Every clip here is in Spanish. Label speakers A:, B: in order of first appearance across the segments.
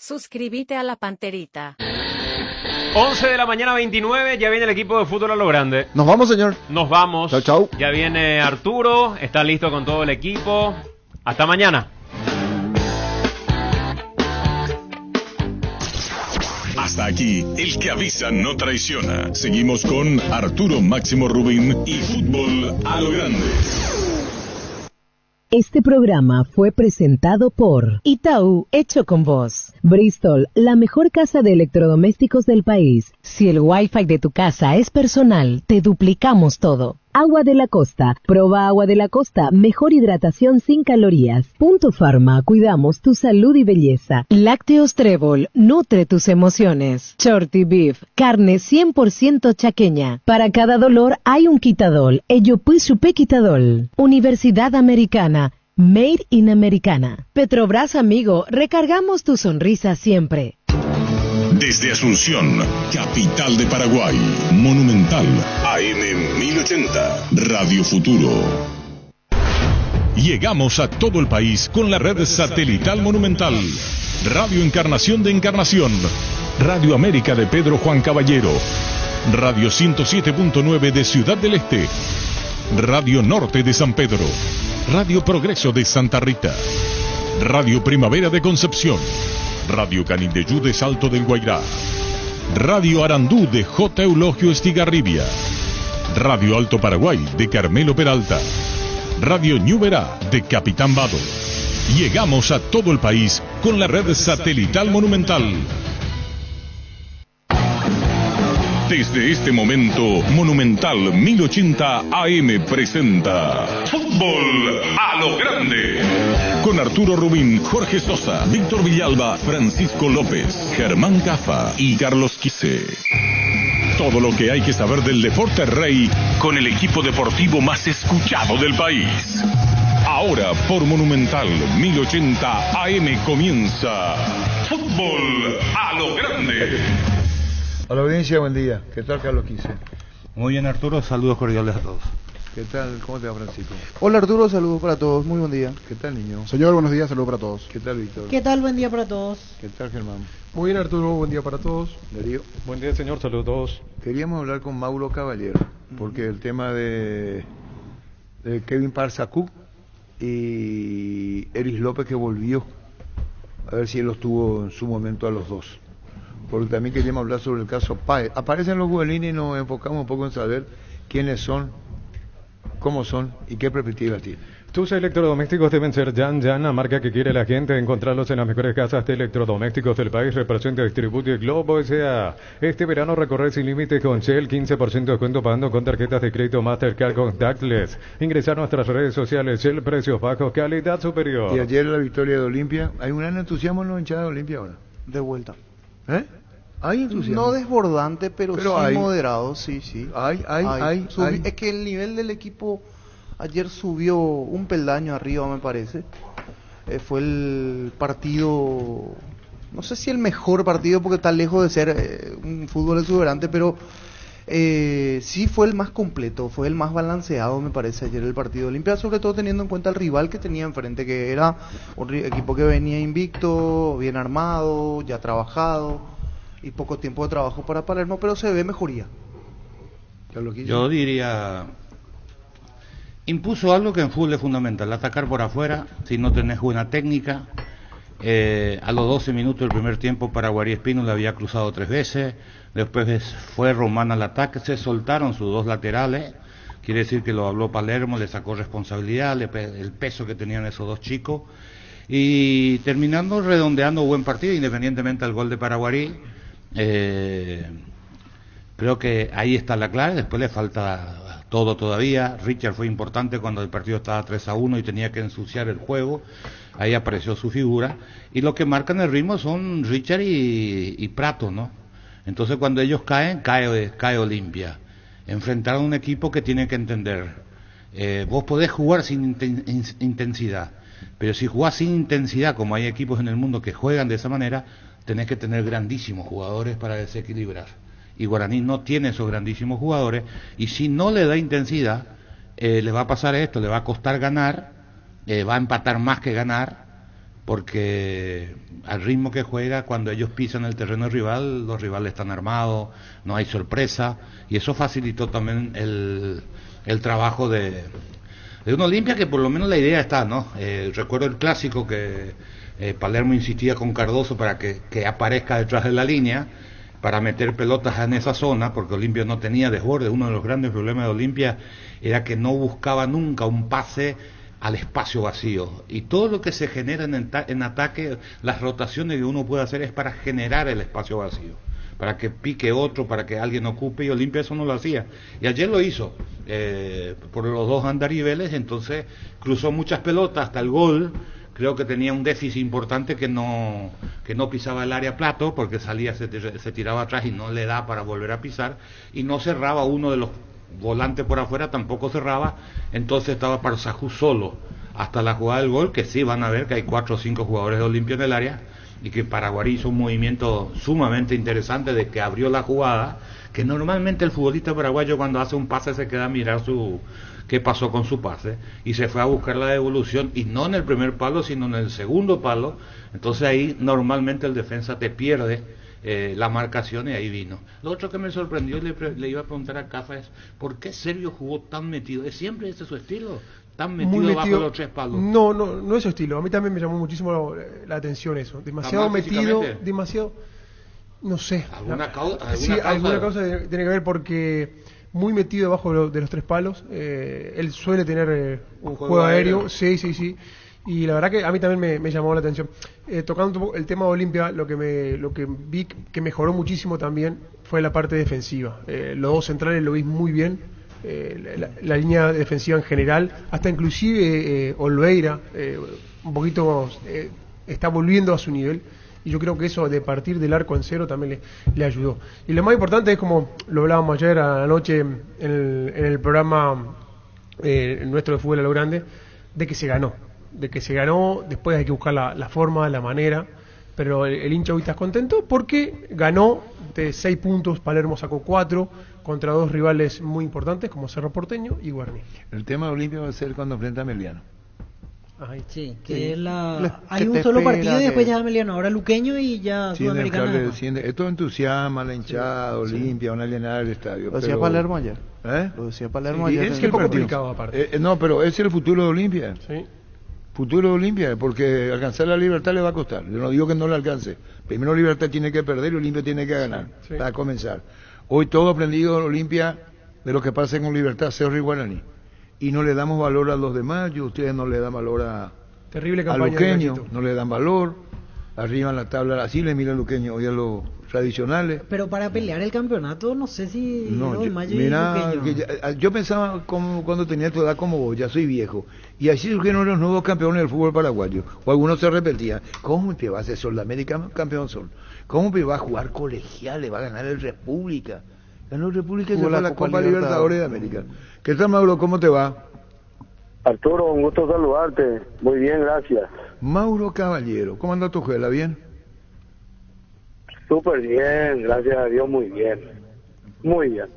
A: Suscríbete a la Panterita.
B: 11 de la mañana 29, ya viene el equipo de fútbol a lo grande.
C: Nos vamos, señor.
B: Nos vamos.
C: Chau, chau.
B: Ya viene Arturo, está listo con todo el equipo. Hasta mañana.
D: Hasta aquí, el que avisa no traiciona. Seguimos con Arturo Máximo Rubín y fútbol a lo grande.
E: Este programa fue presentado por Itaú, hecho con vos. Bristol, la mejor casa de electrodomésticos del país. Si el Wi-Fi de tu casa es personal, te duplicamos todo. Agua de la Costa. Proba Agua de la Costa. Mejor hidratación sin calorías. Punto Pharma. Cuidamos tu salud y belleza. Lácteos Trébol. Nutre tus emociones. Shorty Beef. Carne 100% chaqueña. Para cada dolor hay un quitadol. Ello pues supe quitadol. Universidad Americana. Made in Americana. Petrobras amigo. Recargamos tu sonrisa siempre.
D: Desde Asunción, capital de Paraguay, Monumental, AM 1080, Radio Futuro. Llegamos a todo el país con la red satelital Monumental. Radio Encarnación de Encarnación, Radio América de Pedro Juan Caballero, Radio 107.9 de Ciudad del Este, Radio Norte de San Pedro, Radio Progreso de Santa Rita, Radio Primavera de Concepción, Radio Canindeyú de Salto del Guairá, Radio Arandú de J. Eulogio Estigarribia, Radio Alto Paraguay de Carmelo Peralta, Radio Ñuberá de Capitán Vado. Llegamos a todo el país con la red satelital Monumental. Desde este momento, Monumental 1080 AM presenta Fútbol a lo Grande. Con Arturo Rubín, Jorge Sosa, Víctor Villalba, Francisco López, Germán Cafa y Carlos Quise. Todo lo que hay que saber del deporte rey con el equipo deportivo más escuchado del país. Ahora por Monumental 1080 AM comienza Fútbol a lo Grande.
F: A la audiencia, buen día. ¿Qué tal, Carlos Quise?
G: Muy bien, Arturo. Saludos cordiales a todos.
F: ¿Qué tal? ¿Cómo te va, Francisco?
H: Hola, Arturo. Saludos para todos. Muy buen día.
F: ¿Qué tal, niño?
C: Señor, buenos días, saludos para todos.
F: ¿Qué tal, Víctor?
I: ¿Qué tal? Buen día para todos.
F: ¿Qué tal, Germán?
J: Muy bien, Arturo. Buen día para todos.
F: Darío.
J: Buen día, señor. Saludos a todos.
F: Queríamos hablar con Mauro Caballero, porque el tema de Kevin Parzacú y Eris López que volvió, a ver si él los tuvo en su momento a los dos. Porque también queríamos hablar sobre el caso Páez. Aparecen los juveniles y nos enfocamos un poco en saber quiénes son, cómo son y qué perspectiva tienen.
J: Tus electrodomésticos deben ser Yan, la marca que quiere la gente. Encontrarlos en las mejores casas de electrodomésticos del país. Representa Distribuye Globo S.A. Este verano recorrer sin límite con Shell. 15% de descuento pagando con tarjetas de crédito Mastercard contactless. Ingresar a nuestras redes sociales. Shell, precios bajos, calidad superior.
F: Y ayer la victoria de Olimpia. ¿Hay un gran entusiasmo en la hinchada de Olimpia ahora?
H: De vuelta.
F: ¿Hay entusiasmo?
H: No desbordante, pero sí
F: hay.
H: Moderado, sí.
F: Hay.
H: Es que el nivel del equipo ayer subió un peldaño arriba, me parece. Fue el partido, no sé si el mejor partido porque está lejos de ser un fútbol exuberante, pero sí fue el más completo, fue el más balanceado, me parece, ayer el partido de Olimpia, sobre todo teniendo en cuenta el rival que tenía enfrente, que era un equipo que venía invicto, bien armado, ya trabajado, y poco tiempo de trabajo para Palermo, pero se ve mejoría.
G: Yo diría, impuso algo que en fútbol es fundamental, atacar por afuera, si no tenés buena técnica. A los 12 minutos del primer tiempo Paraguarí Espino le había cruzado 3 veces, después fue Román al ataque, se soltaron sus dos laterales, quiere decir que lo habló Palermo, le sacó responsabilidad, el peso que tenían esos dos chicos, y terminando redondeando buen partido, independientemente del gol de Paraguarí. Creo que ahí está la clave, después le falta todo todavía. Richard fue importante cuando el partido estaba 3-1 y tenía que ensuciar el juego, ahí apareció su figura, y lo que marcan el ritmo son Richard y Prato, ¿no? Entonces cuando ellos caen, cae Olimpia. Enfrentar a un equipo que tiene que entender, vos podés jugar sin intensidad, pero si jugás sin intensidad, como hay equipos en el mundo que juegan de esa manera, tenés que tener grandísimos jugadores para desequilibrar. Y Guaraní no tiene esos grandísimos jugadores, y si no le da intensidad, le va a pasar esto, le va a costar ganar, va a empatar más que ganar, porque al ritmo que juega, cuando ellos pisan el terreno rival, los rivales están armados, no hay sorpresa, y eso facilitó también el trabajo de un Olimpia, que por lo menos la idea está, ¿no? Recuerdo el clásico que Palermo insistía con Cardoso para que aparezca detrás de la línea, para meter pelotas en esa zona, porque Olimpia no tenía desborde. Uno de los grandes problemas de Olimpia era que no buscaba nunca un pase al espacio vacío, y todo lo que se genera en ataque, las rotaciones que uno puede hacer es para generar el espacio vacío, para que pique otro, para que alguien ocupe, y Olimpia eso no lo hacía, y ayer lo hizo, por los dos andariveles. Entonces cruzó muchas pelotas hasta el gol. Creo que tenía un déficit importante, que no pisaba el área plato, porque salía, se tiraba atrás y no le da para volver a pisar, y no cerraba uno de los volantes por afuera, tampoco cerraba. Entonces estaba Parzajú solo hasta la jugada del gol, que sí van a ver que hay 4 o 5 jugadores de Olimpia en el área, y que Paraguarí hizo un movimiento sumamente interesante de que abrió la jugada, que normalmente el futbolista paraguayo cuando hace un pase se queda a mirar qué pasó con su pase, y se fue a buscar la devolución, y no en el primer palo sino en el segundo palo. Entonces ahí normalmente el defensa te pierde la marcación, y ahí vino. Lo otro que me sorprendió, y le iba a preguntar a Cafa, es ¿por qué Sergio jugó tan metido? ¿Es siempre ese su estilo? ¿Tan metido bajo los 3 palos?
C: No es su estilo. A mí también me llamó muchísimo la atención eso. Demasiado metido, demasiado... No sé. ¿Alguna causa tiene que ver, porque muy metido debajo de los 3 palos. Él suele tener un juego aéreo. Sí. Y la verdad que a mí también me llamó la atención. Tocando un poco el tema de Olimpia, lo que vi que mejoró muchísimo también fue la parte defensiva. Los dos centrales lo vi muy bien. La línea defensiva en general, hasta inclusive Olveira, un poquito está volviendo a su nivel. Y yo creo que eso de partir del arco en cero también le ayudó. Y lo más importante es, como lo hablábamos ayer anoche en el programa nuestro de Fútbol a lo Grande, de que se ganó. Después hay que buscar la forma, la manera, pero el hincha hoy está contento porque ganó de 6 puntos, Palermo sacó 4 contra 2 rivales muy importantes como Cerro Porteño y Guarani.
F: El tema de Olimpia va a ser cuando enfrenta a Meliano.
I: Sí, que es hay un solo partido y después ya Meliano, ahora Luqueño y ya Sudamericana.
F: Esto entusiasma a la hinchada, Olimpia, van a llenar el estadio.
H: Lo decía Palermo ayer. Lo decía Palermo ayer.
F: Es el complicado aparte. No, pero es el futuro de Olimpia.
C: Sí.
F: Futuro de Olimpia, porque alcanzar la Libertad le va a costar. Yo no digo que no le alcance. Primero Libertad tiene que perder y Olimpia tiene que ganar, para comenzar. Hoy todo aprendido en Olimpia de lo que pasa con Libertad, Cerro y Guaraní. Y no le damos valor a los demás. Ustedes no le dan valor a Luqueño, no le dan valor. Arriba en la tabla, así le mira a Luqueño hoy a los tradicionales.
I: Pero para pelear el campeonato, no sé si
F: yo pensaba cuando tenía tu edad como vos, ya soy viejo, y así surgieron los nuevos campeones del fútbol paraguayo, o algunos se repetían. ¿Cómo te va a hacer Sol de América campeón Sol? ¿Cómo te va a jugar colegiales? Va a ganar el República. Ganó el República y se fue a la Copa Libertadores de América. ¿Qué tal, Mauro? ¿Cómo te va?
K: Arturo, un gusto saludarte. Muy bien, gracias.
F: Mauro Caballero, ¿cómo anda tu escuela? ¿Bien?
K: Súper bien, gracias a Dios, muy bien. Muy bien.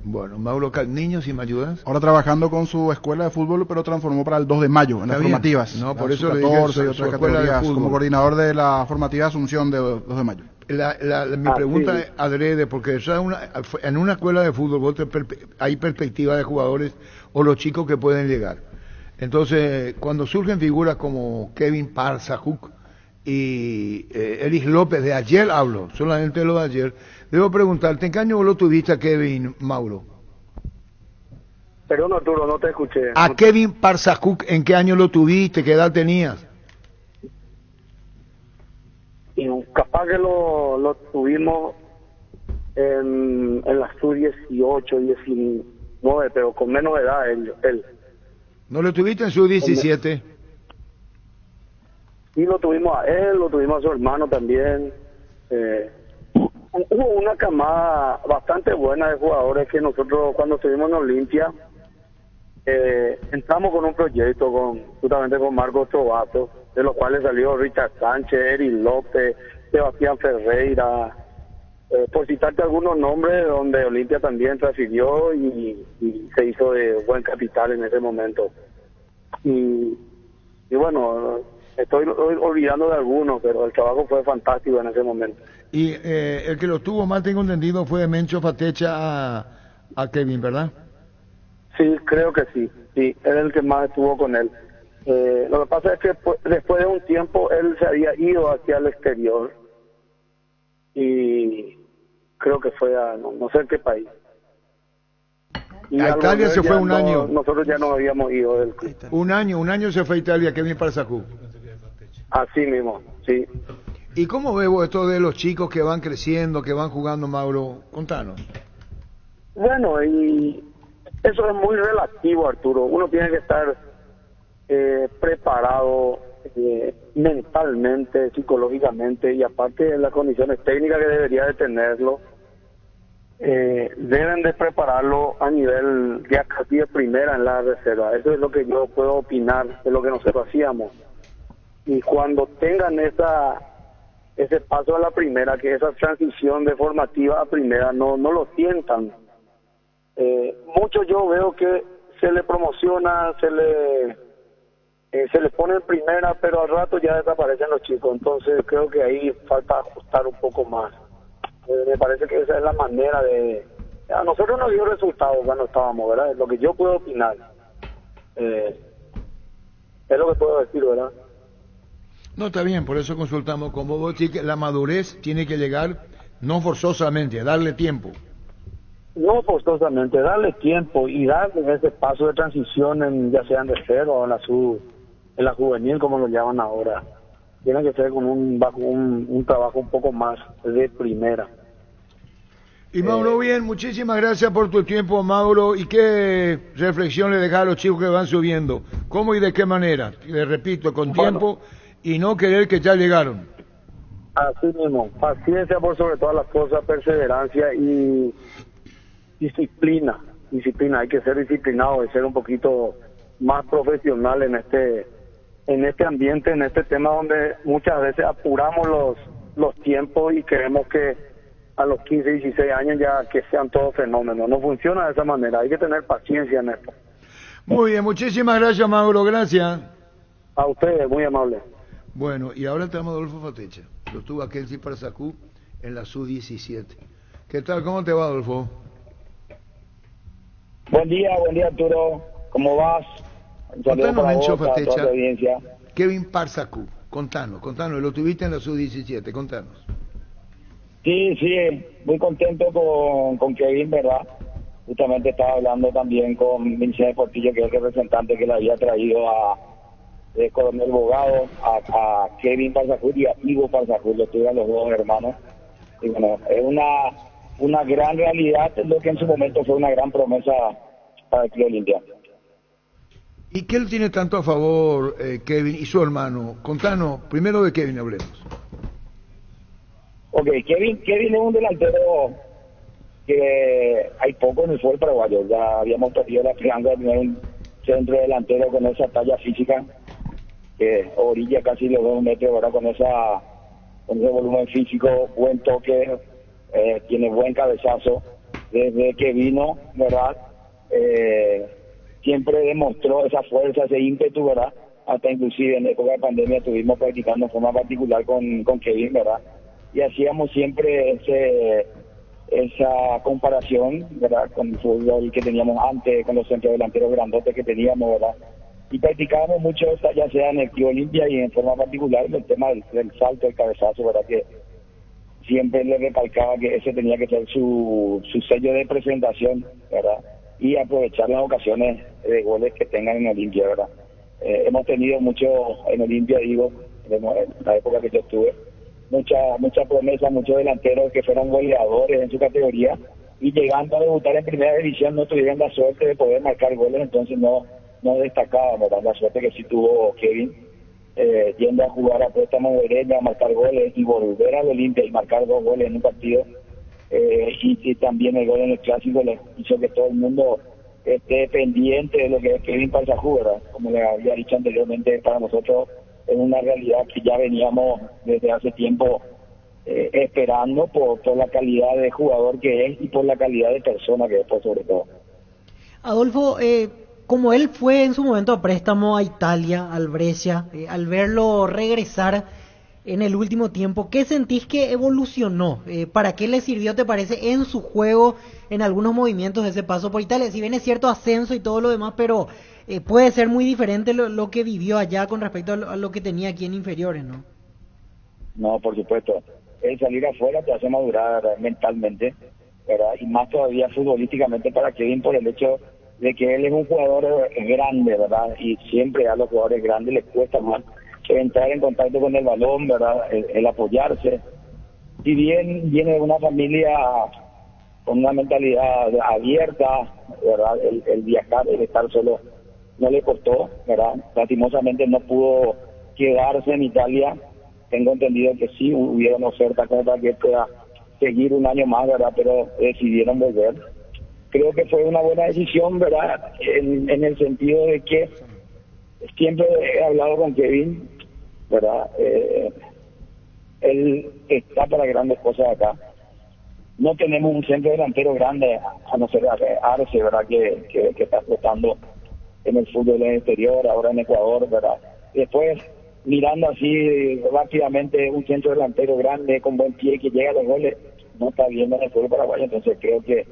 F: Bueno, Mauro, niños, si me ayudas.
L: Ahora trabajando con su escuela de fútbol, pero transformó para el 2 de mayo en las formativas.
F: No, por eso le
L: dije y otras categorías, como coordinador de la formativa Asunción de 2 de mayo.
F: Mi pregunta es adrede, porque en una escuela de fútbol hay perspectiva de jugadores o los chicos que pueden llegar. Entonces, cuando surgen figuras como Kevin Parzajuk y Eris López, de ayer hablo, solamente lo de ayer, debo preguntarte, ¿en qué año lo tuviste a Kevin, Mauro?
K: Perdón, Arturo, no te escuché.
F: ¿A Kevin Parzajuk en qué año lo tuviste? ¿Qué edad tenías?
K: Y capaz que lo tuvimos en la sub-18, 19, pero con menos edad él.
F: ¿No lo tuviste en sub-17?
K: Sí, lo tuvimos a él, lo tuvimos a su hermano también. Hubo una camada bastante buena de jugadores que nosotros cuando estuvimos en Olimpia entramos con un proyecto justamente con Marcos Trovato, de los cuales salió Richard Sánchez, Eris López, Sebastián Ferreira, por citarte algunos nombres, donde Olimpia también transfirió y se hizo de buen capital en ese momento. Y bueno, estoy olvidando de algunos, pero el trabajo fue fantástico en ese momento.
F: Y el que lo tuvo más, tengo entendido, fue Mencho Fatecha a Kevin, ¿verdad?
K: Sí, creo que sí, era el que más estuvo con él. Lo que pasa es que después de un tiempo él se había ido hacia el exterior y creo que fue a no sé qué país. Y
F: a Italia se fue un año.
K: Nosotros ya no habíamos ido del club.
F: Un año se fue a Italia, Kevin Parsacú.
K: Así mismo, sí.
F: ¿Y cómo veo esto de los chicos que van creciendo, que van jugando, Mauro? Contanos.
K: Bueno, y eso es muy relativo, Arturo. Uno tiene que estar preparado mentalmente, psicológicamente, y aparte de las condiciones técnicas que debería de tenerlo, deben de prepararlo a nivel ya casi de primera en la reserva. Eso es lo que yo puedo opinar de lo que nosotros hacíamos. Y cuando tengan ese paso a la primera, que esa transición de formativa a primera no lo sientan. Muchos yo veo que se le promociona, se le pone en primera, pero al rato ya desaparecen los chicos. Entonces creo que ahí falta ajustar un poco más. Me parece que esa es la manera de... A nosotros nos dio resultados cuando estábamos, ¿verdad? Es lo que yo puedo opinar. Es lo que puedo decir, ¿verdad?
F: No, está bien, por eso consultamos con vos, que la madurez tiene que llegar no forzosamente, darle tiempo.
K: No forzosamente, darle tiempo y darle ese paso de transición, ya sea en reserva o en la juvenil, como lo llaman ahora. Tiene que ser con un trabajo un poco más de primera.
F: Y Mauro, bien, muchísimas gracias por tu tiempo, Mauro. ¿Y qué reflexión le dejas a los chicos que van subiendo? ¿Cómo y de qué manera? Le repito, con tiempo y no querer que ya llegaron.
K: Así mismo, paciencia por sobre todas las cosas, perseverancia y disciplina. Hay que ser disciplinado y ser un poquito más profesional en este ambiente, en este tema donde muchas veces apuramos los tiempos y queremos que a los 15, 16 años ya que sean todos fenómenos. No funciona de esa manera, hay que tener paciencia en esto.
F: Muy bien, muchísimas gracias, Mauro, gracias.
K: A ustedes, muy amable.
F: Bueno, y ahora tenemos a Adolfo Fatecha, lo tuvo a Kelsey Parsacú en la Sub-17. ¿Qué tal? ¿Cómo te va, Adolfo?
M: Buen día Arturo, ¿cómo vas?
F: Contanos, Mencho Fatecha, Kevin Parsacú, contanos, lo tuviste en la Sub-17, contanos.
M: Sí, muy contento con Kevin, ¿verdad? Justamente estaba hablando también con Vincent Portillo, que es el representante que le había traído de Coronel Bogado, a Kevin Parsacú y a Ivo Parsacú, lo tuve a los dos hermanos. Y bueno, es una gran realidad, es lo que en su momento fue una gran promesa para el Club Olimpia.
F: ¿Y qué le tiene tanto a favor Kevin y su hermano? Contanos, primero de Kevin hablemos.
M: Ok, Kevin es un delantero que hay poco en el fútbol paraguayo. Ya habíamos perdido la esperanza de tener un centro delantero con esa talla física, que orilla casi los 2 metros, ¿verdad? Con ese volumen físico, buen toque, tiene buen cabezazo. Desde que vino, ¿verdad? Siempre demostró esa fuerza, ese ímpetu, ¿verdad? Hasta inclusive en época de pandemia estuvimos practicando en forma particular con Kevin, ¿verdad? Y hacíamos siempre esa comparación, ¿verdad? Con el fútbol que teníamos antes, con los centros delanteros grandotes que teníamos, ¿verdad? Y practicábamos mucho, ya sea en el Club Olimpia y en forma particular el tema del salto, el cabezazo, ¿verdad? Que siempre le recalcaba que ese tenía que ser su sello de presentación, ¿verdad? Y aprovechar las ocasiones de goles que tengan en Olimpia, ¿verdad? Hemos tenido mucho en Olimpia, digo, en la época que yo estuve, mucha promesa, muchos delanteros que fueron goleadores en su categoría y llegando a debutar en primera división no tuvieron la suerte de poder marcar goles, entonces no destacaban, ¿verdad? La suerte que sí tuvo Kevin, yendo a jugar a préstamo de Heredia, a marcar goles y volver al Olimpia y marcar 2 goles en un partido, y también el gol en el clásico le hizo que todo el mundo esté pendiente de lo que es Kevin Parsacú, ¿verdad? Como le había dicho anteriormente, para nosotros es una realidad que ya veníamos desde hace tiempo esperando por la calidad de jugador que es y por la calidad de persona que es, por sobre todo.
I: Adolfo, como él fue en su momento a préstamo a Italia, al Brescia, al verlo regresar en el último tiempo, ¿qué sentís que evolucionó? ¿Para qué le sirvió, te parece, en su juego, en algunos movimientos de ese paso por Italia? Si bien es cierto ascenso y todo lo demás, pero puede ser muy diferente lo que vivió allá con respecto a lo que tenía aquí en inferiores, ¿no?
M: No, por supuesto. El salir afuera te hace madurar mentalmente, ¿verdad? Y más todavía futbolísticamente para Kevin, por el hecho de que él es un jugador grande, ¿verdad? Y siempre a los jugadores grandes les cuesta más entrar en contacto con el balón, ¿verdad? El apoyarse. Si bien viene de una familia con una mentalidad abierta, ¿verdad? El viajar, el estar solo, no le costó, ¿verdad? Lastimosamente no pudo quedarse en Italia. Tengo entendido que sí hubieron ofertas como para que pueda seguir un año más, ¿verdad? Pero decidieron volver. Creo que fue una buena decisión, ¿verdad? En el sentido de que siempre he hablado con Kevin, ¿verdad? Él está para grandes cosas acá. No tenemos un centro delantero grande, a no ser Arce, ¿verdad? Que está explotando en el fútbol exterior, ahora en Ecuador, ¿verdad? Después, mirando así rápidamente un centro delantero grande, con buen pie, que llega a los goles, no está bien en el fútbol paraguayo. Entonces creo que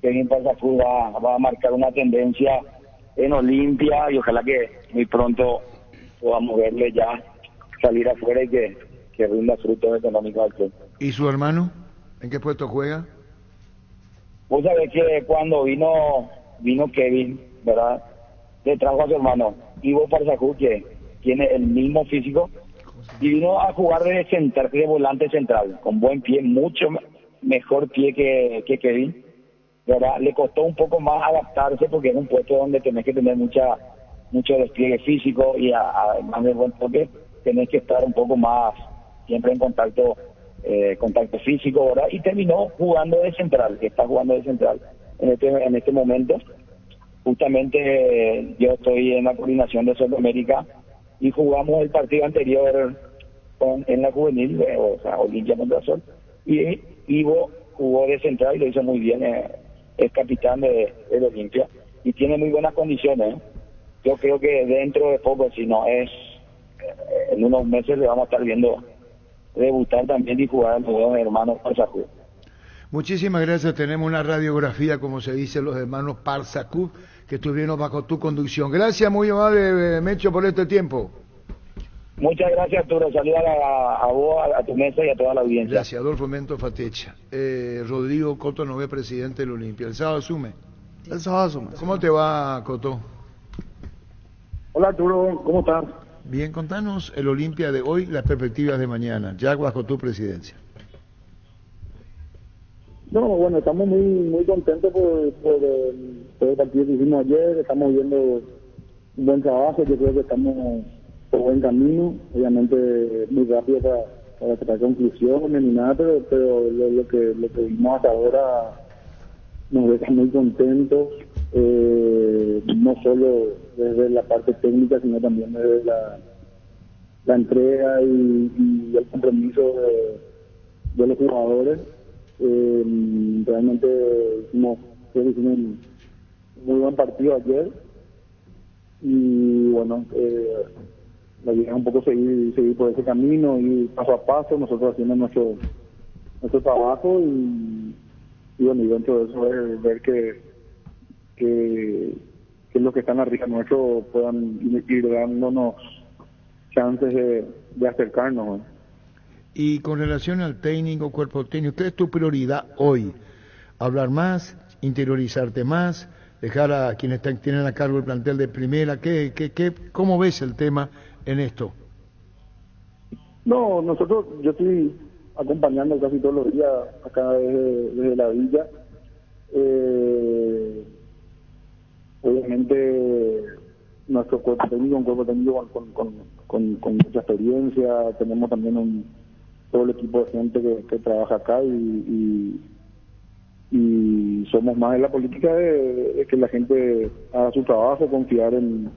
M: Kevin Parsacú va a marcar una tendencia en Olimpia y ojalá que muy pronto podamos verle ya salir afuera y que rinda frutos económicos al club.
F: ¿Y su hermano? ¿En qué puesto juega?
M: Vos sabés que cuando vino Kevin, ¿verdad? Le trajo a su hermano Ivo Parsacú, que tiene el mismo físico, y vino a jugar de volante central, con buen pie, mucho mejor pie que Kevin, ¿verdad? Le costó un poco más adaptarse porque es un puesto donde tenés que tener mucho despliegue físico y además de buen toque, tenés que estar un poco más siempre en contacto físico, ¿verdad? Y terminó jugando de central, que está jugando de central en este momento. Justamente yo estoy en la coordinación de Sudamérica y jugamos el partido anterior en la juvenil, o sea, Olimpia contra Sol, y Ivo jugó de central y lo hizo muy bien, es capitán de Olimpia y tiene muy buenas condiciones. Yo creo que dentro de poco, si no es en unos meses, le vamos a estar viendo debutar también y jugar a los dos hermanos Parsacú.
F: Muchísimas gracias. Tenemos una radiografía, como se dice, los hermanos Parsacú, que estuvieron bajo tu conducción. Gracias, muy amable, Mecho, por este tiempo.
M: Muchas gracias, Arturo. Saludos a vos, a tu mesa y a toda la audiencia.
F: Gracias, Adolfo Mento Fatecha. Rodrigo Coto Nové, presidente del Olimpia. ¿El sábado asume?
H: El sábado asume.
F: ¿Cómo te va, Coto?
N: Hola, Arturo. ¿Cómo estás?
F: Bien, contanos el Olimpia de hoy, las perspectivas de mañana, ya bajo tu presidencia.
N: No, bueno, estamos muy contentos por el partido que hicimos ayer. Estamos viendo un buen trabajo. Yo creo que estamos por buen camino. Obviamente muy rápido para sacar conclusiones ni nada, pero lo que vimos hasta ahora nos deja muy contentos, no solo desde la parte técnica, sino también desde la entrega y el compromiso de los jugadores. Realmente hicimos un muy buen partido ayer y bueno, la idea es un poco seguir por ese camino y paso a paso, nosotros haciendo nuestro trabajo y bueno, y dentro de eso es ver que los que están arriba nuestro puedan ir dándonos chances de acercarnos.
F: Y con relación al técnico, cuerpo técnico, ¿qué es tu prioridad hoy? ¿Hablar más? ¿Interiorizarte más? ¿Dejar a quienes tienen a cargo el plantel de primera? ¿Cómo ves el tema en esto?
N: No, yo estoy acompañando casi todos los días acá desde la villa. Obviamente nuestro cuerpo técnico, un cuerpo técnico con mucha experiencia, tenemos también todo el equipo de gente que trabaja acá y somos más en la política de que la gente haga su trabajo, confiar en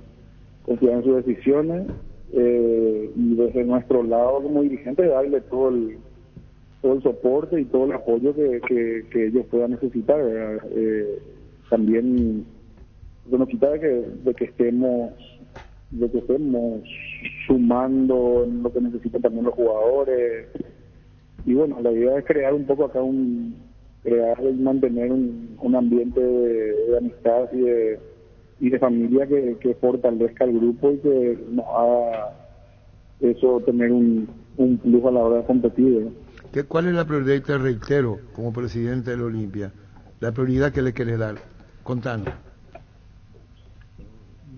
N: sus decisiones y desde nuestro lado como dirigentes darle todo el soporte y todo el apoyo que ellos puedan necesitar. También Eso no quita de que estemos sumando en lo que necesitan también los jugadores. Y bueno, la idea es crear un poco acá crear y mantener un ambiente de amistad y de familia que fortalezca al grupo y que nos haga eso tener un plus a la hora de competir, ¿no?
F: ¿Cuál es la prioridad? Y te reitero, como presidente de la Olimpia, la prioridad que le querés dar. Contanos.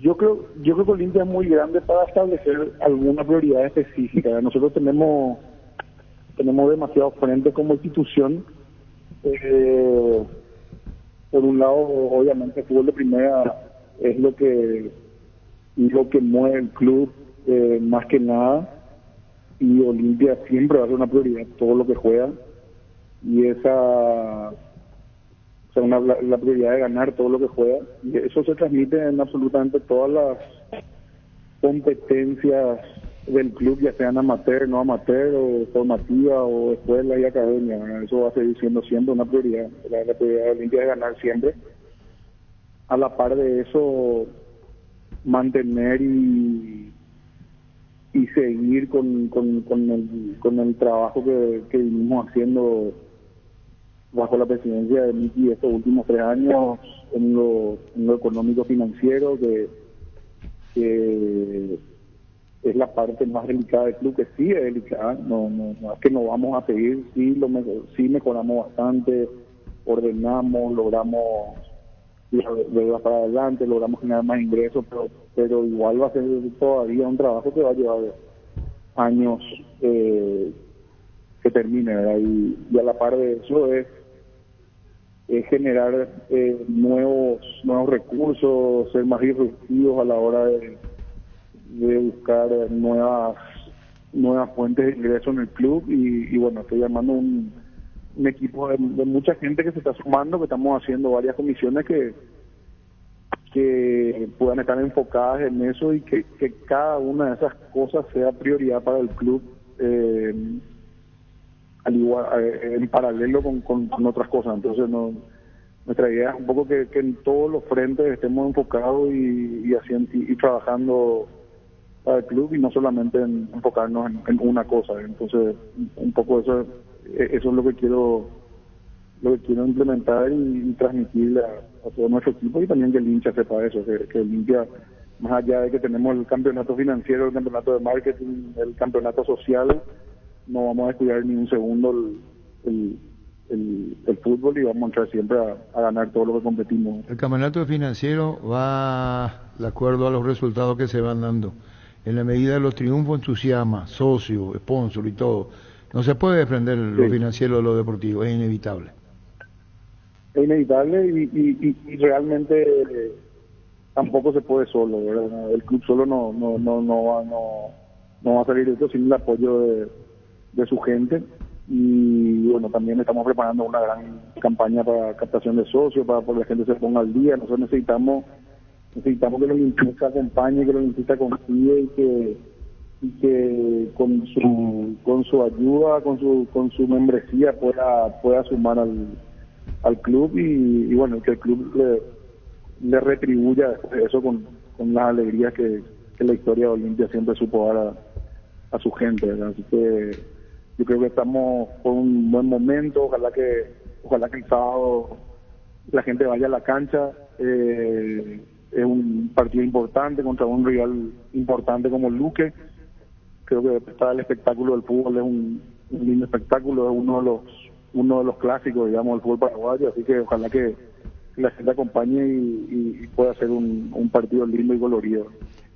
N: Yo creo que Olimpia es muy grande para establecer alguna prioridad específica. Nosotros tenemos demasiados frentes como institución. Por un lado, obviamente, el fútbol de primera es lo que mueve el club más que nada, y Olimpia siempre va a ser una prioridad todo lo que juega, y la prioridad de ganar todo lo que juega, y eso se transmite en absolutamente todas las competencias del club, ya sean amateur, no amateur, o formativa, o escuela y academia, ¿verdad? Eso va a seguir siendo siempre una prioridad. La prioridad de Olimpia es ganar siempre. A la par de eso, mantener y seguir con el trabajo que vinimos haciendo bajo la presidencia de Miki estos últimos 3 años en lo económico financiero, que es la parte más delicada del club, que sí es delicada, no es que no vamos a seguir, sí mejoramos bastante, ordenamos, logramos llevar para adelante, logramos generar más ingresos, pero igual va a ser todavía un trabajo que va a llevar años que termine, ¿verdad? Y a la par de eso es generar nuevos recursos, ser más disruptivos a la hora de buscar nuevas fuentes de ingreso en el club, y bueno, estoy llamando un equipo de mucha gente que se está sumando, que estamos haciendo varias comisiones que puedan estar enfocadas en eso, y que cada una de esas cosas sea prioridad para el club, al igual en paralelo con otras cosas. Entonces nuestra idea es un poco que en todos los frentes estemos enfocados y trabajando para el club, y no solamente enfocarnos en una cosa. Entonces un poco eso es lo que quiero implementar y transmitirle a todo nuestro equipo, y también que el hincha sepa eso, que el hincha, más allá de que tenemos el campeonato financiero, el campeonato de marketing, el campeonato social, no vamos a descuidar ni un segundo el fútbol, y vamos a entrar siempre a ganar todo lo que competimos.
F: El campeonato financiero va de acuerdo a los resultados que se van dando. En la medida de los triunfos entusiasma, socio, sponsor y todo. No se puede desprender lo financiero de lo deportivo, es inevitable.
N: Es inevitable, y realmente tampoco se puede solo, ¿verdad? El club solo no va a salir de esto sin el apoyo de su gente. Y bueno, también estamos preparando una gran campaña para captación de socios, para que la gente se ponga al día. Nosotros necesitamos que los olimpistas acompañen, que los olimpistas confíen, y que con su ayuda, con su membresía pueda sumar al club, y bueno, que el club le retribuya eso con las alegrías que la historia de Olimpia siempre supo dar a su gente, ¿verdad? Así que yo creo que estamos por un buen momento. Ojalá que el sábado la gente vaya a la cancha. Es un partido importante contra un rival importante como el Luque. Creo que el espectáculo del fútbol es un lindo espectáculo, es uno de los clásicos, digamos, del fútbol paraguayo, así que ojalá que la gente acompañe y pueda ser un partido lindo y colorido.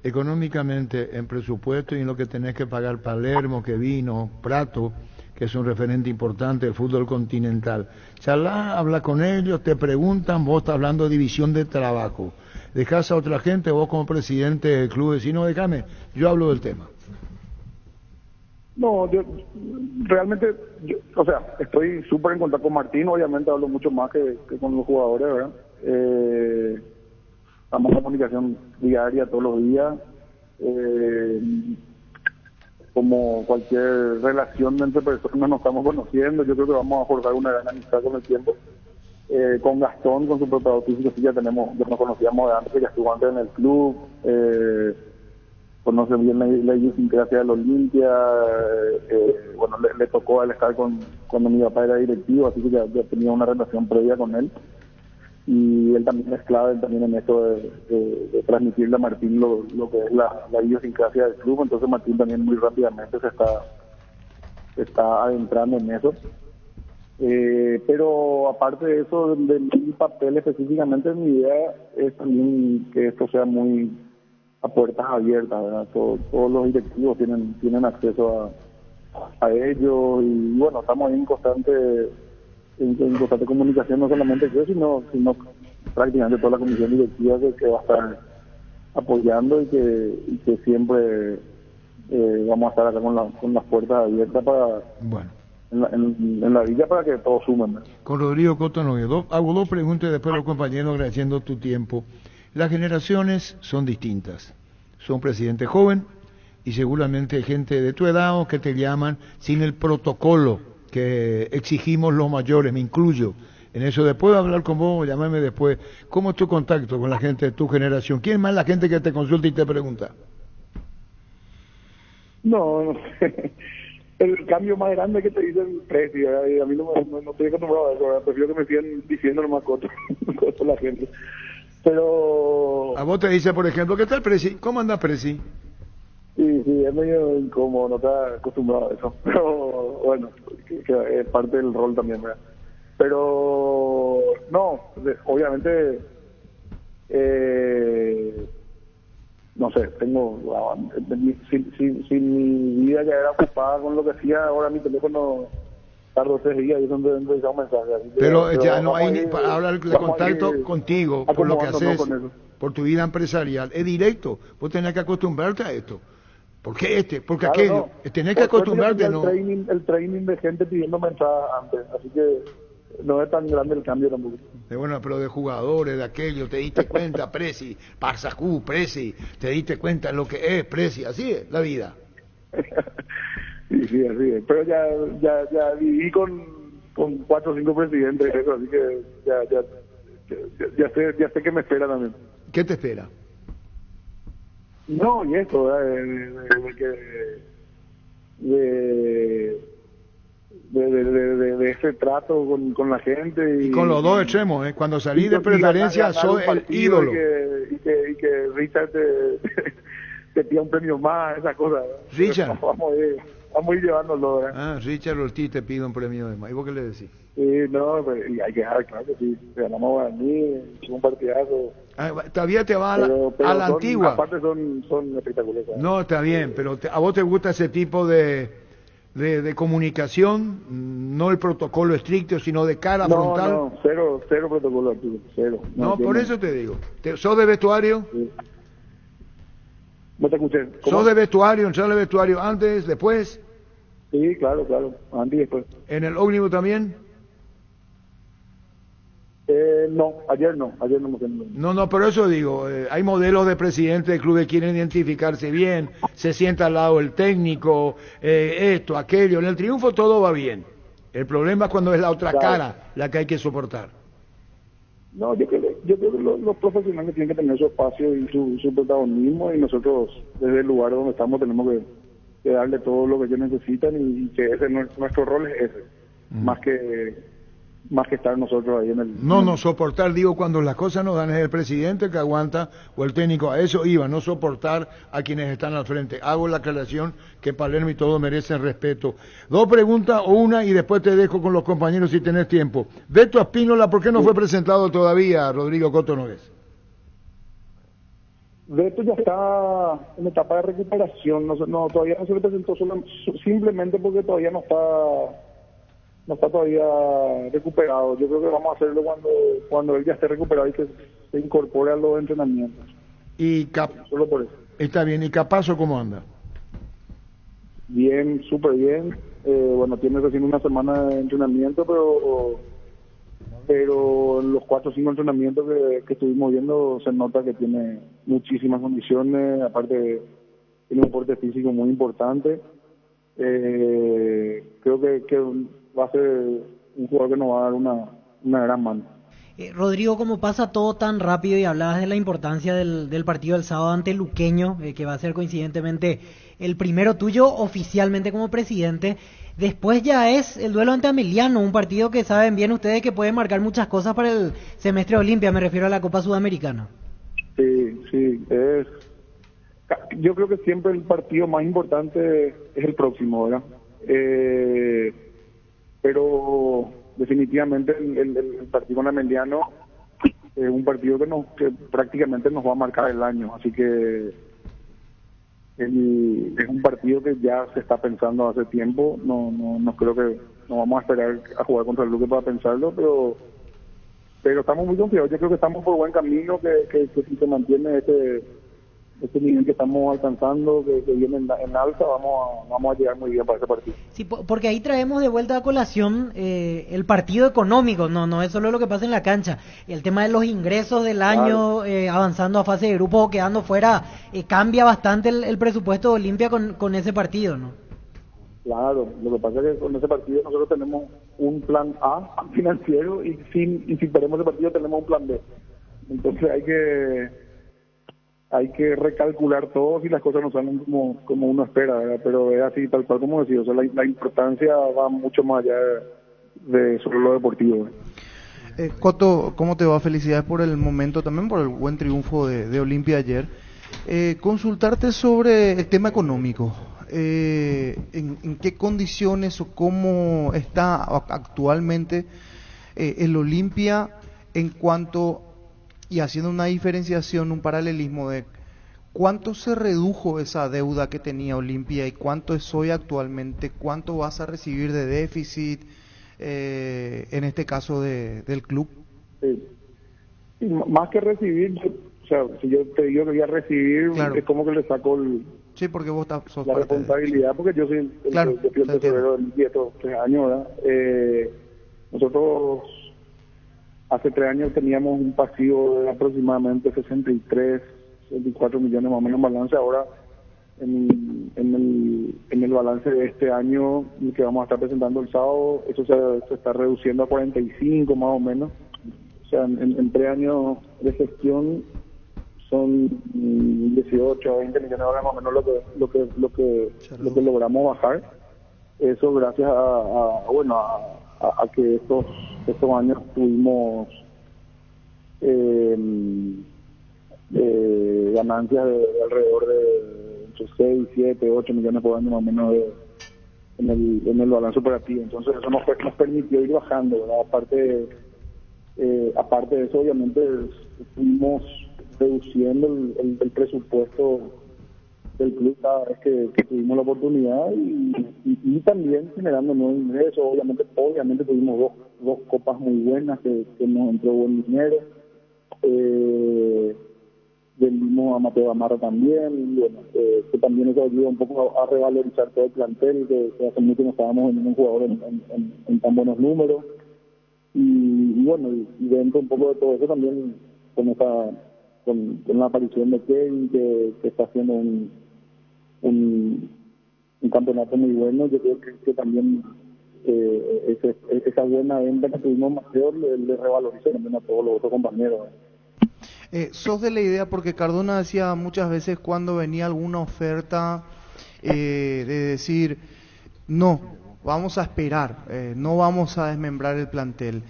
F: Económicamente, en presupuesto y en lo que tenés que pagar Palermo, que vino, Prato, que es un referente importante del fútbol continental. Charlá, habla con ellos, te preguntan, vos estás hablando de división de trabajo. Dejás a otra gente, vos como presidente del club decís, no, déjame, yo hablo del tema.
N: No, yo realmente, estoy súper en contacto con Martín, obviamente hablo mucho más que con los jugadores, ¿verdad? Estamos en comunicación diaria todos los días, como cualquier relación entre personas nos estamos conociendo. Yo creo que vamos a forjar una gran amistad con el tiempo, con Gastón, con su preparador físico, sí ya nos conocíamos de antes, que ya estuvo antes en el club, conoce bien la idiosincrasia del Olimpia, bueno, le tocó al estar cuando mi papá era directivo, así que ya tenía una relación previa con él, y él también es clave también en esto de transmitirle a Martín lo que es la idiosincrasia del club. Entonces Martín también muy rápidamente se está adentrando en eso. Pero aparte de eso, de mi papel específicamente, mi idea es también que esto sea muy a puertas abiertas, ¿verdad? Todos los directivos tienen acceso a ello, y bueno, estamos ahí en constante comunicación, no solamente yo, sino prácticamente toda la comisión directiva que va a estar apoyando, y que siempre vamos a estar acá con las puertas abiertas para en la villa, para que todos sumen, ¿verdad?
F: Con Rodrigo Cotonogues, hago dos preguntas y después los compañeros, agradeciendo tu tiempo. Las generaciones son distintas. Son presidente joven y seguramente gente de tu edad o que te llaman sin el protocolo que exigimos los mayores, me incluyo en eso. Después de hablar con vos, llámame después. ¿Cómo es tu contacto con la gente de tu generación? ¿Quién es más la gente que te consulta y te pregunta?
N: No sé. El cambio más grande que te dice el precio, a mí no estoy acostumbrado a eso, ¿verdad? Prefiero que me sigan diciendo nomás cosas la gente. Pero...
F: A vos te dice, por ejemplo, ¿qué tal Presi? ¿Cómo anda Presi?
N: Sí, es medio incómodo, no está acostumbrado a eso. Pero bueno, que es parte del rol también, ¿verdad? Pero no, obviamente, no sé, si mi vida ya era ocupada con lo que hacía, ahora mi teléfono tardo 3 días y donde deja un mensaje.
F: Pero ya no hay ni para hablar de contacto contigo, por lo que haces, por tu vida empresarial, es directo. Vos tenés que acostumbrarte a esto. ¿Por qué Porque claro, aquello. No. Tenés que acostumbrarte, ¿no?
N: El training de gente pidiendo mensajes antes, así que no es tan grande el cambio tampoco.
F: Bueno, pero de jugadores, de aquello, te diste cuenta, Presi, Parsacú, Presi, te diste cuenta lo que es Presi, así es la vida.
N: Sí, así es. Pero ya viví con 4 o 5 presidentes, eso, así que ya sé que me espera también.
F: ¿Qué te espera?
N: No, y esto, de ese trato con la gente.
F: Y con los dos extremos, cuando salí de preferencia, soy el ídolo.
N: Y que Richard te pida un premio más, esa cosa.
F: Richard.
N: Vamos a ir llevándolo, ¿verdad?
F: Ah, Richard Ortiz te pide un premio de más. ¿Y vos qué le decís?
N: Sí, no, y hay que dejar claro que sí. Ganamos a mí, un partidazo.
F: Todavía te vas a la antigua.
N: Aparte son espectaculares.
F: No, está bien, pero a vos te gusta ese tipo de comunicación, no el protocolo estricto, sino de cara frontal.
N: No, cero protocolo, cero.
F: No, por eso te digo. ¿Sos de vestuario?
N: Sí. No te escuché.
F: ¿Sos de vestuario? ¿Entrar al vestuario antes, después?
N: Sí, claro, antes y después.
F: ¿En el ómnibus también?
N: No, ayer no me quedé.
F: No, pero eso digo, hay modelos de presidentes de clubes que quieren identificarse bien, se sienta al lado el técnico, esto, aquello, en el triunfo todo va bien. El problema es cuando es la otra cara la que hay que soportar.
N: No, yo creo que los profesionales tienen que tener su espacio y su protagonismo, y nosotros desde el lugar donde estamos tenemos que darle todo lo que ellos necesitan, y que ese nuestro rol es ese, más que estar nosotros ahí en el...
F: No soportar, digo, cuando las cosas no dan, es el presidente que aguanta o el técnico, a eso iba, no soportar a quienes están al frente. Hago la aclaración que Palermo y todo merecen respeto. 2 preguntas o una y después te dejo con los compañeros si tenés tiempo. Beto Espínola, ¿por qué no fue presentado todavía, Rodrigo Cotonogues?
N: Beto ya está en etapa de recuperación, todavía no se le presentó simplemente porque todavía no está todavía recuperado. Yo creo que vamos a hacerlo cuando él ya esté recuperado y que se incorpore a los entrenamientos.
F: Solo por eso. Está bien. ¿Y Capazo cómo anda?
N: Bien, súper bien. Bueno, tiene recién una semana de entrenamiento, pero en los 4 o 5 entrenamientos que estuvimos viendo se nota que tiene muchísimas condiciones, aparte tiene un porte físico muy importante. Creo que va a ser un jugador que nos va a dar una gran mano.
I: Rodrigo, como pasa todo tan rápido y hablabas de la importancia del partido del sábado ante Luqueño, que va a ser coincidentemente el primero tuyo oficialmente como presidente, después ya es el duelo ante Ameliano, un partido que saben bien ustedes que puede marcar muchas cosas para el semestre Olimpia, me refiero a la Copa Sudamericana.
N: Sí, yo creo que siempre el partido más importante es el próximo, ¿verdad? Pero definitivamente el partido con Ameliano es un partido que prácticamente nos va a marcar el año, así que es un partido que ya se está pensando hace tiempo. No creo que no vamos a esperar a jugar contra el Luque para pensarlo, pero estamos muy confiados. Yo creo que estamos por buen camino, que si se mantiene este nivel que estamos alcanzando, que viene en alza, vamos a llegar muy bien para ese partido.
I: Sí, porque ahí traemos de vuelta a colación el partido económico, no es solo lo que pasa en la cancha, el tema de los ingresos del año, avanzando a fase de grupo o quedando fuera, cambia bastante el presupuesto de Olimpia con ese partido, ¿no?
N: Claro, lo que pasa es que con ese partido nosotros tenemos un plan A financiero y si perdemos ese partido tenemos un plan B. Entonces hay que recalcular todo si las cosas no salen como uno espera, ¿verdad? Pero es así, tal cual como decía, o sea, la importancia va mucho más allá de solo lo deportivo.
H: Coto, ¿cómo te va? Felicidades por el momento, también por el buen triunfo de Olimpia ayer. Consultarte sobre el tema económico. ¿En qué condiciones o cómo está actualmente el Olimpia en cuanto, y haciendo una diferenciación, un paralelismo de cuánto se redujo esa deuda que tenía Olimpia y cuánto es hoy actualmente, cuánto vas a recibir de déficit en este caso del club?
N: Sí. Más que recibir, o sea, si yo te digo que voy a recibir, claro, es como que le saco
H: sí, porque vos sos
N: la responsabilidad, porque yo soy el tesorero de estos 3 años, ¿verdad? Nosotros hace 3 años teníamos un pasivo de aproximadamente 64 millones más o menos en balance. Ahora en el balance de este año que vamos a estar presentando el sábado, eso se está reduciendo a 45 más o menos. O sea, en 3 años de gestión son 18 o 20 millones de dólares más o menos lo que logramos bajar. Eso gracias a que estos años tuvimos ganancias de alrededor de 6, 7, 8 millones por año más o menos en el balance operativo. Entonces eso nos permitió ir bajando, ¿verdad? Aparte de eso, obviamente fuimos reduciendo el presupuesto del club cada vez que tuvimos la oportunidad y también generando nuevos ingresos. Obviamente tuvimos dos copas muy buenas que nos entró buen dinero. Vendimos a Mateo Gamarra también, y bueno, que también eso ayuda un poco a revalorizar todo el plantel, que hace mucho no estábamos en un jugador en tan buenos números. Y bueno, y dentro un poco de todo eso también con la aparición de Kevin, que está haciendo un campeonato muy bueno. Yo creo que también esa buena venta que tuvimos Mateo le revaloriza también a todos los otros compañeros.
H: Sos de la idea, porque Cardona decía muchas veces cuando venía alguna oferta de decir no, vamos a esperar, no vamos a desmembrar el plantel.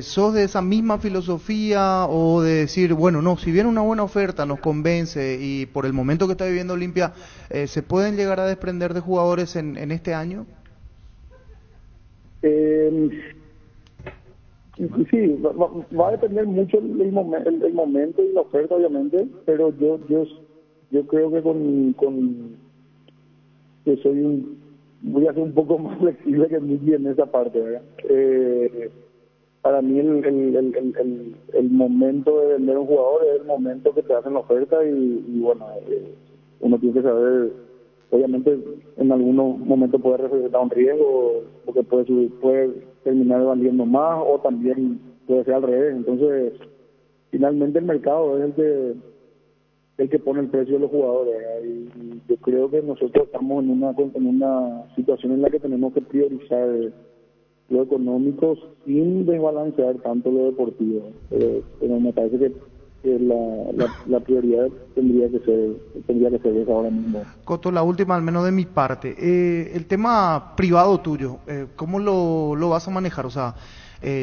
H: ¿Sos de esa misma filosofía o de decir, bueno, no, si viene una buena oferta, nos convence y por el momento que está viviendo Olimpia, ¿se pueden llegar a desprender de jugadores en este año?
N: Sí, va a depender mucho el momento y la oferta, obviamente, pero yo creo que que voy a ser un poco más flexible que Miki en esa parte, ¿verdad? Para mí el momento de vender un jugador es el momento que te hacen la oferta y bueno, uno tiene que saber, obviamente en algunos momentos puede representar un riesgo porque puede terminar valiendo más o también puede ser al revés. Entonces finalmente el mercado es el que pone el precio de los jugadores, ¿verdad? Y yo creo que nosotros estamos en una situación en la que tenemos que priorizar lo económico sin desbalancear tanto lo deportivo. Pero me parece que la prioridad tendría que ser esa ahora mismo.
H: Coto, la última al menos de mi parte. El tema privado tuyo, ¿cómo lo vas a manejar? O sea,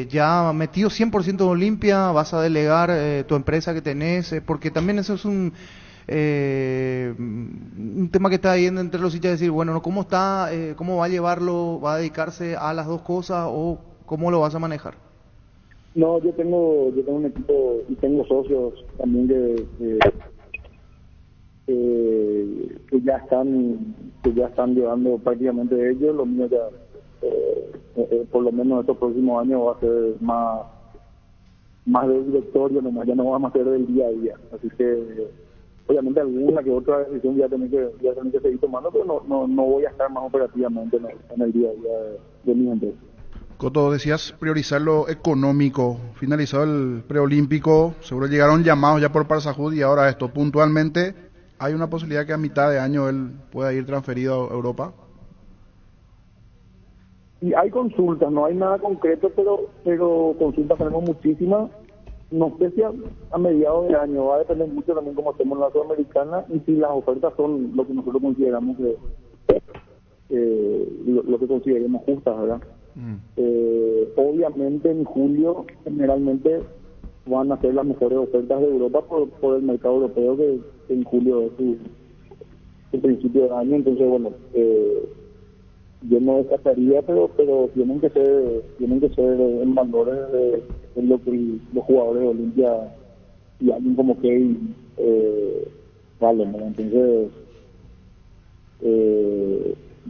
H: ya metido 100% en Olimpia, vas a delegar tu empresa que tenés, porque también eso es un tema que está ahí entre los hinchas, decir, bueno, ¿cómo está? ¿Cómo va a llevarlo? ¿Va a dedicarse a las dos cosas o cómo lo vas a manejar?
N: No, yo tengo un equipo y tengo socios también que ya están llevando prácticamente ellos. Lo mío ya, por lo menos estos próximos años va a ser más de directorio, nomás ya no vamos a hacer del día a día. Así que obviamente alguna que otra decisión voy a tener que seguir tomando, pero no voy a estar más operativamente en el día a día de mi empresa.
L: Coto, decías priorizar lo económico. Finalizado el preolímpico, seguro llegaron llamados ya por Parsahud y ahora esto. Puntualmente, ¿hay una posibilidad que a mitad de año él pueda ir transferido a Europa?
N: Y hay consultas, no hay nada concreto, pero consultas tenemos muchísimas. No sé si a mediados de año, va a depender mucho también cómo hacemos la Sudamericana y si las ofertas son lo que nosotros consideramos lo que consideremos justas, ¿verdad? Obviamente en julio generalmente van a ser las mejores ofertas de Europa por el mercado europeo, que en julio es su principio de año. Entonces bueno, yo no descartaría, pero tienen que ser en valores de lo que los jugadores de Olimpia y alguien como Kevin valen, ¿no? Entonces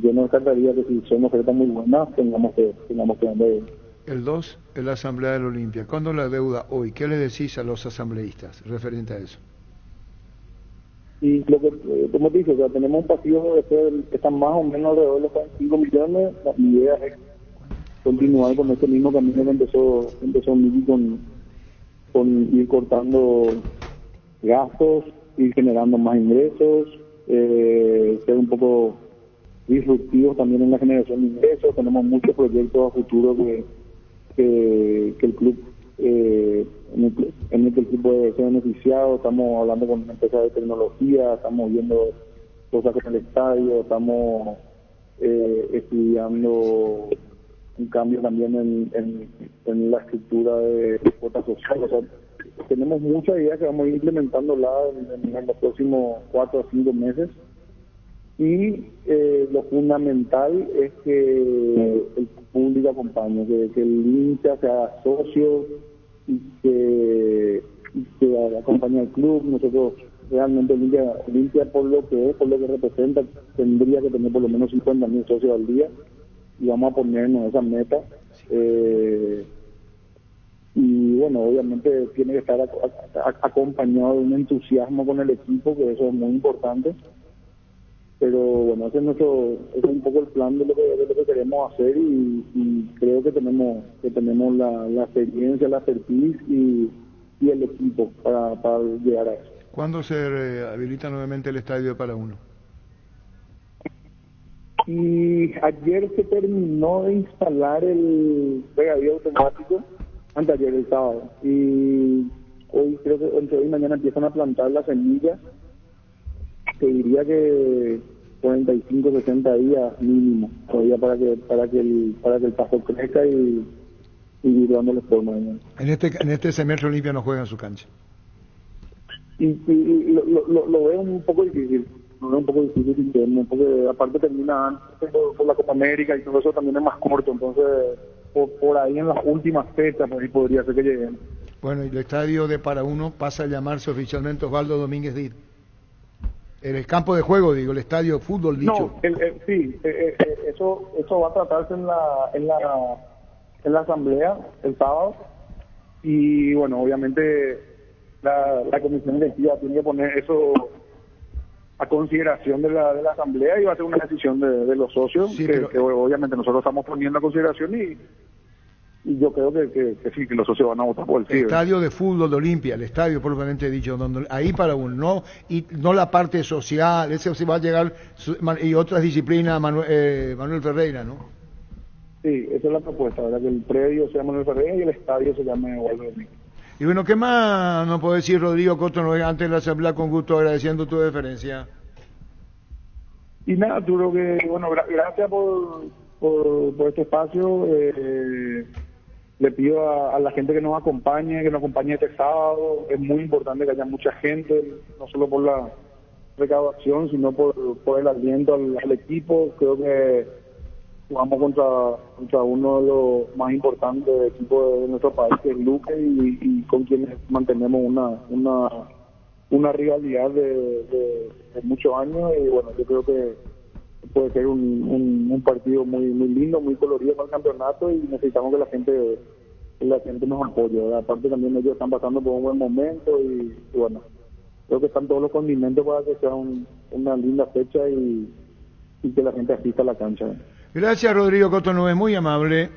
N: yo no descartaría que si son ofertas muy buenas tengamos que vender.
F: El 2 es la Asamblea del Olimpia. ¿Cuándo la deuda hoy? ¿Qué le decís a los asambleístas referente a eso?
N: Y lo que, como te dije, o sea, tenemos un pasivo que está más o menos alrededor de los 5 millones. La idea es continuar con este mismo camino que empezó Miki con ir cortando gastos, ir generando más ingresos, ser un poco disruptivos también en la generación de ingresos. Tenemos muchos proyectos a futuro que el club en el que el club puede ser beneficiado. Estamos hablando con empresas de tecnología, estamos viendo cosas con el estadio, estamos estudiando un cambio también en la estructura de cuotas sociales. O sea, tenemos muchas ideas que vamos a ir implementándola en los próximos 4 o 5 meses. Y lo fundamental es que el público acompañe, que el hincha sea socio y que acompañe al club. Nosotros realmente Olimpia por lo que es, por lo que representa, tendría que tener por lo menos 50.000 socios al día y vamos a ponernos esa meta. Y bueno, obviamente tiene que estar acompañado de un entusiasmo con el equipo, que eso es muy importante. Pero bueno, ese es un poco el plan de lo que queremos hacer y creo que tenemos la experiencia, la expertise y el equipo para llegar a eso.
F: ¿Cuándo se habilita nuevamente el estadio para uno?
N: Y ayer se terminó de instalar el regadío automático, anteayer el sábado, y hoy creo que entre hoy y mañana empiezan a plantar las semillas. Te diría que 45, 60 días mínimo todavía para que el pasto crezca y ir dándole forma.
F: En este semestre Olimpia no juega en su cancha.
N: Y lo veo un poco difícil. Porque aparte termina antes por la Copa América y todo eso también es más corto, entonces por ahí en las últimas fechas por ahí podría ser que lleguen.
F: Bueno, y el estadio de Para Uno pasa a llamarse oficialmente Osvaldo Domínguez Did. El campo de juego, digo, el estadio fútbol dicho.
N: No, sí, eso va a tratarse en la asamblea el sábado y bueno, obviamente la comisión directiva tiene que poner eso a consideración de la asamblea y va a ser una decisión de los socios, sí, que obviamente nosotros estamos poniendo a consideración y yo creo que sí, que los socios van a votar por el sí.
F: Estadio de fútbol de Olimpia, el estadio propiamente dicho, donde ahí para uno, no la parte social, ese se va a llegar, y otras disciplinas, Manuel Ferreira, ¿no?
N: Sí, esa es la propuesta, ¿verdad? Que el predio se llame Manuel Ferreira y el estadio se llame Waldo Domínguez.
F: Y bueno, ¿qué más nos puede decir Rodrigo Cotonou antes de la asamblea? Con gusto, agradeciendo tu deferencia.
N: Y nada, Arturo, que bueno, gracias por este espacio. Le pido a la gente que nos acompañe este sábado. Es muy importante que haya mucha gente, no solo por la recaudación, sino por el aliento al equipo. Creo que jugamos contra uno de los más importantes equipos de nuestro país, que es Luque, y con quienes mantenemos una rivalidad de muchos años. Y bueno, yo creo que puede ser un partido muy lindo, muy colorido para el campeonato, y necesitamos que la gente nos apoye, ¿verdad? Aparte también ellos están pasando por un buen momento y bueno, creo que están todos los condimentos para que sea una linda fecha y que la gente asista a la cancha, ¿verdad?
F: Gracias, Rodrigo Cotonou, es muy amable.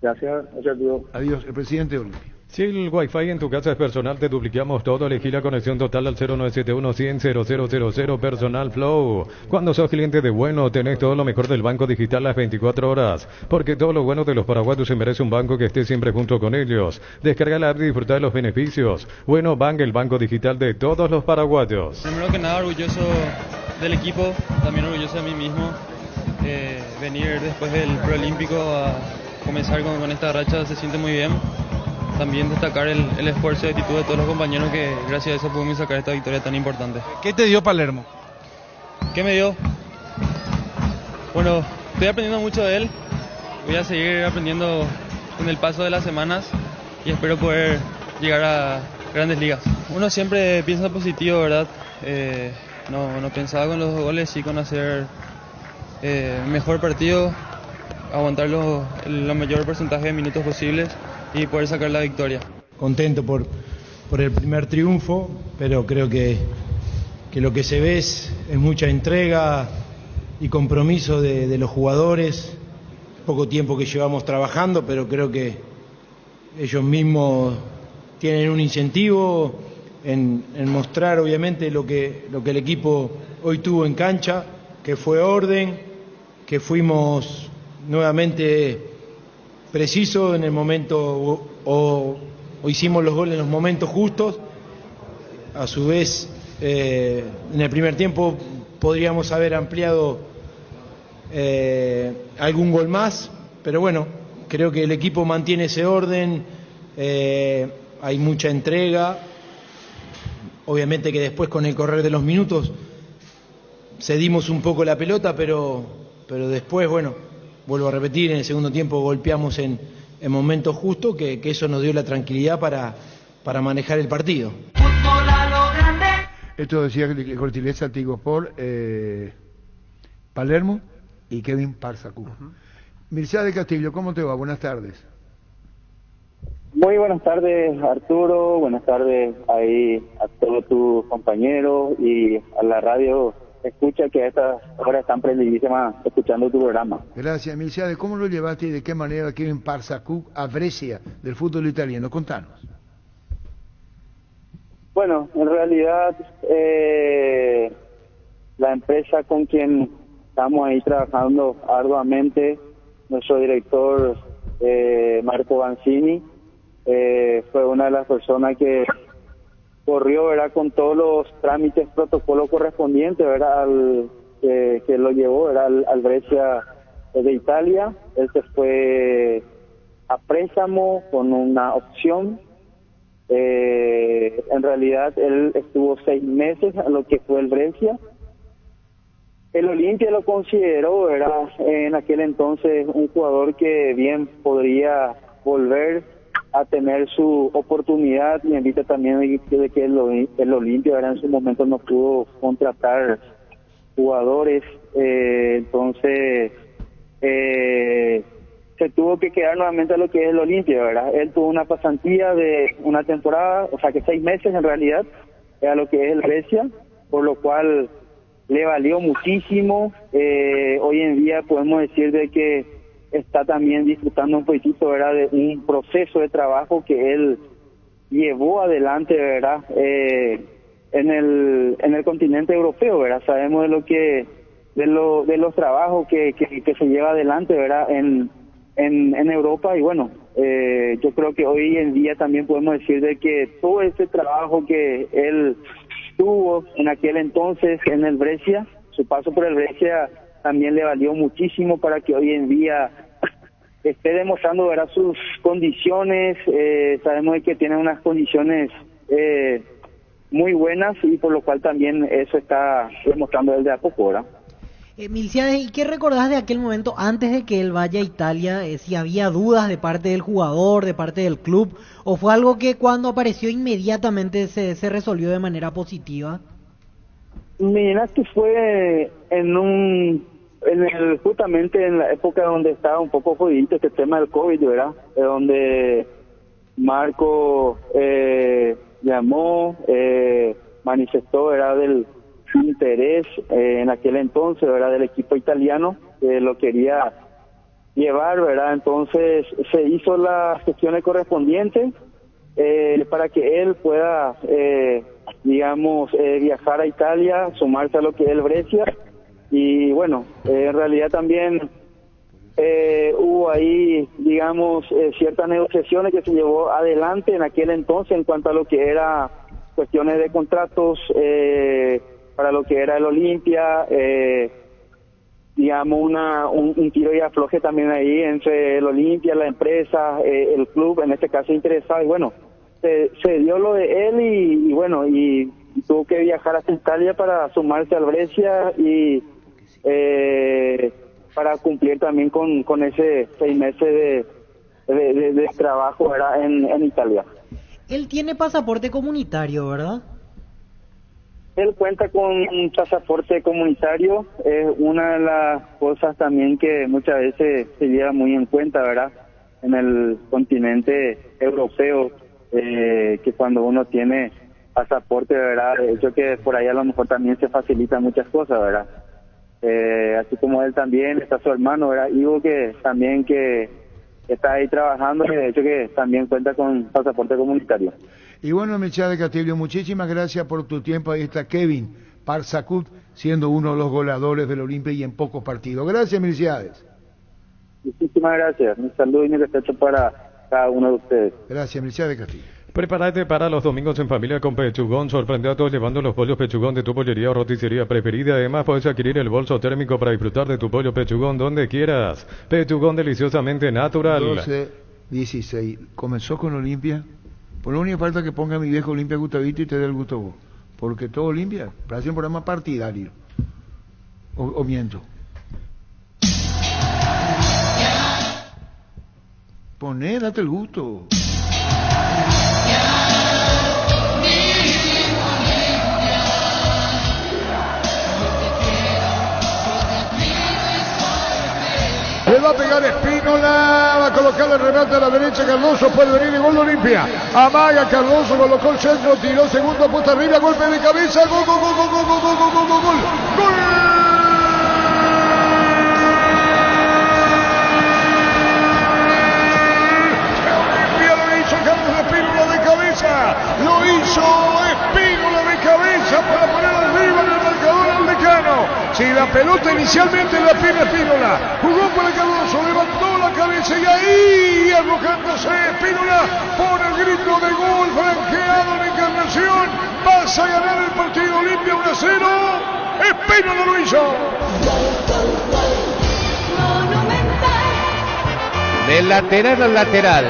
N: Gracias, tío.
F: Adiós, el presidente de Olimpia.
J: Si el Wi-Fi en tu casa es personal, te duplicamos todo. Elegí la conexión total al 0971-100-0000 Personal Flow. Cuando sos cliente de Bueno, tenés todo lo mejor del banco digital las 24 horas. Porque todo lo bueno de los paraguayos se merece un banco que esté siempre junto con ellos. Descarga la app y disfruta de los beneficios. Bueno Bank, el banco digital de todos los paraguayos.
O: Primero que nada, orgulloso del equipo, también orgulloso de mí mismo. Venir después del preolímpico a comenzar con esta racha se siente muy bien. También destacar el esfuerzo y actitud de todos los compañeros, que gracias a eso pudimos sacar esta victoria tan importante.
P: ¿Qué te dio Palermo?
O: ¿Qué me dio? Bueno, estoy aprendiendo mucho de él. Voy a seguir aprendiendo con el paso de las semanas y espero poder llegar a grandes ligas. Uno siempre piensa positivo, ¿verdad? No pensaba con los 2 goles, sí con hacer mejor partido, aguantar el mayor porcentaje de minutos posibles y poder sacar la victoria.
Q: Contento por el primer triunfo, pero creo que lo que se ve es mucha entrega y compromiso de los jugadores. Poco tiempo que llevamos trabajando, pero creo que ellos mismos tienen un incentivo en mostrar obviamente lo que el equipo hoy tuvo en cancha, que fue orden, que fuimos nuevamente precisos en el momento o hicimos los goles en los momentos justos. A su vez, en el primer tiempo podríamos haber ampliado algún gol más, pero bueno, creo que el equipo mantiene ese orden, hay mucha entrega. Obviamente que después, con el correr de los minutos, cedimos un poco la pelota, pero después, bueno, vuelvo a repetir, en el segundo tiempo golpeamos en momentos justos, que eso nos dio la tranquilidad para manejar el partido.
F: Esto decía Cortileza Tigo por Palermo y Kevin Parsacú. Mircea de Castillo, ¿cómo te va? Buenas tardes.
R: Muy buenas tardes, Arturo. Buenas tardes ahí a todos tus compañeros y a la radio escucha, que a estas horas están prendidísimas escuchando tu programa.
F: Gracias, Mircea. ¿Cómo lo llevaste y de qué manera Kevin Parsacú a Brescia del fútbol italiano? Contanos.
R: Bueno, en realidad la empresa con quien estamos ahí trabajando arduamente, nuestro director Marco Banzini, fue una de las personas que corrió, ¿verdad?, con todos los trámites, protocolos correspondientes, ¿verdad?, que lo llevó, ¿verdad?, al Brescia de Italia. Él se fue a préstamo con una opción. En realidad él estuvo 6 meses a lo que fue el Brescia. El Olimpia lo consideró, ¿verdad?, en aquel entonces un jugador que bien podría volver a tener su oportunidad, y invita también de que el Olimpia, ¿verdad?, en su momento no pudo contratar jugadores, entonces se tuvo que quedar nuevamente a lo que es el Olimpia, ¿verdad? Él tuvo una pasantía de una temporada, o sea que 6 meses en realidad, a lo que es el Brescia, por lo cual le valió muchísimo. Hoy en día podemos decir de que está también disfrutando un poquito, ¿verdad?, de un proceso de trabajo que él llevó adelante, ¿verdad?, en el continente europeo, ¿verdad? Sabemos de los trabajos que se lleva adelante, ¿verdad?, en en Europa. Y bueno, yo creo que hoy en día también podemos decir de que todo ese trabajo que él tuvo en aquel entonces en el Brescia, su paso por el Brescia también le valió muchísimo para que hoy en día esté demostrando, ¿verdad?, sus condiciones. Sabemos de que tiene unas condiciones muy buenas, y por lo cual también eso está demostrando él de a poco, ¿verdad?
I: Milciades, ¿y qué recordás de aquel momento antes de que él vaya a Italia? Si había dudas de parte del jugador, de parte del club, o fue algo que cuando apareció inmediatamente se resolvió de manera positiva.
R: Mira, que fue justamente en la época donde estaba un poco jodidito este tema del COVID, ¿verdad? Donde Marco llamó, manifestó, ¿verdad?, del interés en aquel entonces, ¿verdad?, del equipo italiano, que lo quería llevar, ¿verdad? Entonces se hizo las gestiones correspondientes para que él pueda, viajar a Italia, sumarse a lo que es el Brescia. Y bueno, en realidad también hubo ahí, ciertas negociaciones que se llevó adelante en aquel entonces en cuanto a lo que era cuestiones de contratos para lo que era el Olimpia, un tiro y afloje también ahí entre el Olimpia, la empresa, el club, en este caso interesado. Y bueno, se dio lo de él y tuvo que viajar hasta Italia para sumarse al Brescia y para cumplir también con ese 6 meses de trabajo, ¿verdad?, en Italia.
I: Él tiene pasaporte comunitario, ¿verdad?
R: Él cuenta con un pasaporte comunitario, es una de las cosas también que muchas veces se lleva muy en cuenta, ¿verdad?, en el continente europeo, que cuando uno tiene pasaporte, ¿verdad?, de hecho que por ahí a lo mejor también se facilitan muchas cosas, ¿verdad? Así como él también, está su hermano, ¿verdad?, Ivo, que también que está ahí trabajando, y de hecho que también cuenta con pasaporte comunitario.
F: Y bueno, Milciades Castillo, muchísimas gracias por tu tiempo. Ahí está Kevin Parsacut, siendo uno de los goleadores del Olimpia y en pocos partidos. Gracias, Milciades.
R: Muchísimas gracias. Un saludo y mi respeto para cada uno de ustedes.
F: Gracias, Milciades Castillo.
J: Prepárate para los domingos en familia con Pechugón. Sorprende a todos llevando los pollos Pechugón de tu pollería o roticería preferida. Además, puedes adquirir el bolso térmico para disfrutar de tu pollo Pechugón donde quieras. Pechugón deliciosamente natural.
F: 12-16. Comenzó con Olimpia. Por lo único falta que ponga mi viejo Olimpia Gustavito y te dé el gusto vos. Porque todo Olimpia parece un programa partidario. O miento. Poné, date el gusto.
P: Le va a pegar Espínola, va a colocar el remate a la derecha, Cardoso puede venir y gol de Olimpia. Amaga Cardoso, colocó el centro, tiró segundo, apuesta arriba, golpe de cabeza, gol, gol, gol, gol, gol, gol, gol, gol, gol, gol, gol. Olimpia lo hizo Carlos Espínola de cabeza, lo hizo Espínola de cabeza para poner arriba en el marcador al Decano. Si la pelota inicialmente la tiene Espínola, jugó para Cardoso, levantó la cabeza y ahí, arrojándose Espínola, pone el grito de gol, franqueado en Encarnación, vas a ganar el partido Olimpia 1-0, Espínola lo hizo.
G: De lateral a lateral.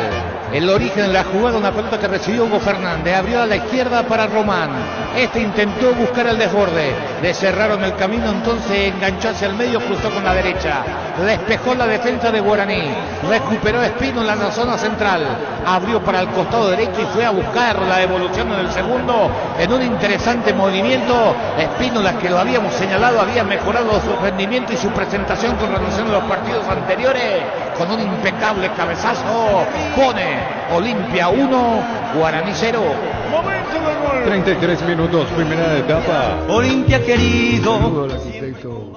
G: El origen de la jugada, una pelota que recibió Hugo Fernández, abrió a la izquierda para Román. Este intentó buscar el desborde, le cerraron el camino, entonces enganchó hacia el medio, cruzó con la derecha, despejó la defensa de Guaraní, recuperó Espínola en la zona central, abrió para el costado derecho y fue a buscar la devolución en el segundo, en un interesante movimiento. Espínola, que lo habíamos señalado, había mejorado su rendimiento y su presentación con relación a los partidos anteriores, con un impecable cabezazo, pone Olimpia 1, Guaraní 0.
J: 33 minutos, primera etapa.
F: Olimpia querido. El arquitecto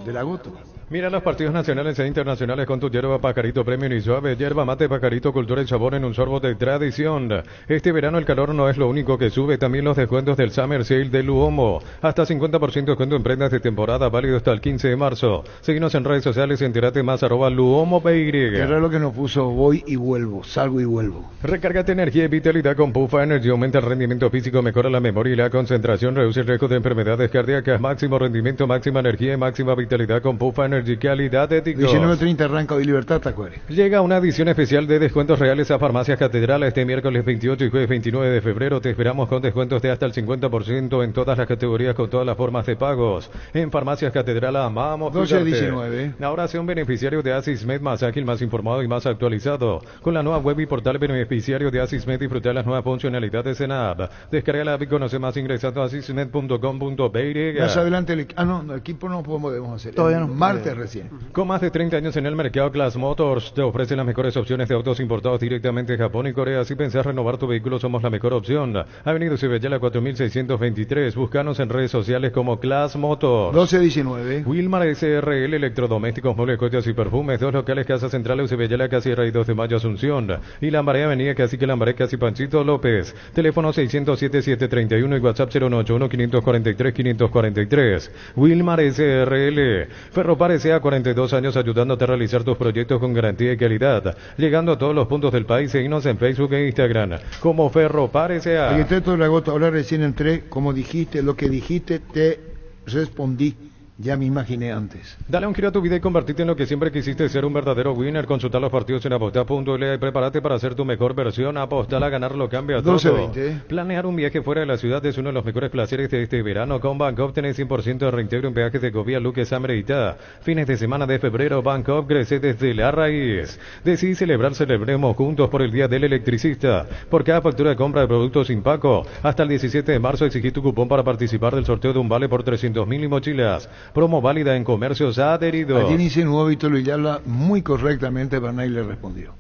F: de la Goto.
J: Mira los partidos nacionales e internacionales con tu yerba Pajarito Premium y Suave. Yerba mate Pajarito, cultura y sabor en un sorbo de tradición. Este verano el calor no es lo único que sube, también los descuentos del Summer Sale de Luomo. Hasta 50% descuento en prendas de temporada, válido hasta el 15 de marzo. Síguenos en redes sociales y entérate más @LuomoPY.
F: Qué raro que nos puso voy y vuelvo, salgo y vuelvo.
J: Recárgate energía y vitalidad con Pufa Energy. Aumenta el rendimiento físico, mejora la memoria y la concentración, reduce el riesgo de enfermedades cardíacas. Máximo rendimiento, máxima energía y máxima vitalidad con Pufa Energy. Calidad de ticos.
F: 19:30 arranca hoy Libertad, Tacuare.
J: Llega una edición especial de descuentos reales a Farmacias Catedral este miércoles 28 y jueves 29 de febrero. Te esperamos con descuentos de hasta el 50% en todas las categorías con todas las formas de pagos. En Farmacias Catedral amamos
F: 12-19.
J: Ahora sea un beneficiario de Asismed más ágil, más informado y más actualizado. Con la nueva web y portal beneficiario de Asismed disfruta las nuevas funcionalidades en app. Descarga la app y conoce más ingresando a asismed.com.py.
F: Más adelante el equipo no podemos hacer.
H: Todavía no.
F: Martes recién.
J: Con más de 30 años en el mercado, Class Motors te ofrece las mejores opciones de autos importados directamente de Japón y Corea. Si pensás renovar tu vehículo, somos la mejor opción. Avenida Cibellala 4623. Búscanos en redes sociales como Class Motors.
F: 12-19.
J: Wilmar SRL, electrodomésticos, muebles, coches y perfumes. Dos locales, Casa Central, Cibellala, casi Rey 2 de Mayo, Asunción. Y Lambaré, Avenida Cacique Lambaré, casi Panchito López. Teléfono 607-731 y WhatsApp 091-543-543. Wilmar SRL. Ferropar S.A. 42 años ayudándote a realizar tus proyectos con garantía y calidad. Llegando a todos los puntos del país, seguinos en Facebook e Instagram como Ferropar S.A.
F: Oye, Teto de la Gota, ahora recién entré, como dijiste, lo que dijiste, te respondí. Ya me imaginé antes.
J: Dale un giro a tu vida y convertirte en lo que siempre quisiste, ser un verdadero winner. Consulta los partidos en apostar.la y prepárate para hacer tu mejor versión. Apostar a ganar lo cambia todo.
F: 12-20.
J: Planear un viaje fuera de la ciudad es uno de los mejores placeres de este verano. Con Bancopp tenés 100% de reintegro en peajes de Covía, Luque, Sambre y Itá. Fines de semana de febrero, Bancopp crece desde la raíz. Decidí celebrar, celebremos juntos por el Día del Electricista. Por cada factura de compra de productos Impaco, hasta el 17 de marzo exigí tu cupón para participar del sorteo de un vale por 300.000 y mochilas. Promo válida en comercios adheridos.
F: Allí insinuó Víctor Villalba muy correctamente, pero nadie le respondió.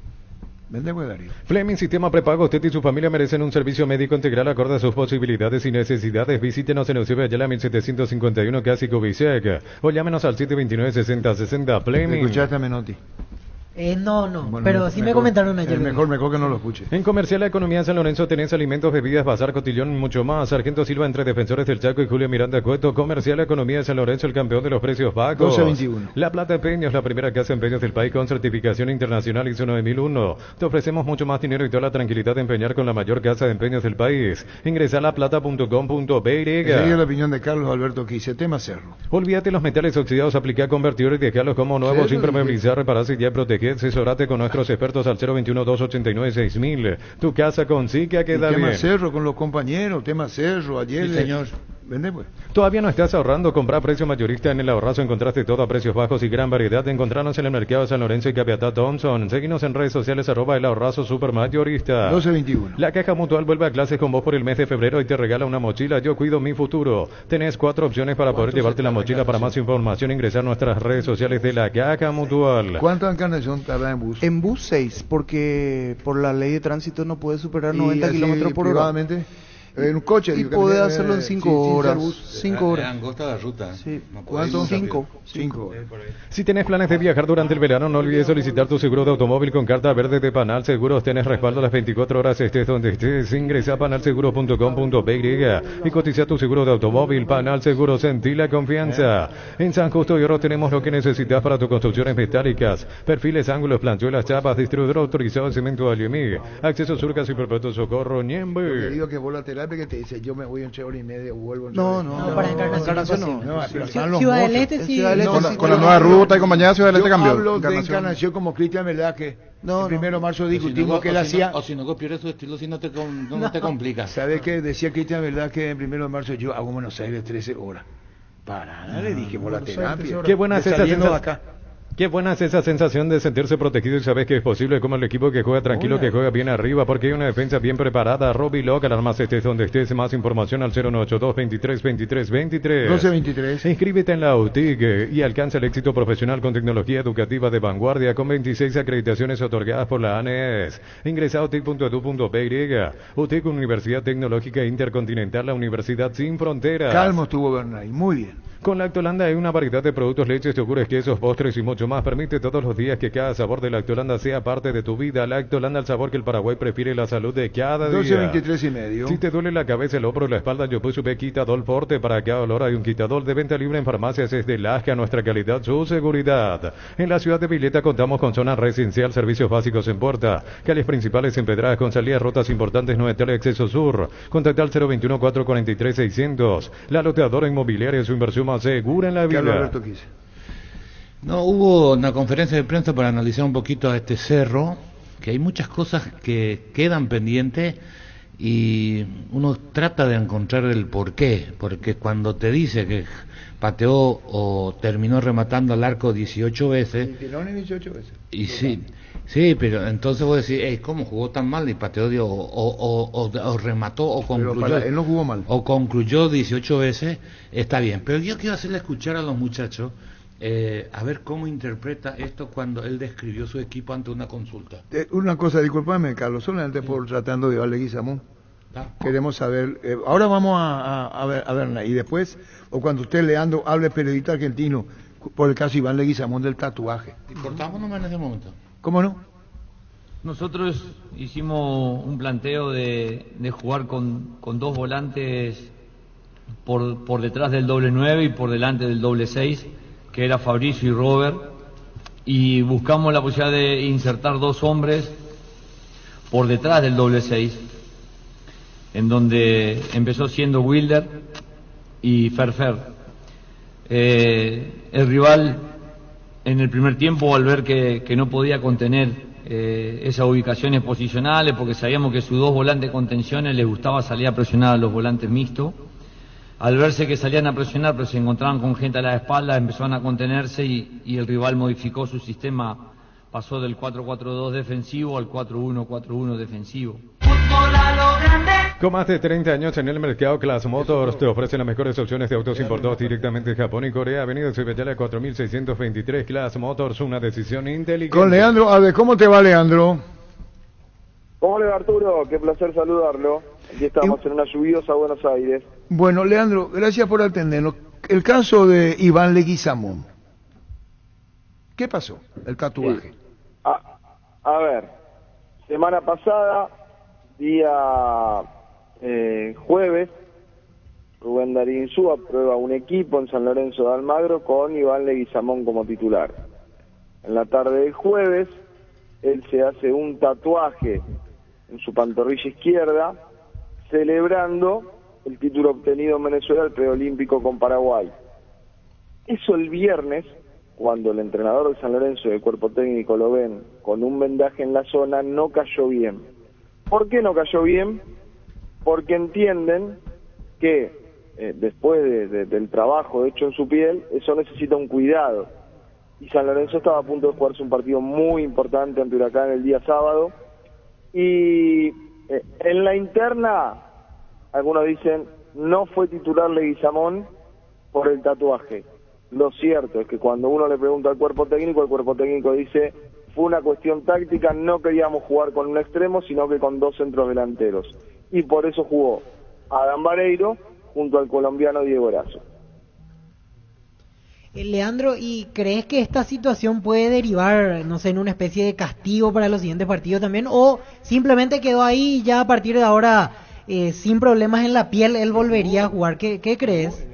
F: Vende, Darío.
J: Fleming Sistema Prepago. Usted y su familia merecen un servicio médico integral acorde a sus posibilidades y necesidades. Visítenos en Eusebio Ayala 1751, casi Cubisec. O llámenos al 729-6060. Fleming.
F: ¿Escuchaste a Menotti?
I: No,
F: Bueno,
I: pero sí me comentaron ayer.
F: Mejor que no lo escuche.
J: En Comercial La Economía de San Lorenzo tenés alimentos, bebidas, bazar, cotillón y mucho más. Sargento Silva entre Defensores del Chaco y Julio Miranda Cueto. Comercial La Economía de San Lorenzo, el campeón de los precios bajos.
F: 12-21.
J: La Plata Empeños, la primera casa de empeños del país con certificación internacional ISO 9001. Te ofrecemos mucho más dinero y toda la tranquilidad de empeñar con la mayor casa de empeños del país. Ingresa a laplata.com.py.
F: Seguí la opinión de Carlos Alberto que dice, tema cerro.
J: Olvídate los metales oxidados, aplica convertidores y dejarlos como nuevos, sin permeabilizar, repararse y ya proteger. Asesorate con nuestros expertos al 021-289-6000. Tu casa con Sica queda bien.
F: Tema cerro con los compañeros, tema cerro, ayer.
G: Sí, señor.
F: Vende, pues.
J: ¿Todavía no estás ahorrando? Comprar precio mayorista en el Ahorrazo. Encontraste todo a precios bajos y gran variedad. Encontrarnos en el mercado de San Lorenzo y Capiatá Thompson. Seguinos en redes sociales @el Ahorrazo Supermayorista.
F: 12-21.
J: La Caja Mutual vuelve a clases con vos por el mes de febrero y te regala una mochila. Yo cuido mi futuro. Tenés 4 opciones para poder llevarte la mochila. Para más información ingresar a nuestras redes sociales de la Caja Mutual.
F: ¿Cuánta encarnación tarda en bus?
H: En bus 6, porque por la ley de tránsito no puede superar 90 kilómetros por hora.
F: En un coche.
H: Y puede hacerlo en 5 horas. 5 horas.
G: Es angosta la ruta.
H: Sí.
G: No
H: ¿Cuánto? 5.
J: Si tenés planes de viajar durante el verano, no olvides solicitar tu seguro de automóvil con carta verde de Panal Seguros. Tenés respaldo las 24 horas, estés donde estés. Ingresa a panalseguros.com.py y cotiza tu seguro de automóvil. Panal Seguros, sentí la confianza. En San Justo y Oro tenemos lo que necesitas para tus construcciones metálicas. Perfiles, ángulos, planchuelas, chapas, distribuidor autorizado de cemento Aliumí. Acceso Surcas y Perpetuo Socorro, Niembe.
F: Te digo que vos la terapia que te dice, yo me voy en 3 horas y media, vuelvo en 3
H: No,
F: horas.
H: no, para Encarnación
F: no.
I: Ciudad del Este sí.
L: Con la nueva ruta y compañía de Ciudad del Este cambió.
F: Yo hablo de Encarnación como Cristian, ¿verdad? Que el 1 de marzo discutimos que él hacía...
G: O si no copias su estilo, si no te complicas.
F: ¿Sabes qué? Decía Cristian, ¿verdad? Que el 1 de marzo yo hago Buenos Aires 13 horas. Le dije por la terapia.
J: Qué buena es esa
F: sensación.
J: Qué buena es esa sensación de sentirse protegido y sabes que es posible, como el equipo que juega tranquilo, que juega bien arriba, porque hay una defensa bien preparada. Robbie Locke, alarmas estés donde estés. Más información al 092-23-23-23.
F: 12-23.
J: Inscríbete en la UTIC y alcanza el éxito profesional con tecnología educativa de vanguardia, con 26 acreditaciones otorgadas por la ANES. Ingresa a utic.edu.py. UTIC, Universidad Tecnológica Intercontinental, la Universidad sin fronteras.
F: Calmo estuvo Bernay, muy bien.
J: Con Lactolanda hay una variedad de productos, leches, yogures, quesos, postres y mucho más. Permite todos los días que cada sabor de Lactolanda sea parte de tu vida. Lactolanda, el sabor que el Paraguay prefiere, la salud de cada día.
F: 12-23.5.
J: Si te duele la cabeza, el hombro, la espalda, yo puse Quitadol Forte. Para cada dolor hay un Quitadol de venta libre en farmacias. Es de Lasca, nuestra calidad, su seguridad. En la ciudad de Vileta contamos con zona residencial, servicios básicos en puerta, calles principales empedradas con salidas, rotas importantes, 9 tele acceso sur. Contacta al 021-443-600. La loteadora inmobiliaria, su inversión más segura en la vida.
G: No, hubo una conferencia de prensa para analizar un poquito a este cerro, que hay muchas cosas que quedan pendientes y uno trata de encontrar el porqué, porque cuando te dice que pateó o terminó rematando al arco 18 veces...
F: 18 veces.
G: Y sí, pero entonces vos decís, ¿cómo jugó tan mal y pateó o remató o concluyó?
F: Él no jugó mal.
G: O concluyó 18 veces, está bien. Pero yo quiero hacerle escuchar a los muchachos, a ver cómo interpreta esto cuando él describió su equipo ante una consulta.
F: Una cosa, discúlpame, Carlos, solamente por tratando de darle Guizamón. Queremos saber, ahora vamos a ver, y después, o cuando usted, Leandro, hable periodista argentino, por el caso Iván Leguizamón del tatuaje.
G: Y cortamos nomás en ese momento.
F: ¿Cómo no?
S: Nosotros hicimos un planteo de jugar con dos volantes por detrás del doble 9 y por delante del doble 6, que era Fabricio y Robert, y buscamos la posibilidad de insertar dos hombres por detrás del doble 6, en donde empezó siendo Wilder y Ferfer. El rival en el primer tiempo, al ver que no podía contener esas ubicaciones posicionales, porque sabíamos que sus dos volantes contenciones les gustaba salir a presionar a los volantes mixtos, al verse que salían a presionar pero se encontraban con gente a la espalda, empezaron a contenerse y el rival modificó su sistema, pasó del 4-4-2 defensivo al 4-1-4-1 defensivo.
J: Con más de 30 años en el mercado, Class Motors te ofrece las mejores opciones de autos importados directamente de Japón y Corea. Avenida Cibellala 4623, Class Motors, una decisión inteligente.
F: Con Leandro, a ver, ¿cómo te va, Leandro?
T: ¿Cómo le va, Arturo? Qué placer saludarlo. Aquí estamos en una lluviosa Buenos Aires.
F: Bueno, Leandro, gracias por atendernos. El caso de Iván Leguizamón. ¿Qué pasó? El tatuaje.
T: Sí. A ver, semana pasada, día jueves, Rubén Darío Insúa aprueba un equipo en San Lorenzo de Almagro con Iván Leguizamón como titular. En la tarde del jueves, él se hace un tatuaje en su pantorrilla izquierda, celebrando el título obtenido en Venezuela, el preolímpico con Paraguay. Eso el viernes, cuando el entrenador de San Lorenzo y el cuerpo técnico lo ven con un vendaje en la zona, no cayó bien. ¿Por qué no cayó bien? Porque entienden que después del trabajo hecho en su piel, eso necesita un cuidado. Y San Lorenzo estaba a punto de jugarse un partido muy importante ante Huracán el día sábado. Y en la interna, algunos dicen, no fue titular Leguizamón por el tatuaje. Lo cierto es que cuando uno le pregunta al cuerpo técnico, el cuerpo técnico dice, fue una cuestión táctica, no queríamos jugar con un extremo, sino que con dos centros delanteros. Y por eso jugó Adam Vareiro junto al colombiano Diego Erazo.
I: Leandro, ¿y crees que esta situación puede derivar, no sé, en una especie de castigo para los siguientes partidos también? ¿O simplemente quedó ahí y ya a partir de ahora, sin problemas en la piel, él volvería a jugar? ¿Qué crees?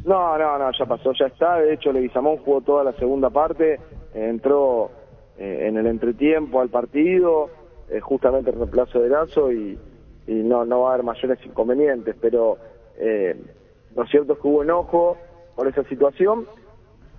T: No, ya pasó, ya está. De hecho, Leguizamón jugó toda la segunda parte, entró en el entretiempo al partido, justamente el reemplazo de Erazo y no va a haber mayores inconvenientes, pero lo cierto es que hubo enojo por esa situación,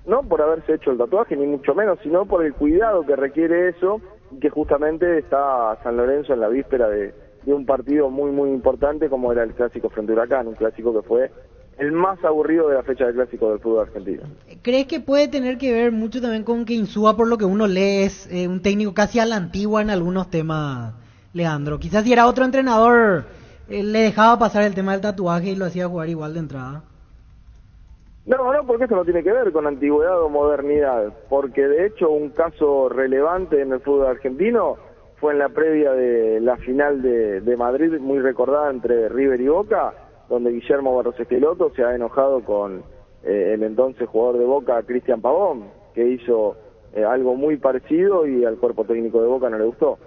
T: no por haberse hecho el tatuaje, ni mucho menos, sino por el cuidado que requiere eso, y que justamente está San Lorenzo en la víspera de un partido muy muy importante como era el clásico frente a Huracán, un clásico que fue el más aburrido de la fecha de clásico del fútbol argentino.
I: ¿Crees que puede tener que ver mucho también con que Insúa, por lo que uno lee, es un técnico casi a la antigua en algunos temas, Leandro? Quizás si era otro entrenador, le dejaba pasar el tema del tatuaje y lo hacía jugar igual de entrada.
T: No, porque esto no tiene que ver con antigüedad o modernidad, porque de hecho un caso relevante en el fútbol argentino fue en la previa de la final de Madrid, muy recordada entre River y Boca, donde Guillermo Barros Esqueloto se ha enojado con el entonces jugador de Boca, Cristian Pavón, que hizo algo muy parecido y al cuerpo técnico de Boca no le gustó.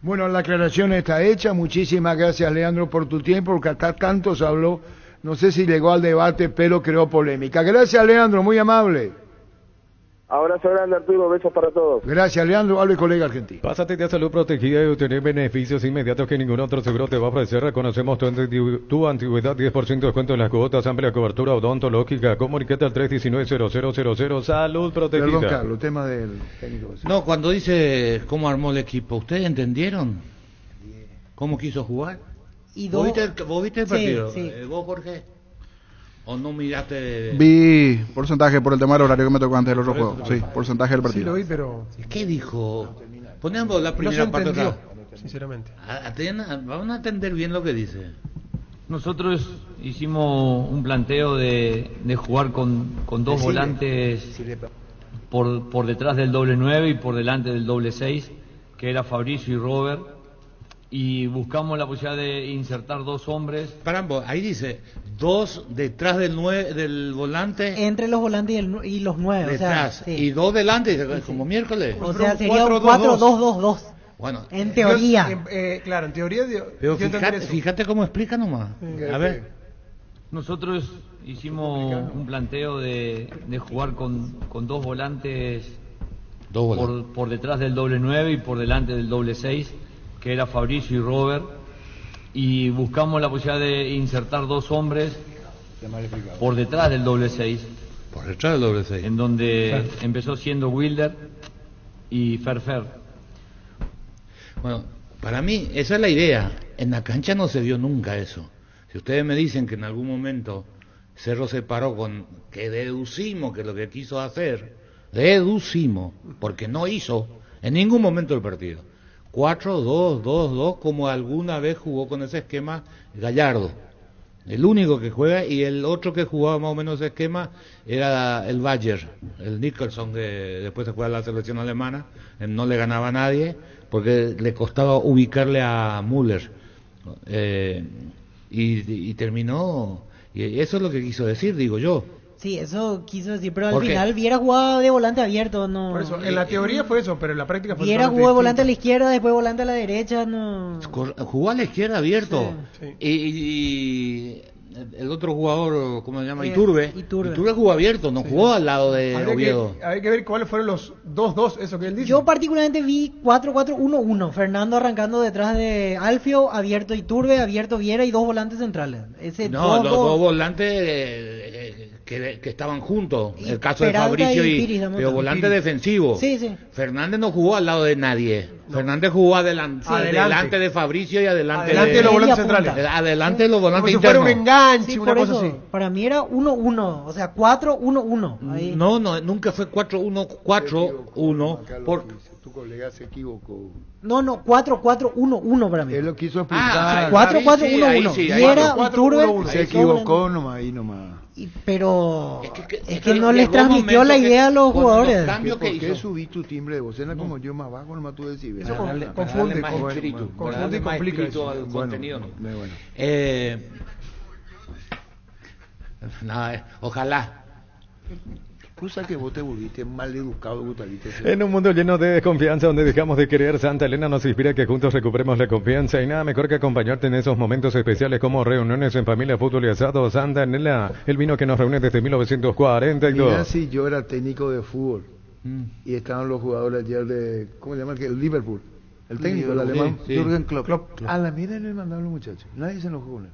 F: Bueno, la aclaración está hecha. Muchísimas gracias, Leandro, por tu tiempo, porque acá tanto se habló. No sé si llegó al debate, pero creó polémica. Gracias, Leandro, muy amable.
T: Abrazo grande, Arturo, besos para todos.
F: Gracias, Leandro, hable colega argentino.
J: Pásate de salud protegida y obtener beneficios inmediatos que ningún otro seguro te va a ofrecer. Reconocemos tu antigüedad, 10% de descuento en las cuotas, amplia cobertura odontológica. Comunicate al 319-0000. Salud protegida.
F: Perdón, Carlos, tema del técnico.
G: No, cuando dice cómo armó el equipo, ¿ustedes entendieron cómo quiso jugar?
I: Y
G: ¿Vos viste el partido?
I: Sí.
G: ¿Vos, Jorge? ¿O no miraste?
L: Vi porcentaje por el tema del horario que me tocó antes del otro juego. Sí, porcentaje del partido.
C: Sí, lo vi, pero...
G: ¿Qué dijo? Ponemos la primera parte acá.
C: Sinceramente.
G: Vamos a atender bien lo que dice.
S: Nosotros hicimos un planteo de jugar con dos volantes por detrás del doble 9 y por delante del doble 6, que era Fabricio y Robert, y buscamos la posibilidad de insertar dos hombres.
G: Caramba, ahí dice dos detrás del volante.
I: Entre los volantes y los 9.
G: Detrás.
I: O sea,
G: y dos delante, como miércoles.
I: O sea, sería un 4-2-2-2.
G: Bueno,
I: en teoría.
C: Claro, en teoría.
G: Pero fíjate cómo explica nomás. A ver.
S: Nosotros hicimos un planteo de jugar con dos volantes por detrás del doble 9 y por delante del doble 6, que era Fabricio y Robert, y buscamos la posibilidad de insertar dos hombres por detrás del doble 6.
G: Por detrás del doble 6.
S: En donde empezó siendo Wilder y Ferfer.
G: Bueno, para mí esa es la idea. En la cancha no se dio nunca eso. Si ustedes me dicen que en algún momento Cerro se paró con que deducimos que lo que quiso hacer, porque no hizo en ningún momento el partido. 4-2-2-2, como alguna vez jugó con ese esquema Gallardo. El único que juega, y el otro que jugaba más o menos ese esquema era el Bayer, el Nicholson, que después se fue a la selección alemana, no le ganaba a nadie, porque le costaba ubicarle a Müller. Y terminó, y eso es lo que quiso decir, digo yo.
I: Sí, eso quiso decir, pero al final Viera jugaba de volante abierto, no.
C: Por eso, en la teoría fue eso, pero en la práctica fue
I: Viera jugó de volante a la izquierda, después volante a la derecha, no.
G: Jugó a la izquierda abierto.
C: Sí.
G: Y el otro jugador, ¿cómo se llama? Iturbe jugó abierto, no jugó al lado de Oviedo.
C: Hay que ver cuáles fueron los 2-2, eso que él dice.
I: Yo particularmente vi 4-4-1-1, Fernando arrancando detrás de Alfio, abierto Iturbe, abierto Viera y dos volantes centrales.
G: Los dos volantes que estaban juntos, el caso de Fabricio pero volante defensivo.
I: Sí.
G: Fernández no jugó al lado de nadie. No. Fernández jugó adelante de Fabricio y adelante
C: de los volantes centrales.
G: Adelante de los volantes
C: internos. Como si fuera un enganche, una cosa así.
I: Para mí era 1-1, o sea, 4-1-1.
G: No, nunca fue 4-1-4-1.
F: Tu colega se equivocó.
I: No, 4-4-1-1 para mí.
F: Él lo quiso explicar.
I: 4-4-1-1. Y era Iturbe.
F: Se equivocó ahí nomás.
I: Pero es que no les transmitió la idea a los jugadores.
F: ¿Por qué subí tu timbre de voz? Era como yo más bajo, nomás tú decís.
C: Eso confunde y complica eso.
G: Al contenido.
F: Bueno.
G: Ojalá.
F: Cosa que vos te volviste mal educado, Gustavito.
J: En un mundo lleno de desconfianza, donde dejamos de querer, Santa Elena nos inspira que juntos recuperemos la confianza, y nada mejor que acompañarte en esos momentos especiales como reuniones en familia, fútbol y asado. Santa Elena, el vino que nos reúne desde 1942.
F: Mira, si yo era técnico de fútbol y estaban los jugadores ayer de, ¿cómo se llama? El Liverpool, el técnico, el alemán,
H: Jürgen Klopp.
F: A la mira le mandaron los muchachos, nadie se enojó con él.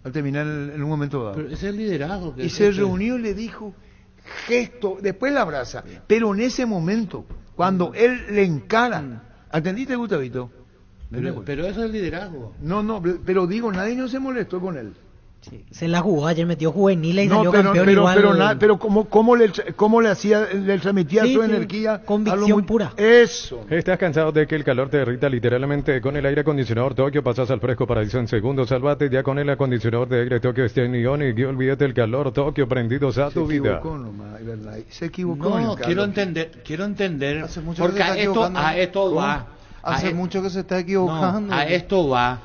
F: Al terminar en un momento dado.
G: Pero ese es el liderazgo.
F: Y se reunió y le dijo... gesto, después la abraza, pero en ese momento, cuando él le encara, ¿atendiste, Gustavito?
G: Pero eso es el liderazgo.
F: No, pero digo, nadie no se molestó con él.
I: Se la jugó ayer, metió juveniles y salió campeón igual.
F: Pero ¿cómo le hacía, le transmitía su energía?
I: Convicción pura.
F: Eso.
J: ¿Estás cansado de que el calor te irrita literalmente? Con el aire acondicionador Tokio pasas al fresco paraíso en segundos. Salvate ya con el acondicionador de aire Tokio Ionic y olvídate el calor Tokio prendidos a tu vida.
F: Se equivocó.
G: No, quiero entender.
H: Hace mucho
G: porque
H: que se está equivocando.
G: a esto va.
H: Hace mucho que se está equivocando.
G: No, a esto va.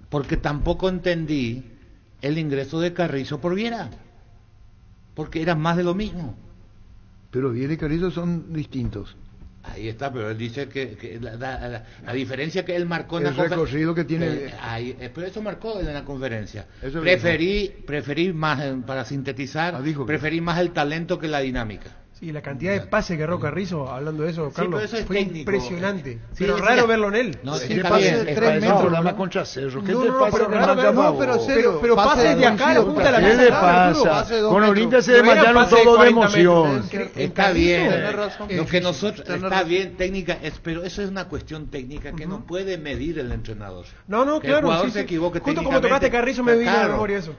G: Porque tampoco entendí el ingreso de Carrizo por Viera, porque era más de lo mismo.
F: Pero Viera y Carrizo son distintos.
G: Ahí está, pero él dice que la diferencia que él marcó en
F: el recorrido que tiene.
G: Pero eso marcó en la conferencia.
F: Eso
G: preferí más, para sintetizar, preferí más el talento que la dinámica.
C: Sí, la cantidad de pases que agarró Carrizo, hablando de eso, Carlos,
G: pero eso
C: fue
G: técnico.
C: Impresionante.
G: Sí,
C: pero raro verlo en él.
G: No,
F: ¿Qué pase de 3 metros? ¿No? Contra Cerro. ¿Qué te pasa?
C: Pero raro verlo, pero pases de acá a la punta de la
F: mesa. ¿Qué le pasa? Con Olimpia se desmayaron todos de emoción.
G: Está bien. Lo que nosotros está bien técnica, pero eso es una cuestión técnica que no puede medir el entrenador.
C: No,
G: que
C: claro.
G: El jugador se equivoque
C: justo como tocaste Carrizo me vino a la memoria eso.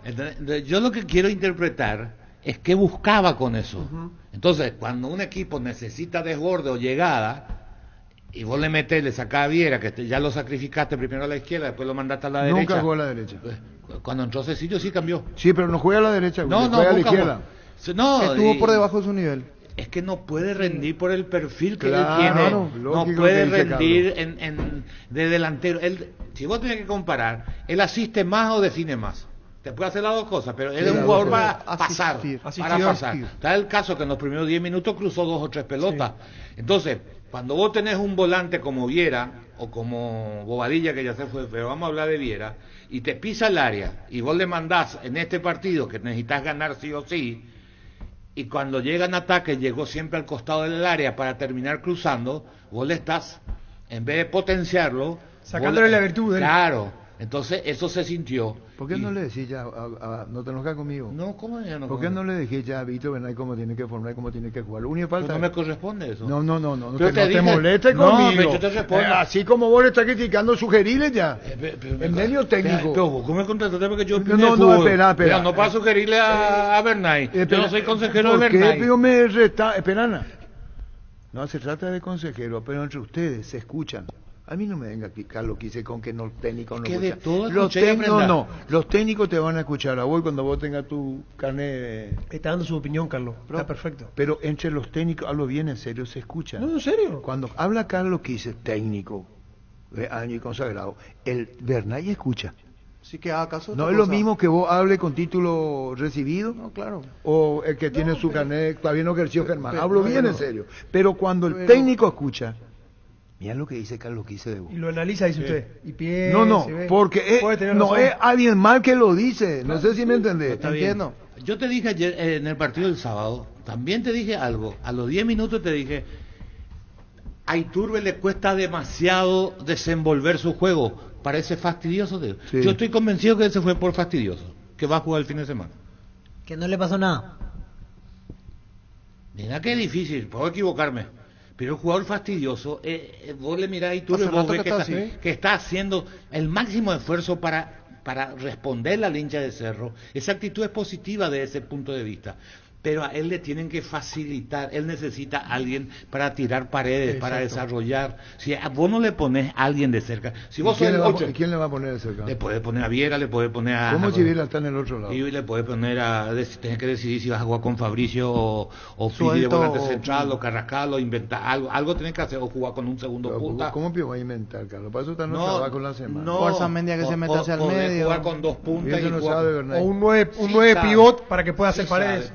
G: Yo lo que quiero interpretar es que buscaba con eso. Entonces, cuando un equipo necesita desborde o llegada, y vos le sacás a Viera, que ya lo sacrificaste primero a la izquierda, después lo mandaste a la derecha.
F: Nunca jugó a la derecha.
G: Cuando entró Cecilio sí cambió.
F: Sí, pero no juega a la derecha, juega a la izquierda.
H: Estuvo por debajo de su nivel.
G: Es que no puede rendir por el perfil que
F: él
G: tiene. No puede rendir de delantero. Si vos tenés que comparar, él asiste más o define más. Te puede hacer las dos cosas, pero él es un jugador para pasar. Está el caso que en los primeros 10 minutos cruzó 2 o 3 pelotas. Sí. Entonces, cuando vos tenés un volante como Viera o como Bobadilla, que ya se fue, pero vamos a hablar de Viera, y te pisa el área y vos le mandás en este partido que necesitas ganar sí o sí, y cuando llegan ataques llegó siempre al costado del área para terminar cruzando, vos le estás, en vez de potenciarlo,
C: sacándole la virtud.
G: Claro. Entonces eso se sintió.
F: ¿Por qué no le decís ya, no te enojas conmigo?
G: No, ¿cómo ya no?
F: ¿Por qué no le dejé ya a Víctor Bernay cómo tiene que formar, cómo tiene que jugar? Lo único falta.
G: No me corresponde eso.
F: No
G: pero
F: te molestes conmigo.
G: No, yo te respondo.
F: Así como vos le estás criticando, sugerirle ya. En medio técnico.
G: Pero vos me contrataste porque yo
F: espera.
G: No para sugerirle a Bernay. Yo no soy consejero de Bernay.
F: ¿Por qué me resta? Espera, no se trata de consejero, pero entre ustedes se escuchan. A mí no me venga aquí, Carlos, quise con que los técnicos no escuchan. Los técnicos te van a escuchar a vos cuando vos tengas tu carnet.
C: Está dando su opinión, Carlos. Está perfecto.
F: Pero entre los técnicos, hablo bien en serio, se escucha.
C: No, en serio.
F: Cuando habla Carlos Quise, técnico, de año y consagrado, el Bernay escucha.
H: Sí, que haga caso.
F: No es lo mismo que vos hable con título recibido.
H: No, claro.
F: O el que tiene su carnet, todavía no ejerció Germán. Hablo bien en serio. Pero cuando el técnico escucha. Mira lo que dice Carlos Quise de vos.
C: Y lo analiza, dice usted. Y piensa,
F: porque no es alguien mal que lo dice. No sé si me entendés.
G: Está bien. Yo te dije ayer en el partido del sábado, también te dije algo. A los 10 minutos te dije, a Iturbe le cuesta demasiado desenvolver su juego. Parece fastidioso. Sí. Yo estoy convencido que ese fue por fastidioso, que va a jugar el fin de semana.
I: Que no le pasó nada.
G: Mira que difícil, puedo equivocarme. Pero el jugador fastidioso, vos le mirás a Iturbe y vos ves que está haciendo el máximo esfuerzo para responder al hincha de Cerro. Esa actitud es positiva desde ese punto de vista. Pero a él le tienen que facilitar, él necesita a alguien para tirar paredes, para desarrollar. Si a vos no le pones a alguien de cerca, si vos sos el 8,
F: ¿quién le va a poner de cerca?
G: Le puede poner a Viera, le puede poner a...
F: ¿Cómo si Viera está en el otro lado?
G: Y le puede poner tenés que decidir si vas a jugar con Fabricio o Pidi de volante central o Carrascal o inventar algo tenés que hacer o jugar con un segundo punta.
F: ¿Cómo va a inventar, Carlos? Para eso está no trabajo con la semana.
H: No, Fuerza Mendia que se meta hacia el medio.
G: Jugar con 2 puntas
C: o un 9 pivot para que pueda hacer paredes.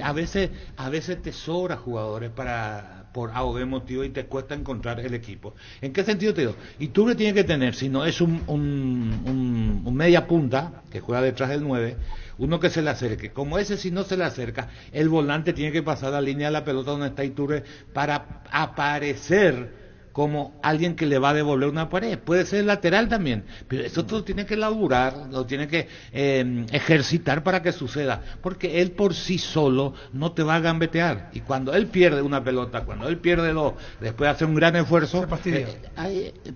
G: A veces te sobra jugadores por A o B motivo y te cuesta encontrar el equipo. ¿En qué sentido te digo? Iturbe tiene que tener, si no es un media punta que juega detrás del 9, uno que se le acerque. Como ese, si no se le acerca, el volante tiene que pasar la línea de la pelota donde está Iturbe para aparecer como alguien que le va a devolver una pared, puede ser lateral también, pero eso todo tiene que laburar, lo tiene que ejercitar para que suceda, porque él por sí solo no te va a gambetear, y cuando él pierde una pelota, cuando él pierde dos, después hace un gran esfuerzo,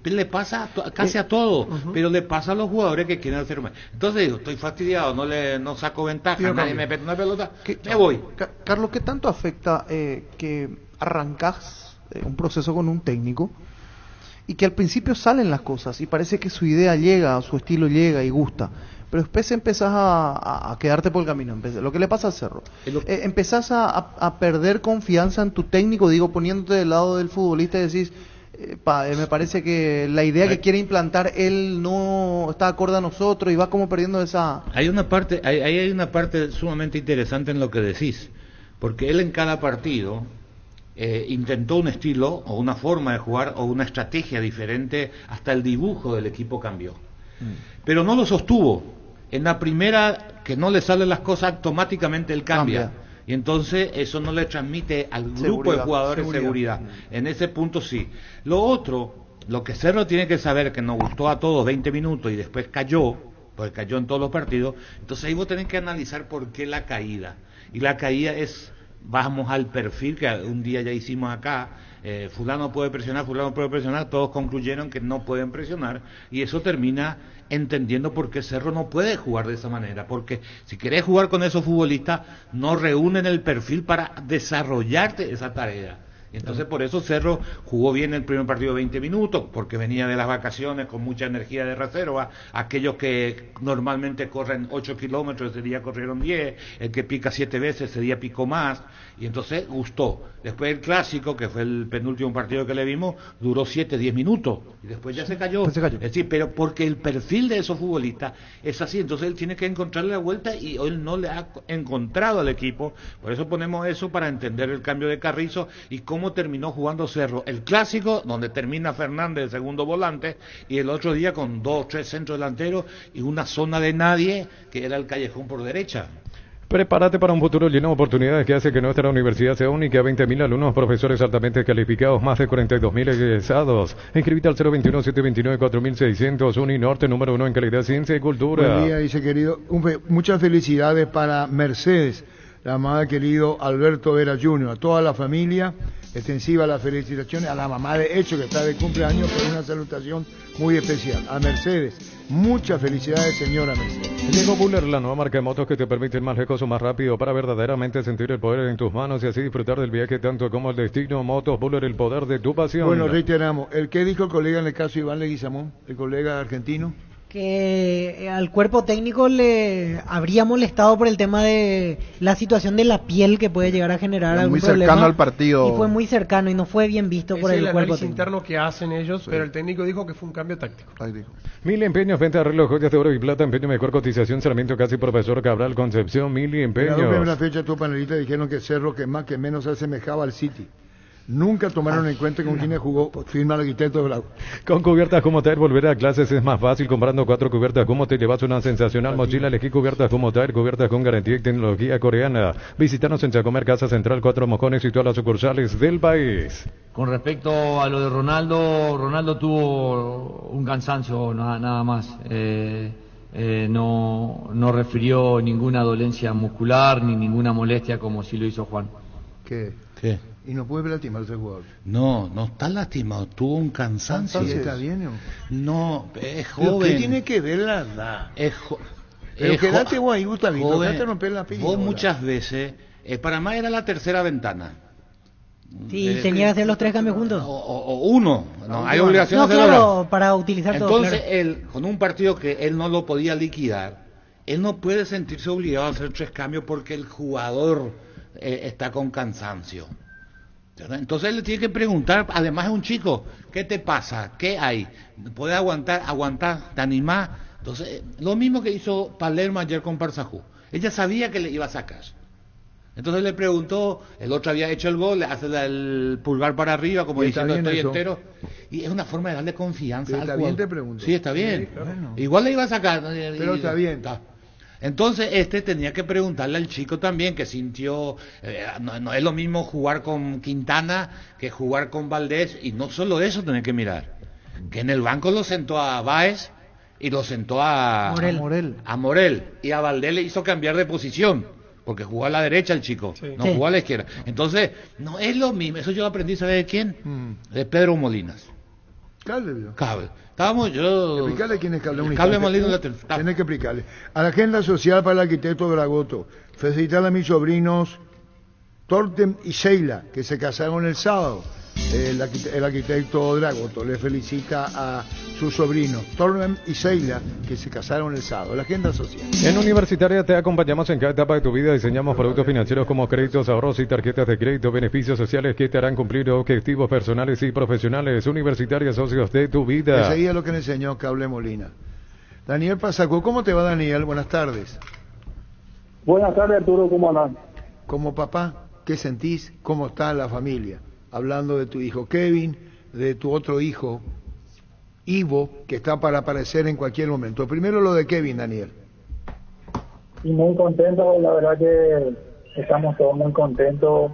G: le pasa casi a todos, pero le pasa a los jugadores que quieren hacer más. Entonces digo, estoy fastidiado, no saco ventaja, nadie me mete una pelota, me voy.
H: Carlos, ¿qué tanto afecta que arrancás un proceso con un técnico y que al principio salen las cosas y parece que su idea llega, su estilo llega y gusta, pero después empezás a quedarte por el camino? Lo que le pasa al Cerro, empezás a perder confianza en tu técnico, digo, poniéndote del lado del futbolista y decís, me parece que la idea que quiere implantar él no está acorde a nosotros, y vas como perdiendo esa...
G: Hay una parte sumamente interesante en lo que decís, porque él en cada partido intentó un estilo o una forma de jugar o una estrategia diferente, hasta el dibujo del equipo cambió, pero no lo sostuvo. En la primera que no le salen las cosas, automáticamente él cambia. Y entonces eso no le transmite al grupo de jugadores seguridad. En ese punto sí. Lo otro, lo que Cerro tiene que saber, que nos gustó a todos 20 minutos y después cayó, porque cayó en todos los partidos, entonces ahí vos tenés que analizar por qué la caída. Y la caída es, vamos al perfil que un día ya hicimos acá, fulano puede presionar, todos concluyeron que no pueden presionar, y eso termina entendiendo por qué Cerro no puede jugar de esa manera, porque si querés jugar con esos futbolistas, no reúnen el perfil para desarrollarte esa tarea. Entonces por eso Cerro jugó bien el primer partido 20 minutos, porque venía de las vacaciones con mucha energía de reserva. Aquellos que normalmente corren 8 kilómetros, ese día corrieron 10, el que pica 7 veces, ese día picó más, y entonces gustó. Después el clásico, que fue el penúltimo partido que le vimos, duró 7-10 minutos, y después ya se cayó. Es decir, pero porque el perfil de esos futbolistas es así, entonces él tiene que encontrarle la vuelta, y él no le ha encontrado al equipo. Por eso ponemos eso, para entender el cambio de Carrizo y cómo terminó jugando Cerro el clásico, donde termina Fernández, el segundo volante, y el otro día con 2 o 3 centros delanteros y una zona de nadie, que era el callejón por derecha.
J: Prepárate para un futuro lleno de oportunidades que hace que nuestra universidad sea única. 20.000 alumnos, profesores altamente calificados, más de 42.000 egresados. Inscríbete al 021-729-4600, Uninorte, número 1 en calidad, ciencia y cultura.
F: Buen día, dice querido. Muchas felicidades para Mercedes, la amada querido Alberto Vera Jr., a toda la familia. Extensiva las felicitaciones a la mamá de Hecho, que está de cumpleaños, por una salutación muy especial. A Mercedes, muchas felicidades, señora Mercedes.
J: Llegó Buller, la nueva marca de motos que te permite ir más lejos o más rápido para verdaderamente sentir el poder en tus manos y así disfrutar del viaje tanto como el destino. Motos Buller, el poder de tu pasión.
F: Bueno, reiteramos, ¿el qué dijo el colega en el caso de Iván Leguizamón, el colega argentino?
I: Que al cuerpo técnico le habría molestado por el tema de la situación de la piel que puede llegar a generar algún problema.
L: Muy cercano al partido.
I: Y fue muy cercano y no fue bien visto por el cuerpo técnico.
C: Interno que hacen ellos, sí. Pero el técnico dijo que fue un cambio táctico.
J: 1000 empeños, venta de reloj, joyas de oro y plata, empeño mejor cotización, Sarmiento Casi, Profesor Cabral, Concepción, 1000 empeños.
F: En la primera fecha tu panelista dijeron que Cerro, que más que menos se asemejaba al City. Nunca tomaron en cuenta con quienes jugó, firma el arquitecto de Blau.
J: Con cubiertas como Tire, volver a clases es más fácil. Comprando 4 cubiertas como te llevas una sensacional mochila. Elegí cubiertas como Tire, cubiertas con garantía y tecnología coreana. Visítanos en Chacomer, Casa Central, 4 Mojones y todas las sucursales del país.
S: Con respecto a lo de Ronaldo tuvo un cansancio nada más. No refirió ninguna dolencia muscular ni ninguna molestia como sí lo hizo Juan.
F: ¿Qué? ¿Y no puede lastimar ese jugador?
G: No está lastimado, tuvo un cansancio.
F: ¿Sí está bien?
G: No, es joven.
F: ¿Qué tiene que ver la edad? Pero quédate vos ahí, Gustavito, quédate a romper la pila.
G: Vos muchas veces, para más era la tercera ventana.
I: Sí, tenía que hacer los 3 cambios juntos.
G: O uno, no, hay obligación de
I: claro, para utilizar todo.
G: Entonces él, con un partido que él no lo podía liquidar, él no puede sentirse obligado a hacer 3 cambios porque el jugador está con cansancio. Entonces él le tiene que preguntar, además es un chico, ¿qué te pasa? ¿Qué hay? ¿Puedes aguantar, te animás? Entonces, lo mismo que hizo Palermo ayer con Parsahú. Ella sabía que le iba a sacar. Entonces le preguntó, el otro había hecho el gol, le hace el pulgar para arriba, como diciendo estoy entero. Y es una forma de darle confianza al jugador.
F: ¿Está bien, te pregunto?
G: Sí, está bien.
F: Sí, bueno.
G: Igual le iba a sacar.
F: Pero está bien.
G: Entonces tenía que preguntarle al chico también que sintió, no es lo mismo jugar con Quintana que jugar con Valdés, y no solo eso tenés que mirar, que en el banco lo sentó a Báez y lo sentó a Morel, y a Valdés le hizo cambiar de posición, porque jugó a la derecha el chico, jugó a la izquierda. Entonces, no es lo mismo, eso yo aprendí, ¿sabes de quién? De Pedro Molinas.
F: Cable.
G: Estábamos yo...
F: Explicarle quién es Cable.
G: Cable Molino.
F: Tiene que explicarle. A la agenda social para el arquitecto Dragoto. Felicitar a mis sobrinos Tortem y Sheila, que se casaron el sábado. El arquitecto Dragoto le felicita a sus sobrinos Tortem y Sheila, que se casaron el sábado. La agenda social.
J: En Universitaria te acompañamos en cada etapa de tu vida. Diseñamos productos financieros como créditos, ahorros y tarjetas de crédito, beneficios sociales que te harán cumplir objetivos personales y profesionales. Universitaria, socios de tu vida.
F: Ese es lo que le enseñó Cable Molina. Daniel Pasacú, ¿cómo te va, Daniel? Buenas tardes.
N: Buenas tardes, Arturo, ¿cómo andas?
F: Como papá, ¿qué sentís? ¿Cómo está la familia? Hablando de tu hijo Kevin, de tu otro hijo Ivo, que está para aparecer en cualquier momento. Primero lo de Kevin, Daniel.
N: Y muy contento, la verdad que estamos todos muy contentos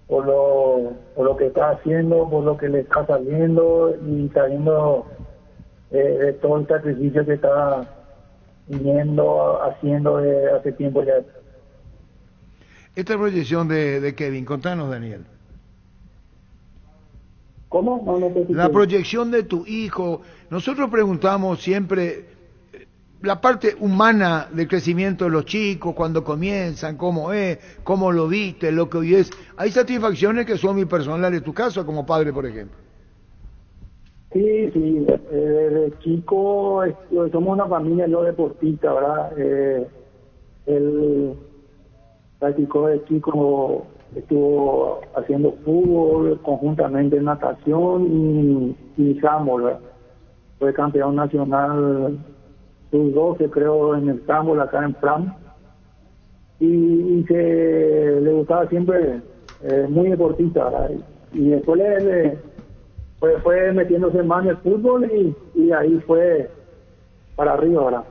N: por lo que está haciendo, por lo que le está saliendo y sabiendo de todo el sacrificio que está viniendo, haciendo hace tiempo ya.
F: Esta proyección de Kevin, contanos, Daniel.
N: ¿Cómo?
F: La proyección de tu hijo. Nosotros preguntamos siempre la parte humana del crecimiento de los chicos, cuando comienzan, cómo es, cómo lo viste, lo que hoy es. Hay satisfacciones que son muy personales, tu caso como padre, por ejemplo.
N: Sí, de chico somos una familia no deportista, ¿verdad? Él practicó de chico, estuvo haciendo fútbol, conjuntamente natación y handball, ¿verdad? Fue campeón nacional sub-12, creo, en el handball acá en Fram. Y le gustaba siempre, muy deportista, ¿verdad? Y después fue metiéndose más en el fútbol y ahí fue para arriba, ¿verdad?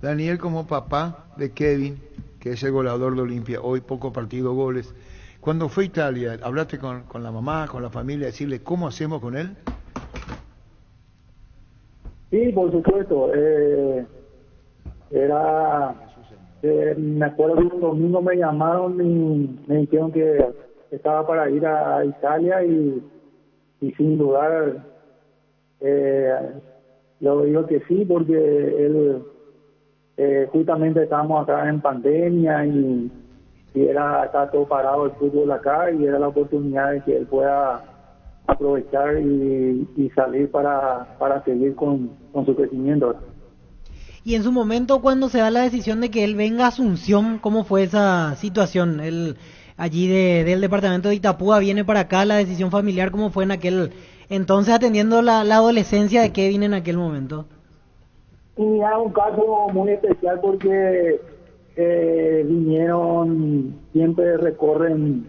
F: Daniel, como papá de Kevin, que es el goleador de Olimpia, hoy poco partido, goles. Cuando fue a Italia, ¿hablaste con la mamá, con la familia, decirle cómo hacemos con él?
N: Sí, por supuesto. Me acuerdo que un domingo me llamaron y me dijeron que estaba para ir a Italia y sin dudar yo digo que sí, porque él justamente estábamos acá en pandemia y está todo parado el fútbol acá y era la oportunidad de que él pueda aprovechar y salir para seguir con su crecimiento.
I: Y en su momento, cuando se da la decisión de que él venga a Asunción, ¿cómo fue esa situación? Él allí del departamento de Itapúa viene para acá, la decisión familiar, ¿cómo fue en aquel entonces, atendiendo la adolescencia de Kevin en aquel momento?
N: Y es un caso muy especial porque vinieron, siempre recorren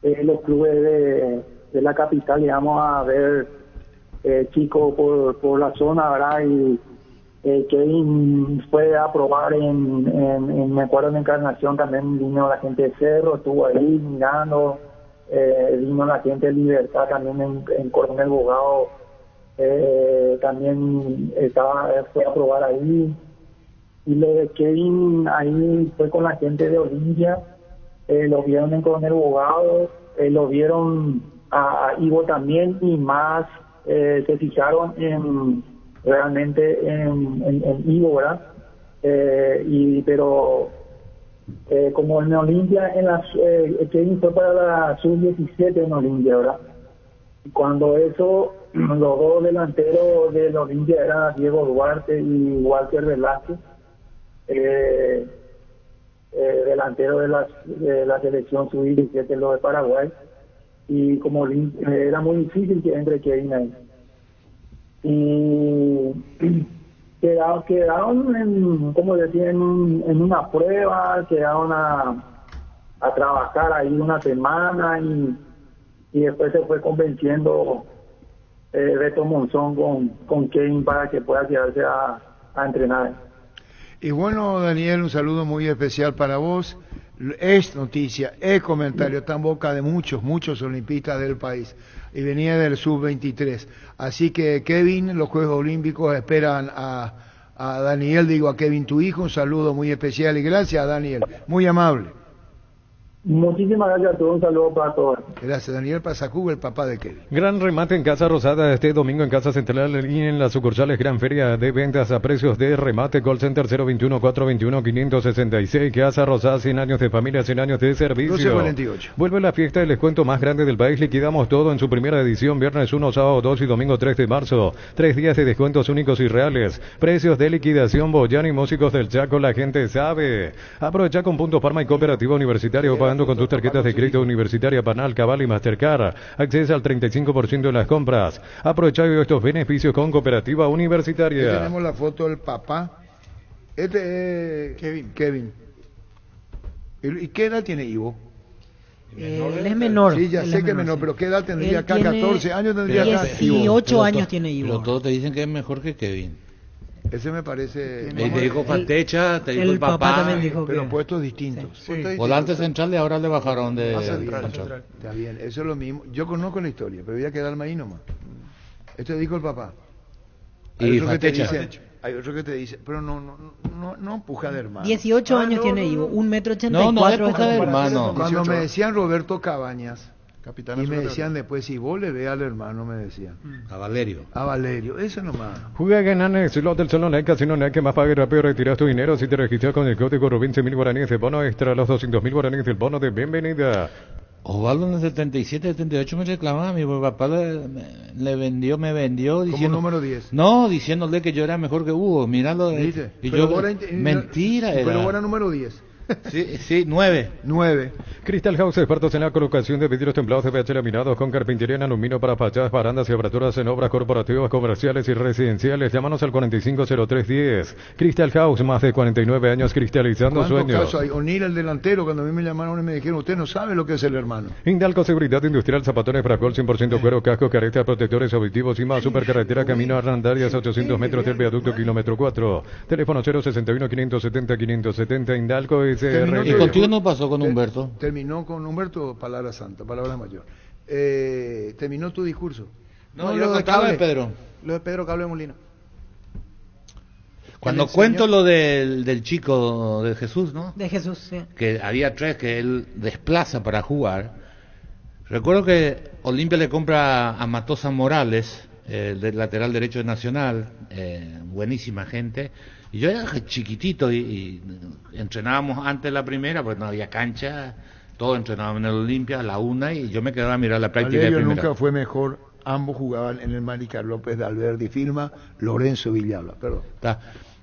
N: los clubes de la capital, digamos, a ver chicos por la zona, ¿verdad? Y Kevin fue a probar me acuerdo en Encarnación, también vino la gente de Cerro, estuvo ahí mirando, vino la gente de Libertad también en Coronel Bogado, también fue a probar ahí. Y lo de Kevin ahí fue con la gente de Olimpia, lo vieron en Coronel Bogado, lo vieron a Ivo también y más se fijaron realmente en Ivo, ¿verdad? Pero como en Olimpia, Kevin fue para la sub-17 en Olimpia, ¿verdad? Y cuando eso, los dos delanteros de Olimpia eran Diego Duarte y Walter Velázquez, delantero de la selección sub-17, lo de Paraguay, y como era muy difícil que entre Kevin ahí. Y quedaron como decía, en una prueba, quedaron a trabajar ahí una semana y después se fue convenciendo Beto Monzón con Kevin para que pueda quedarse a entrenar.
F: Y bueno, Daniel, un saludo muy especial para vos. Es noticia, es comentario, está en boca de muchos olimpistas del país. Y venía del sub-23. Así que, Kevin, los Juegos Olímpicos esperan a Daniel, digo a Kevin, tu hijo, un saludo muy especial. Y gracias, Daniel, muy amable.
N: Muchísimas gracias a todos, un saludo para todos.
F: Gracias, Daniel Pasacuba, el papá de Kevin.
J: Gran remate en Casa Rosada este domingo en Casa Central y en las sucursales Gran Feria de ventas a precios de remate. Call Center 021-421-566. Casa Rosada, 100 años de familia, 100 años de servicio.
F: 12:48.
J: Vuelve la fiesta del descuento más grande del país. Liquidamos todo en su primera edición. Viernes 1, sábado 2 y domingo 3 de marzo. 3 días de descuentos únicos y reales. Precios de liquidación. Boyán y Músicos del Chaco, la gente sabe. Aprovecha con Punto Parma y Cooperativa Universitaria o pagando con tus tarjetas de crédito universitaria, Panal, Cabal y Mastercard. Accesa al 35% de las compras. Aprovecha estos beneficios con Cooperativa Universitaria.
F: Aquí tenemos la foto del papá. Este es Kevin. ¿Y qué edad tiene Ivo?
I: Él es menor.
F: Sí, ya sé que es menor, pero ¿qué edad tendría acá? 14 años tendría acá.
I: 18 años tiene Ivo.
G: Pero todos te dicen que es mejor que Kevin.
F: Ese me parece...
G: Te dijo Fatecha, te dijo el papá,
I: también dijo
F: pero
I: que...
F: puestos distintos.
I: Sí.
G: Volante central y ahora le bajaron de...
F: Central. Está bien, eso es lo mismo. Yo conozco la historia, pero voy a quedarme ahí nomás. Esto dijo el papá. Hay otro que te dice, pero no empuja de hermano.
I: 18 años tiene Ivo, 1,84 m.
G: No empuja de hermano.
F: Cuando me decían Roberto Cabañas,
L: Capitán
F: y me decían después, si vos le ve al hermano, me decían.
G: A Valerio,
F: eso nomás.
J: Juega en el slot del Salón Casino que más pague rápido, retiras tu dinero si te registras con el código Rubín, 100.000 guaraníes de bono extra, los 200.000 guaraníes del bono de bienvenida.
G: Osvaldo en el 77, 78 me reclamaba, mi papá me vendió diciendo...
F: Como número 10.
G: No, diciéndole que yo era mejor que Hugo, míralo.
F: ¿Viste?
G: Y
F: pero
G: yo, mentira era.
F: Pero era número 10.
G: Sí, 9.
J: Crystal House, expertos en la colocación de vidrios templados de PH laminados con carpintería en aluminio para fachadas, barandas y aberturas en obras corporativas, comerciales y residenciales. Llámanos al 450310. Crystal House, más de 49 años cristalizando sueños.
F: Caso hay? O'Neill, el delantero, cuando a mí me llamaron y me dijeron, usted no sabe lo que es el hermano.
J: Indalco Seguridad Industrial, zapatones Fracol, 100% cuero, casco, caretas, protectores auditivos y más. Supercarretera, camino a Randarias, 800 metros del viaducto, kilómetro 4. Teléfono 061-570-570, Indalco y
G: ¿Y contigo no pasó con Humberto?
F: Terminó con Humberto, palabra santa, palabra mayor. Terminó tu discurso.
G: No, yo contaba de Pedro.
H: Lo de Pedro Cable Molina.
G: Cuando cuento lo del chico de Jesús, ¿no?
I: De Jesús, sí.
G: Que había 3 que él desplaza para jugar. Recuerdo que Olimpia le compra a Matosa Morales, del lateral derecho de Nacional, buenísima gente. Y yo era chiquitito y entrenábamos antes de la primera, pues no había cancha, todos entrenábamos en el Olimpia a la 1 y yo me quedaba a mirar la práctica de primera.
F: Nunca fue mejor, ambos jugaban en el Maricar López de Alberdi, firma Lorenzo Villalba, perdón.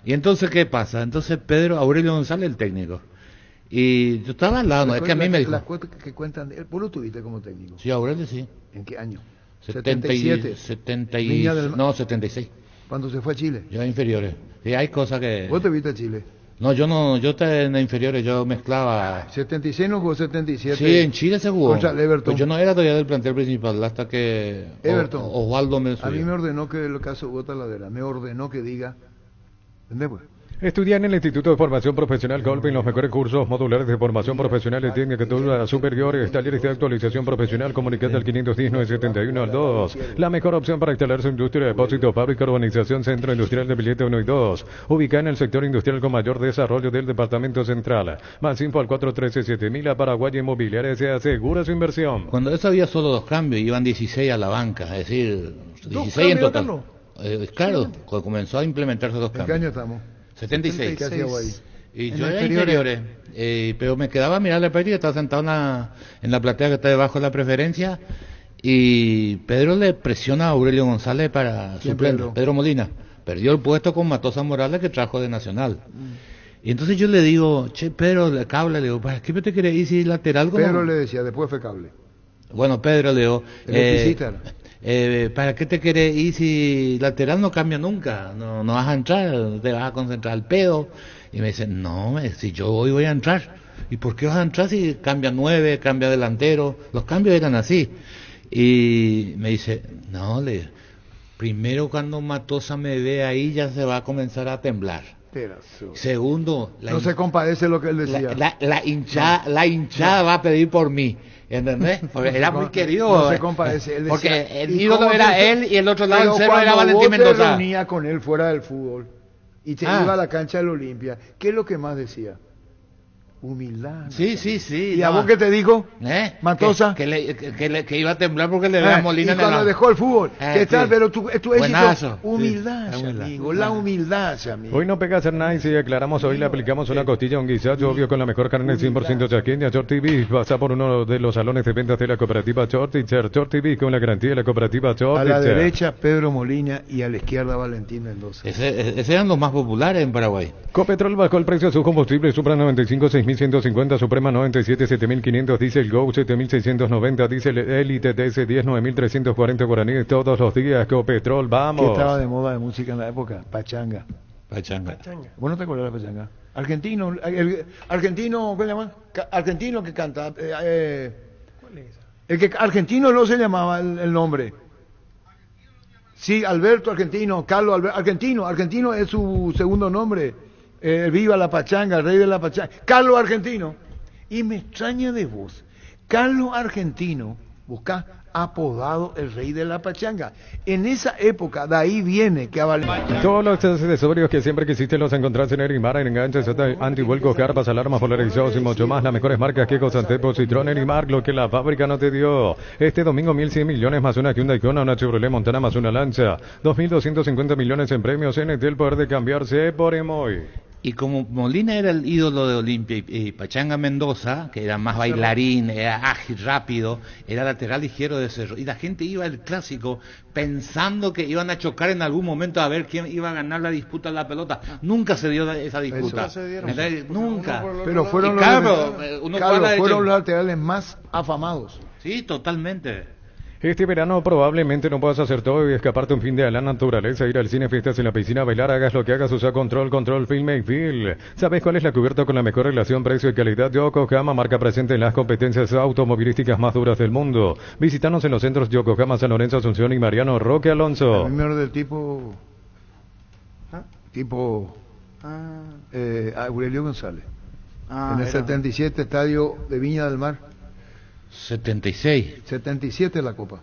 G: Y entonces, ¿qué pasa? Entonces Pedro Aurelio González, el técnico. Y yo estaba al lado, es que a mí me dijo...
F: Las cuentas que cuentan, ¿vos lo tuviste como técnico?
G: Sí, Aurelio sí.
F: ¿En qué año?
G: 77. 76.
F: ¿Cuándo se fue a Chile?
G: Yo a inferiores. Sí, hay cosas que...
F: ¿Vos te viste a Chile?
G: No, yo estaba en inferiores, yo mezclaba...
F: 76 no jugó 77.
G: Sí, en Chile se jugó.
F: Contra el Everton.
G: Pues yo no era todavía del plantel principal, hasta que
F: Everton.
G: Osvaldo me subió.
F: A mí me ordenó que el caso Bota Ladera, me ordenó que diga... ¿Entendés pues?
J: Estudia en el Instituto de Formación Profesional Golpe en los mejores cursos modulares de formación profesional y técnica superior, talleres de actualización profesional. Comunicate al 510-971 al 2. La mejor opción para instalar su industria, depósito, fábrica, urbanización, centro industrial de billete 1 y 2. Ubicada en el sector industrial con mayor desarrollo del departamento central. Más info al 413-7000. A Paraguay Inmobiliaria se asegura su inversión.
G: Cuando eso había solo 2 cambios, iban 16 a la banca, es decir, 16 en total. Claro, comenzó a implementarse 2 cambios.
F: ¿En qué año estamos?
G: 76.
F: ¿Qué hacía ahí?
G: Y yo era inferiores, pero me quedaba a mirar la práctica, estaba sentado en la platea que está debajo de la preferencia, y Pedro le presiona a Aurelio González para suplente. Pedro Molina perdió el puesto con Matosa Morales, que trajo de Nacional. Y entonces yo le digo, che, Pedro, Cable, le digo, ¿para qué te querés ir si lateral?
F: Pedro le decía, después fue Cable.
G: Bueno, Pedro le digo... ¿para qué te querés ir si lateral no cambia nunca? No vas a entrar, te vas a concentrar al pedo. Y me dice, no, si yo voy a entrar. ¿Y por qué vas a entrar si cambia 9, cambia delantero? Los cambios eran así. Y me dice, no, primero cuando Matosa me ve ahí ya se va a comenzar a temblar. Segundo,
F: no se compadece lo que él decía.
G: La hinchada va a pedir por mí. ¿Entendés? Porque era muy querido.
F: No se compadece. Él decía,
G: porque el ídolo era él y el otro lado del cerro era Valentín Mendoza.
F: Cuando vos te reunía con él fuera del fútbol y te iba a la cancha del Olimpia, ¿qué es lo que más decía? Humildad.
G: Sí.
F: ¿Y a vos qué te dijo? Matosa.
G: Que iba a temblar porque le veía Molina en el
F: cuando dejó el fútbol. ¿Qué tal? Pero tu éxito. Humildad, amigo. La humildad, amigo.
J: Hoy no pega a hacer nada y si aclaramos, hoy le aplicamos una costilla, un guisacho, obvio, con la mejor carne 100% chaqueña. Short TV pasa por uno de los salones de ventas de la cooperativa Short Teacher. Short TV con la garantía de la cooperativa Short
F: A la derecha, Pedro Molina, y a la izquierda, Valentín Mendoza.
G: Ese eran los más populares en Paraguay.
J: Copetrol bajó el precio de su combustible. Supra 95, 6.150, Suprema 97, 7.500, Diesel Go 7.690, Diesel Elite DS 10, 9.340 guaraníes todos los días. Copetrol, vamos.
F: ¿Qué estaba de moda de música en la época? Pachanga. ¿Vos no te acuerdas de la pachanga? Argentino, ¿cómo se llama? Argentino que canta. ¿Cuál es? El que argentino no se llamaba el nombre. Sí, Alberto Argentino, Carlos Alberto Argentino es su segundo nombre. Viva la pachanga, el rey de la pachanga. Carlos Argentino. Y me extraña de vos. Carlos Argentino, busca apodado el rey de la pachanga. En esa época, de ahí viene que a
J: todos los accesorios que siempre quisiste los encontrás en Erimar, en enganches, antivuelcos, carpas, alarmas, polarizados y mucho más. Las mejores marcas que Santepo, Citroën, Erimar, lo que la fábrica no te dio. Este domingo 1.100 millones más una Hyundai Kona, una Chevrolet Montana más una Lancha. 2.250 millones en premios. NT, el poder de cambiarse por Emoy.
G: Y como Molina era el ídolo de Olimpia y Pachanga Mendoza, que era más bailarín, era ágil, rápido, era lateral izquierdo de Cerro. Y la gente iba al clásico pensando que iban a chocar en algún momento a ver quién iba a ganar la disputa de la pelota. Nunca se dio esa disputa. Nunca.
F: Pero fueron los laterales más afamados.
G: Sí, totalmente.
J: Este verano probablemente no puedas hacer todo y escaparte un fin de a la naturaleza, ir al cine, fiestas en la piscina, bailar, hagas lo que hagas, usa Control, Film Make Feel. ¿Sabes cuál es la cubierta con la mejor relación precio y calidad? Yokohama, marca presente en las competencias automovilísticas más duras del mundo. Visítanos en los centros Yokohama, San Lorenzo, Asunción y Mariano Roque Alonso.
F: El número del tipo Aurelio González. En el 77, estadio de Viña del Mar. 77 la Copa.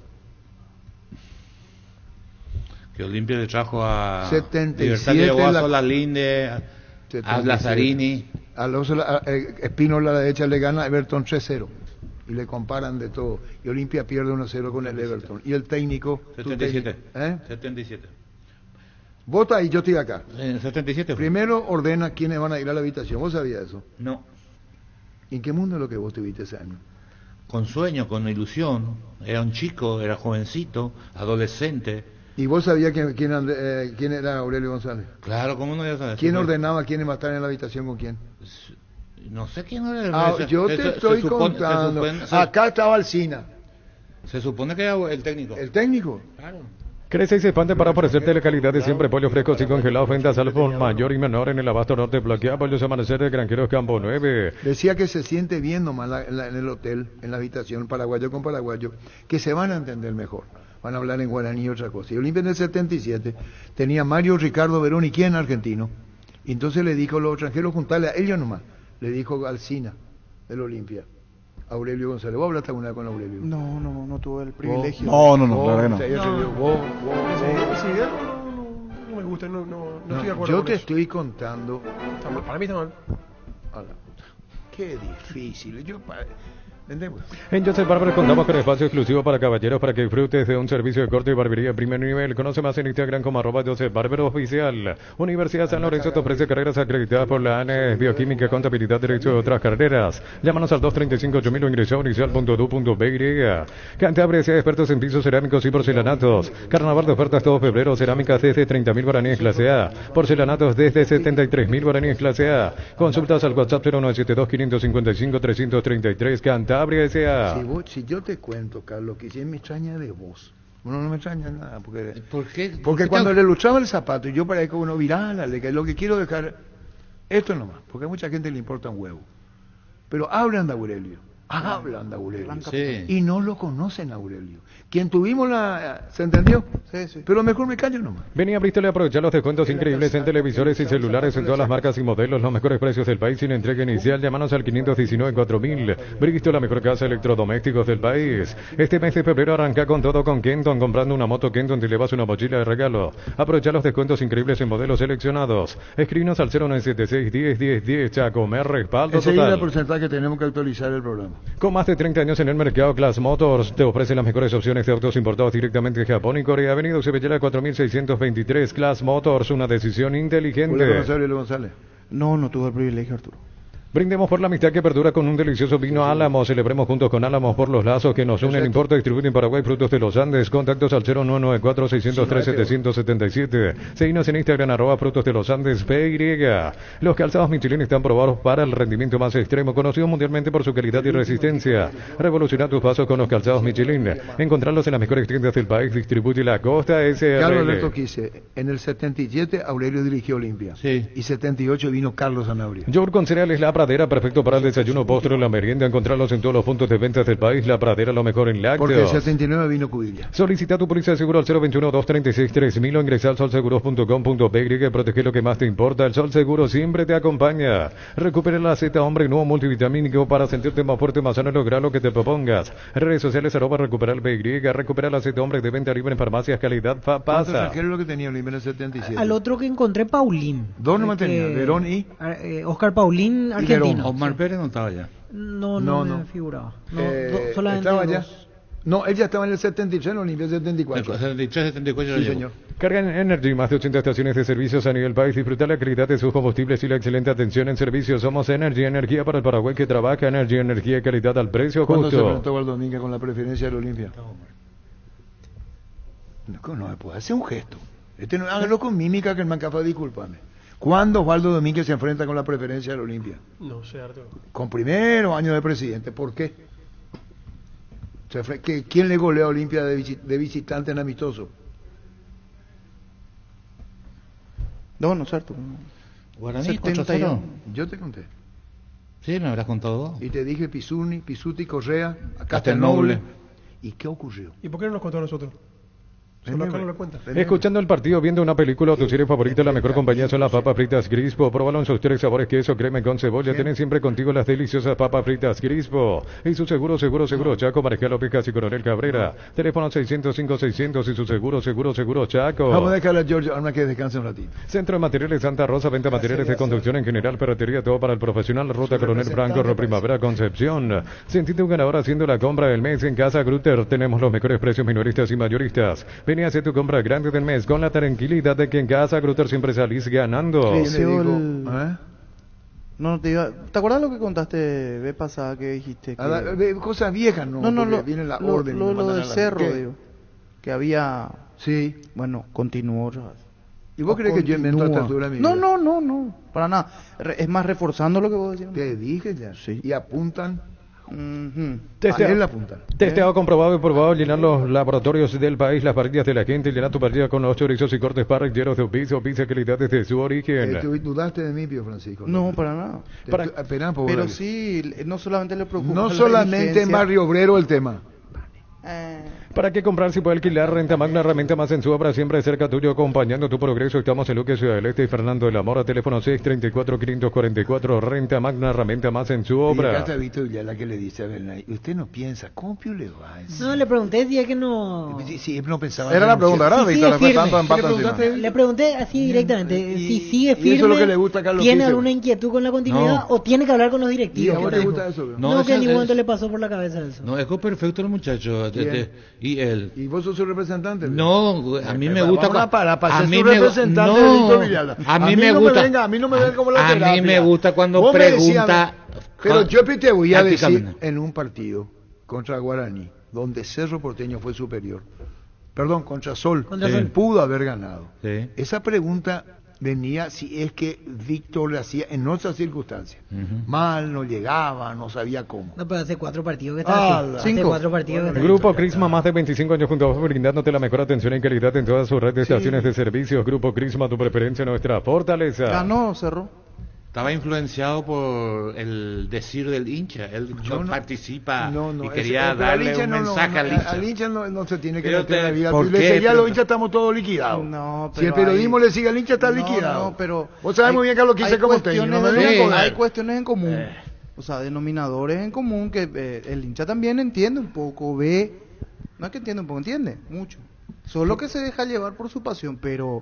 G: Que Olimpia le trajo a
F: 77
G: Libertad de Guaso, la Linde, a Lazzarini.
F: Espínola a la derecha le gana a Everton 3-0. Y le comparan de todo. Y Olimpia pierde 1-0 con el Everton. Y el técnico...
G: 77. 77.
F: Vota y yo estoy acá.
G: 77.
F: Primero ordena quiénes van a ir a la habitación. ¿Vos sabías eso?
G: No.
F: ¿Y en qué mundo es lo que vos tuviste ese año?
G: Con sueño, con ilusión. Era un chico, era jovencito, adolescente.
F: ¿Y vos sabías quién era Aurelio González?
G: Claro, ¿cómo no ya sabes?
F: ¿Quién ordenaba quiénes iba a estar en la habitación con quién?
G: No sé quién era.
F: Yo te estoy contando. Acá estaba Alsina.
G: Se supone que era el técnico.
F: ¿El técnico?
G: Claro.
J: Crece y se expande para ofrecerte la calidad de siempre. Pollo frescos y congelados, ventas al por mayor y menor en el abasto norte. Bloquea pollos amanecer de Granjeros Campo 9.
F: Decía que se siente bien nomás en el hotel, en la habitación, paraguayo con paraguayo, que se van a entender mejor. Van a hablar en guaraní y otra cosa. Y Olimpia en el 77 tenía Mario Ricardo Verón y quién argentino. Y entonces le dijo a los extranjeros juntarle a ellos nomás. Le dijo Alsina del Olimpia. Aurelio González. ¿Vos hablaste alguna vez con Aurelio?
H: No tuve el privilegio.
L: No, claro que no.
C: No me gusta, no estoy de acuerdo.
F: Yo te estoy contando.
C: Para mí está mal.
F: Qué difícil.
J: En Joseph Barber contamos con espacio exclusivo para caballeros para que disfrutes de un servicio de corte y barbería de primer nivel. Conoce más en Instagram como @Joseph Barber Oficial. Universidad San Lorenzo te ofrece carreras acreditadas por la ANES, Bioquímica, Contabilidad, Derecho y otras carreras. Llámanos al 235-8000 o ingresa a unicial.edu.br. Cantabria sea expertos en pisos cerámicos y porcelanatos. Carnaval de ofertas todo febrero. Cerámicas desde 30.000 guaraníes clase A. Porcelanatos desde 73.000 guaraníes clase A. Consultas al WhatsApp 0972-555-333. Cantabria S.A.
F: Si yo te cuento, Carlos, que si me extraña de vos. Bueno, no me extraña nada.
G: ¿Por qué?
F: Porque cuando le luchaba el zapato, yo parezco uno viral, que lo que quiero dejar, esto nomás, porque a mucha gente le importa un huevo. Pero hablan de Aurelio. Hablan de Aurelio.
G: Sí.
F: Y no lo conocen a Aurelio. Quien tuvimos ¿se entendió?
H: Sí.
F: Pero mejor me callo nomás.
J: Venía a Bristol y aprovechar los descuentos increíbles en televisores y celulares en todas las marcas y modelos, los mejores precios del país sin entrega inicial. Llámanos al 519-4000. Bristol, la mejor casa de electrodomésticos del país. Este mes de febrero arranca con todo con Kenton. Comprando una moto Kenton te llevas una mochila de regalo. Aprovecha los descuentos increíbles en modelos seleccionados. Escríbenos al 0976-10-10-10. Chaco, me respaldo
F: Enseguida
J: total.
F: el porcentaje tenemos que actualizar el programa.
J: Con más de 30 años en el mercado, Class Motors te ofrece las mejores opciones de autos importados directamente de Japón y Corea. Avenida Cebellera 4623. Class Motors, una decisión inteligente.
F: ¿Puede conocer a Aurelio González?
H: No tuve el privilegio, Arturo.
J: Brindemos por la amistad que perdura con un delicioso vino Álamos. Celebremos juntos con Álamos por los lazos que nos unen. Importa, distribuye en Paraguay frutos de los Andes. Contactos al 0994-603-777. Seguinos en Instagram, @frutos de los Andes PY. Los calzados Michelin están probados para el rendimiento más extremo, conocidos mundialmente por su calidad y resistencia. Revoluciona tus pasos con los calzados Michelin. Encontrarlos en las mejores tiendas del país. Distribuye la Costa SRL.
F: Carlos Alberto Quise, en el 77 Aurelio dirigió Olimpia.
G: Sí.
F: Y 78 vino Carlos Sanabria.
J: Yogur con cereales La Pradera, perfecto para el desayuno, postre o la merienda. Encontrarlos en todos los puntos de ventas del país. La Pradera, lo mejor en lácteos.
F: Porque el 79 vino Cubilla.
J: Solicita tu póliza de seguro al 021-236-3000 o ingresa al solseguros.com.py. Protege lo que más te importa. El Sol Seguro siempre te acompaña. Recupera la Z Hombre nuevo multivitamínico para sentirte más fuerte, más sano y lograr lo que te propongas. Redes sociales @recuperar el PY. Recupera la Z Hombre de venta libre en farmacias calidad pasa.
F: ¿Qué es lo que tenía Olimpia en el 77?
I: Al otro que encontré, Paulín.
F: Dos nomás tenía, Verón y...
I: Oscar Paulín, argentino.
G: Omar Pérez no estaba ya.
I: No me figuraba. Solamente
F: ¿Estaba ya?
I: dos.
F: No, él ya estaba en el 73, en Olimpia 74.
G: 73, 74
F: Sí, señor.
J: Carga en Energy, más de 80 estaciones de servicios a nivel país. Disfruta la calidad de sus combustibles y la excelente atención en servicios. Somos Energy, energía para el Paraguay que trabaja. Energy, energía y calidad al precio
F: ¿Cuándo se
J: justo.
F: presentó Valdominga con la preferencia del Olimpia? No me puede hacer un gesto. Hágalo con mímica que el Mancafa, discúlpame. ¿Cuándo Osvaldo Domínguez se enfrenta con la preferencia del Olimpia?
C: No sé, Arturo.
F: Con primero año de presidente. ¿Por qué? ¿Quién le goleó a Olimpia de visitante en amistoso?
H: No sé, Arturo.
G: Guaraní,
H: 71.
G: 4-0.
F: Yo te conté.
G: Sí, me habrás contado vos.
F: Y te dije Pisuti, Correa,
G: Castelnoble.
F: ¿Y qué ocurrió?
C: ¿Y por qué no nos contó a nosotros? Solo acá no lo cuenta.
J: Escuchando el partido, viendo una película o tu serie favorita, la mejor compañía son las papas fritas Crispo. Próbalo en sus 3 sabores: queso, crema y con cebolla. Tienen siempre contigo las deliciosas papas fritas Crispo. Y su seguro, Chaco, Marejalo, Picas y Coronel Cabrera. Teléfono 605-600 y su seguro, Chaco.
F: Vamos a dejarle a Giorgio Arma que descanse un ratito.
J: Centro de Materiales Santa Rosa, venta materiales de construcción en general, ferretería, todo para el profesional. Ruta Coronel Franco, Primavera, Concepción. Sentite un ganador haciendo la compra del mes en Casa Grutter. Tenemos los mejores precios minoristas y mayoristas. Vení a hacer tu compra grande del mes con la tranquilidad de que en Casa Grutter siempre salís ganando.
H: ¿Te acuerdas lo que contaste vez pasada que dijiste?
F: Cosas viejas, ¿no? Viene la orden.
H: Lo del cerro, digo. Que había...
F: Sí.
H: Bueno, continuó.
F: ¿Y vos crees que yo invento a esta altura de mi vida?
H: No, para nada. Es más, reforzando lo que vos decías.
F: Te dije ya.
H: Sí.
F: Y apuntan.
J: Testeado, comprobado y probado. Llenar los laboratorios del país, las parrillas de la gente. Llenar tu parrilla con los chorizos y cortes parrilleros de pizza calidad desde su origen.
F: ¿Dudaste de mí, Pío Francisco?
H: No, para nada. Pero sí, no solamente le preocupa.
F: No solamente en Barrio Obrero el tema.
J: ¿Para qué comprar si puede alquilar? Renta Magna, herramienta más en su obra, siempre cerca tuyo, acompañando tu progreso. Estamos en Luque, Ciudad del Este y Fernando de la Mora, teléfono 634-544. Renta Magna, herramienta más en su obra.
F: Y acá está Víctor Villela que le dice a Bernay, usted no piensa, ¿cómo Pío le va?
I: No, le pregunté si es que no...
F: Sí, no pensaba.
L: Era la pregunta, ¿verdad, Víctor?
I: Le pregunté así directamente, si sigue firme,
F: y eso es lo que le gusta a Carlos
I: ¿tiene
F: Quise?
I: alguna inquietud con la continuidad o tiene que hablar con los directivos?
F: ¿Y a vos te gusta eso?
I: No, que en ningún momento le pasó por la cabeza eso.
G: No, es perfecto el muchacho. Y él.
F: ¿Y vos sos su representante?
G: No, a mí me gusta.
F: A mí me representante de Víctor Villalba.
G: A mí me gusta.
F: A mí no me ven como la terapia.
G: A mí me gusta cuando pregunta.
F: Pero yo te voy a decir, en un partido contra Guaraní, donde Cerro Porteño fue superior, perdón, contra Sol, pudo haber ganado.
G: Sí.
F: Esa pregunta venía si es que Víctor le hacía en otras circunstancias. Mal, no llegaba, no sabía cómo.
I: No, pero hace 4 partidos que está así. Hace 4 partidos que está
J: Grupo Crisma, más de 25 años junto a vos, brindándote la mejor atención y calidad en toda su red de estaciones de servicios. Grupo Crisma, tu preferencia, nuestra fortaleza.
H: Ganó, Cerro.
G: Estaba influenciado por el decir del hincha. Él participa y quería darle un mensaje al hincha.
F: Al hincha no se tiene que
G: Pero
F: meter en la vida.
G: ¿por
F: Le
G: qué?
F: seguía a los hinchas, estamos todos liquidados.
H: No,
F: Si el periodismo le sigue al hincha, está liquidado.
H: No, pero
F: vos sabés muy bien que lo quise como técnico. No me vengan con
H: hay cuestiones en común. O sea, denominadores en común que el hincha también entiende un poco, ve. No es que entiende un poco, entiende mucho. Solo que se deja llevar por su pasión, pero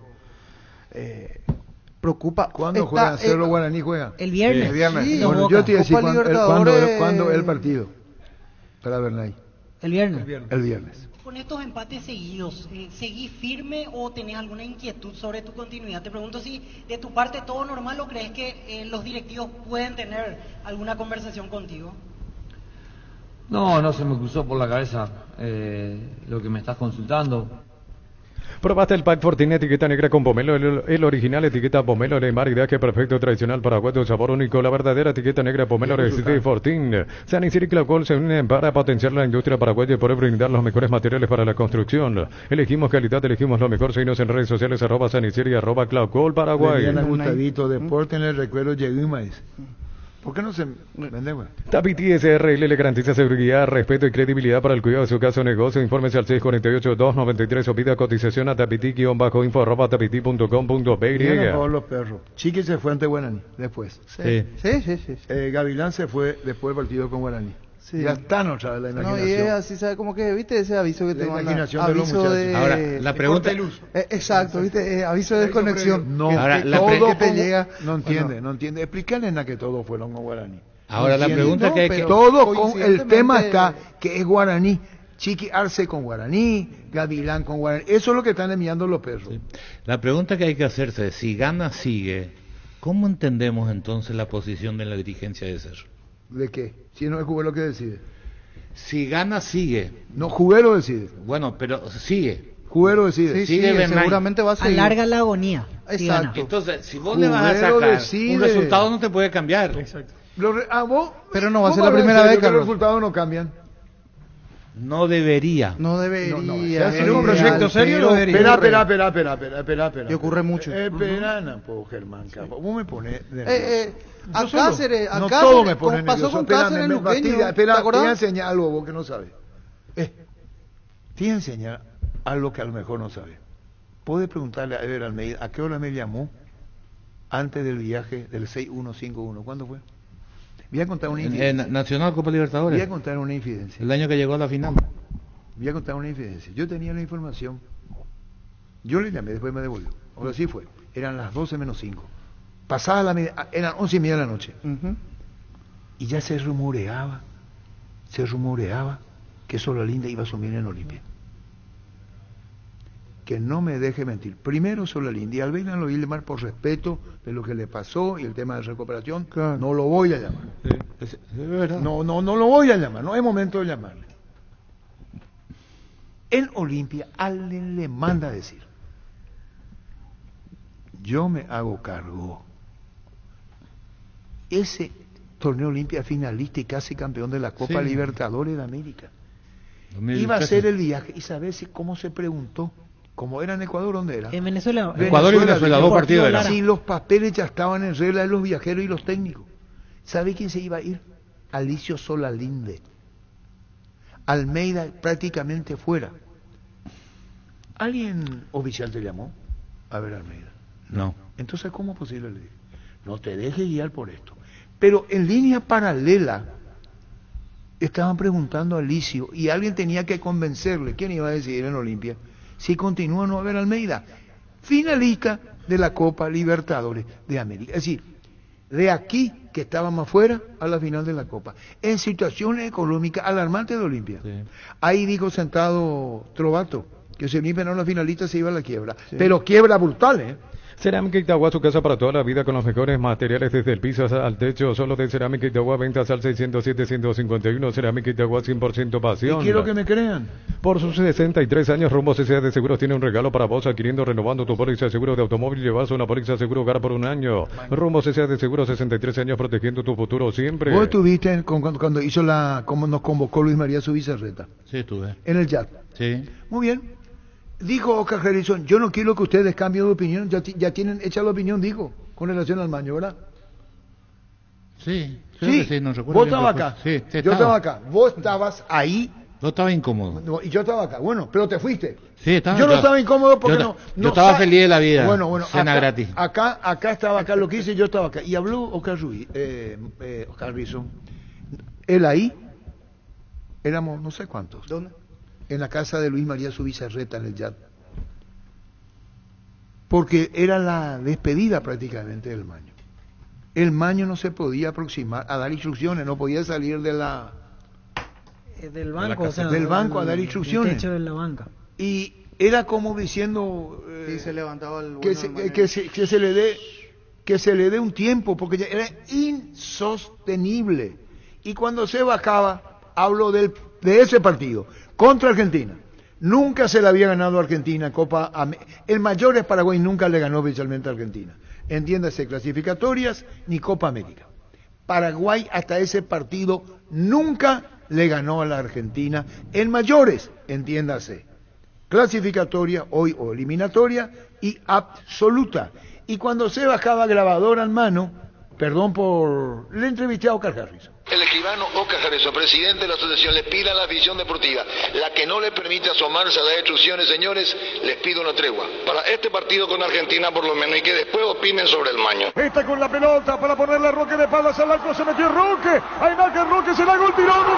H: preocupa.
F: ¿Cuándo juegan? Cerro Guaraní juega.
I: El viernes.
F: El viernes.
I: Sí,
F: Bueno, yo te iba a decir
H: Libertadores.
F: cuándo el partido para Bernay.
I: El viernes.
F: El viernes.
U: Con estos empates seguidos, ¿seguís firme o tenés alguna inquietud sobre tu continuidad? Te pregunto si de tu parte todo normal o crees que los directivos pueden tener alguna conversación contigo.
S: No se me cruzó por la cabeza lo que me estás consultando.
J: Probaste el pack Fortín, etiqueta negra con pomelo, el original, etiqueta pomelo, de maridaje perfecto, tradicional, paraguayo, sabor único, la verdadera etiqueta negra pomelo resiste Fortín. San Isidro y Claucol se unen para potenciar la industria paraguaya y poder brindar los mejores materiales para la construcción. Elegimos calidad, elegimos lo mejor. Seguimos en redes sociales, @San Isidro y @Claucol Paraguay.
F: Viene Gustavito, deporte en el recuerdo Yeguimaes. ¿Por qué no se vende, güey?
J: Tapiti SRL le garantiza seguridad, respeto y credibilidad para el cuidado de su casa o negocio. Infórmese al 648-293 o pida cotización a tapiti-info@tapiti.com.py.
F: Vienen todos los perros. Chiqui se fue ante Guaraní después.
H: Sí.
F: Gavilán se fue después del partido con Guaraní.
H: Sí.
F: Ya está otra vez la imaginación.
H: No, y es así, ¿sabes? Como que, ¿viste? Ese aviso que te manda.
F: Imaginación de los muchachos.
G: Ahora, la pregunta...
H: exacto, ¿viste? Aviso de desconexión.
F: No,
G: ahora,
F: todo
H: que te llega.
F: No entiende. Explícale a que todos fueron con Guaraní.
G: Ahora, la pregunta que hay que...
F: Todo con el tema está que es Guaraní. Chiqui Arce con Guaraní, Gavilán con Guaraní. Eso es lo que están enviando los perros.
G: Sí. La pregunta que hay que hacerse es, si gana, sigue. ¿Cómo entendemos entonces la posición de la dirigencia de Cerro?
F: ¿De qué? Si no es Jubelo que decide.
G: Si gana, sigue.
F: No, Jubelo decide.
G: Bueno, pero sigue.
F: Jubelo decide.
H: Sí,
G: sigue
H: seguramente va a seguir.
I: Alarga la agonía.
H: Exacto.
G: Entonces, si vos le vas a sacar, un resultado no te puede cambiar.
F: Exacto.
H: Pero no va a ser la primera vez,
F: que los resultados no cambian.
G: No debería.
H: No debería.
C: En un proyecto serio lo debería.
F: Espera.
H: Y ocurre mucho.
F: Espera, Germán. Vos me pones...
H: A Cáceres,
F: no todo me pone
H: pasó
F: nervioso.
H: con Cáceres en Luqueño.
F: ¿Te voy a enseñar algo vos que no sabes? Te voy a enseñar algo que a lo mejor no sabes. Puedes preguntarle a Ever Almeida a qué hora me llamó antes del viaje del 6151. ¿Cuándo fue? Voy a contar una infidencia.
G: Nacional Copa Libertadores.
F: Voy a contar una infidencia.
G: El año que llegó a la final.
F: Voy a contar una infidencia. Yo tenía la información. Yo le llamé, después me devolvió. Ahora sí fue. Eran las 12 menos 5. Pasada la media, eran 11:30 de la noche. Y ya se rumoreaba que Solalinda iba a asumir en Olimpia. Que no me deje mentir. Primero Solalinda, y Albeina lo voy a llamar por respeto de lo que le pasó y el tema de recuperación. Claro. No lo voy a llamar.
G: Sí, es verdad.
F: No lo voy a llamar. No es momento de llamarle. En Olimpia, alguien le manda a decir: yo me hago cargo. Ese torneo Olimpia finalista y casi campeón de la Copa Libertadores de América. 2013. Iba a hacer el viaje. ¿Y sabes cómo se preguntó? ¿Cómo era en Ecuador? ¿Dónde era?
I: En Venezuela.
G: Ecuador y Venezuela, 2 partidos.
F: Si los papeles ya estaban en regla de los viajeros y los técnicos. ¿Sabe quién se iba a ir? Alicio Solalinde. Almeida prácticamente fuera. ¿Alguien oficial te llamó? A ver, Almeida.
G: No.
F: Entonces, ¿cómo es posible? Le dije, no te dejes guiar por esto. Pero en línea paralela estaban preguntando a Alicio y alguien tenía que convencerle. ¿Quién iba a decidir en Olimpia? Si continúa o no a ver Almeida, finalista de la Copa Libertadores de América. Es decir, de aquí, que estábamos afuera, a la final de la Copa. En situaciones económicas alarmantes de Olimpia. Sí. Ahí dijo sentado Trovato, que si Olimpia no era la finalista se iba a la quiebra. Sí. Pero quiebra brutal, ¿eh?
J: Cerámica Itagua, su casa para toda la vida con los mejores materiales desde el piso al techo. Solo de Cerámica Itagua, ventas al 607-151. Cerámica Itagua, 100% pasión.
F: Y quiero que me crean.
J: Por sus 63 años, Rumbo CCA de Seguros tiene un regalo para vos. Adquiriendo, renovando tu póliza de seguro de automóvil, llevas una póliza de seguro hogar por un año. Rumbo CCA de Seguros, 63 años protegiendo tu futuro siempre.
F: ¿Vos estuviste cuando hizo como nos convocó Luis María Subizarreta?
G: Sí, estuve.
F: En el chat.
G: Sí.
F: Muy bien. Dijo Oscar Harrison, yo no quiero que ustedes cambien de opinión, ya tienen hecha la opinión, dijo, con relación al Maño, ¿verdad?
G: Sí,
F: sí,
G: no recuerdo.
F: Vos estabas acá.
G: Sí,
F: yo estaba acá. Vos estabas ahí.
G: Yo estaba incómodo.
F: No, y yo estaba acá. Bueno, pero te fuiste.
G: Sí, estaba.
F: Yo no estaba incómodo porque
G: yo estaba feliz de la vida.
F: Bueno,
G: cena
F: acá,
G: gratis.
F: Acá estaba acá lo que hice, yo estaba acá. Y habló Oscar Rizzo. Él ahí, éramos no sé cuántos.
H: ¿Dónde?
F: En la casa de Luis María Subizarreta en el Yat. Porque era la despedida prácticamente del Maño. El Maño no se podía aproximar a dar instrucciones, no podía salir de la...
I: del banco,
F: o sea, del banco a dar instrucciones.
I: El techo de la banca.
F: Y era como diciendo
H: sí, se levantaba el
F: que se le dé un tiempo, porque ya era insostenible. Y cuando se bajaba, hablo de ese partido contra Argentina. Nunca se le había ganado a Argentina Copa el Mayores Paraguay nunca le ganó oficialmente a Argentina. Entiéndase, clasificatorias ni Copa América. Paraguay hasta ese partido nunca le ganó a la Argentina en mayores, entiéndase. Clasificatoria hoy o eliminatoria y absoluta. Y cuando se bajaba grabadora en mano, perdón por... le entrevisté a Oscar Harrison.
A: El escribano Oscar Harrison, presidente de la asociación, le pide a la afición deportiva, la que no le permite asomarse a dar instrucciones, señores, les pido una tregua. Para este partido con Argentina por lo menos, y que después opinen sobre el Maño.
P: Está con la pelota para ponerle a Roque de espaldas al arco, se metió Roque, hay marca Roque, se la gol, tiró, gol.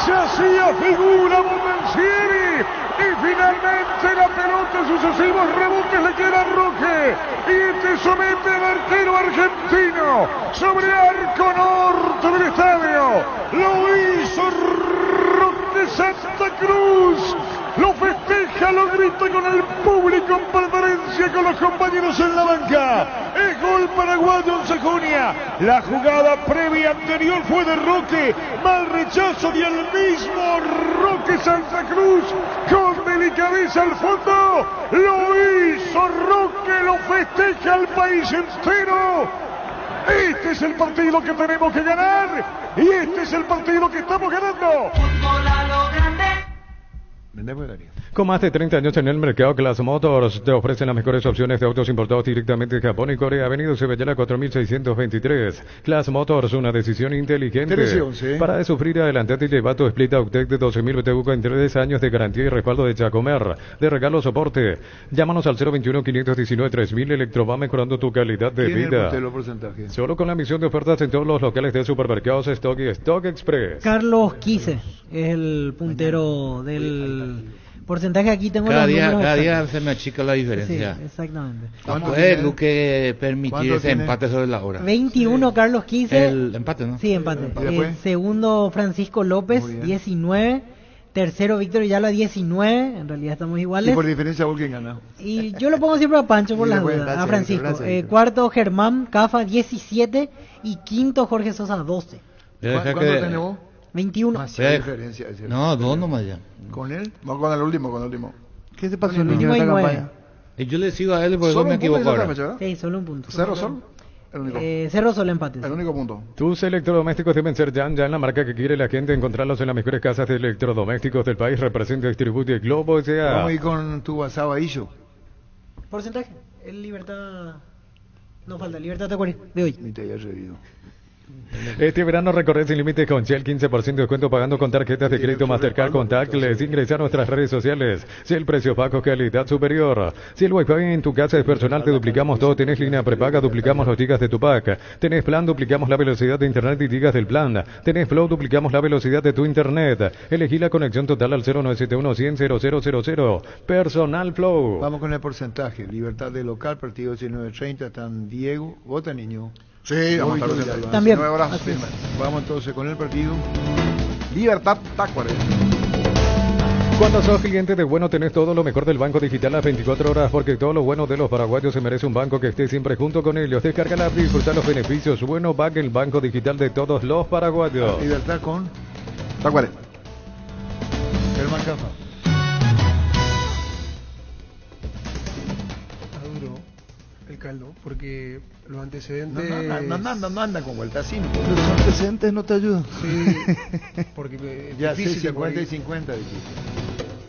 P: Se hacía figura Bondancieri y finalmente la pelota en sucesivos rebotes le queda a Roque y te somete al arquero argentino sobre arco norte del estadio. Lo hizo Roque Santa Cruz. Lo festeja, lo grita con el público en preferencia con los compañeros en la banca. Es gol paraguayo en Sajonia. La jugada previa anterior fue de Roque. Mal rechazo y el mismo Roque Santa Cruz con delicadeza al fondo. Lo hizo Roque, lo festeja al país entero. Este es el partido que tenemos que ganar y este es el partido que estamos ganando.
J: Con más de 30 años en el mercado, Class Motors te ofrecen las mejores opciones de autos importados directamente de Japón y Corea. Avenida Cebellala 4623. Class Motors, una decisión inteligente. Para de sufrir, adelantate y lleva tu Split Autec de 12.000 BTU con 3 años de garantía y respaldo de Chacomer. De regalo soporte. Llámanos al 021-519-3000. Electro va mejorando tu calidad de vida. Solo con la misión de ofertas en todos los locales de supermercados Stock y Stock Express.
I: Carlos Quise es el puntero del... porcentaje. Aquí tengo
G: cada día se me achica la diferencia.
I: Sí, exactamente.
G: ¿Cuánto es lo que permitir ese empate sobre la hora?
I: 21 Carlos Quise.
G: El empate, ¿no?
I: Sí, empate. Segundo Francisco López, 19. Tercero Víctor Villalba, 19. En realidad estamos iguales.
F: Y por diferencia vos quién gana.
I: Y yo lo pongo siempre a Pancho por las dudas. A Francisco. Gracias, cuarto Germán Cafa, 17. Y quinto Jorge Sosa, 12.
F: ¿Cuánto tenés vos?
I: 21.
F: Diferencia,
G: no, dos nomás ya.
F: ¿Con él?
L: No, con el último.
H: ¿Qué te pasó
I: el último de esta campaña?
G: Y yo le sigo a él porque me equivoco ahora.
I: Sí, solo un punto.
L: ¿Cero sol? El único.
I: Cero solo empate.
L: El único punto.
J: Tus electrodomésticos deben ser Yan, la marca que quiere la gente. Encontrarlos en las mejores casas de electrodomésticos del país. Representa, distribuye Globo S.A.
F: Vamos a ir con tu WhatsApp ahí yo.
I: Porcentaje. El Libertad... No falta, Libertad Tacuarí de hoy.
F: Ni te haya reído.
J: Este verano recorre sin límites con Shell, 15% de descuento pagando con tarjetas de crédito Mastercard Contactless. Ingresa a nuestras redes sociales. Shell, precio bajo, calidad superior. Si el Wi-Fi en tu casa es personal, te duplicamos todo. Tenés línea prepaga, duplicamos los gigas de tu pack. Tenés plan, duplicamos la velocidad de internet y gigas del plan. Tenés Flow, duplicamos la velocidad de tu internet. Elegí la conexión total al 0971-100-0000. Personal Flow.
F: Vamos con el porcentaje. Libertad de local, partido 19:30. San Diego. Vota, niño.
L: Sí, vamos a estar
I: también.
F: Vamos entonces con el partido.
L: Libertad Tacuarí.
J: Cuando sos cliente de Bueno tenés todo lo mejor del Banco Digital a 24 horas, porque todo lo bueno de los paraguayos se merece un banco que esté siempre junto con ellos. Descarga la app y disfruta los beneficios. Bueno Bank, el banco digital de todos los paraguayos.
F: Libertad con
L: Tacuarí.
F: El Mancafa.
C: el caldo, porque los antecedentes...
F: No anda con vuelta así.
H: Los antecedentes no te ayudan.
C: Sí, porque
F: ya sé,
C: difícil
F: 50 y 50 dijiste.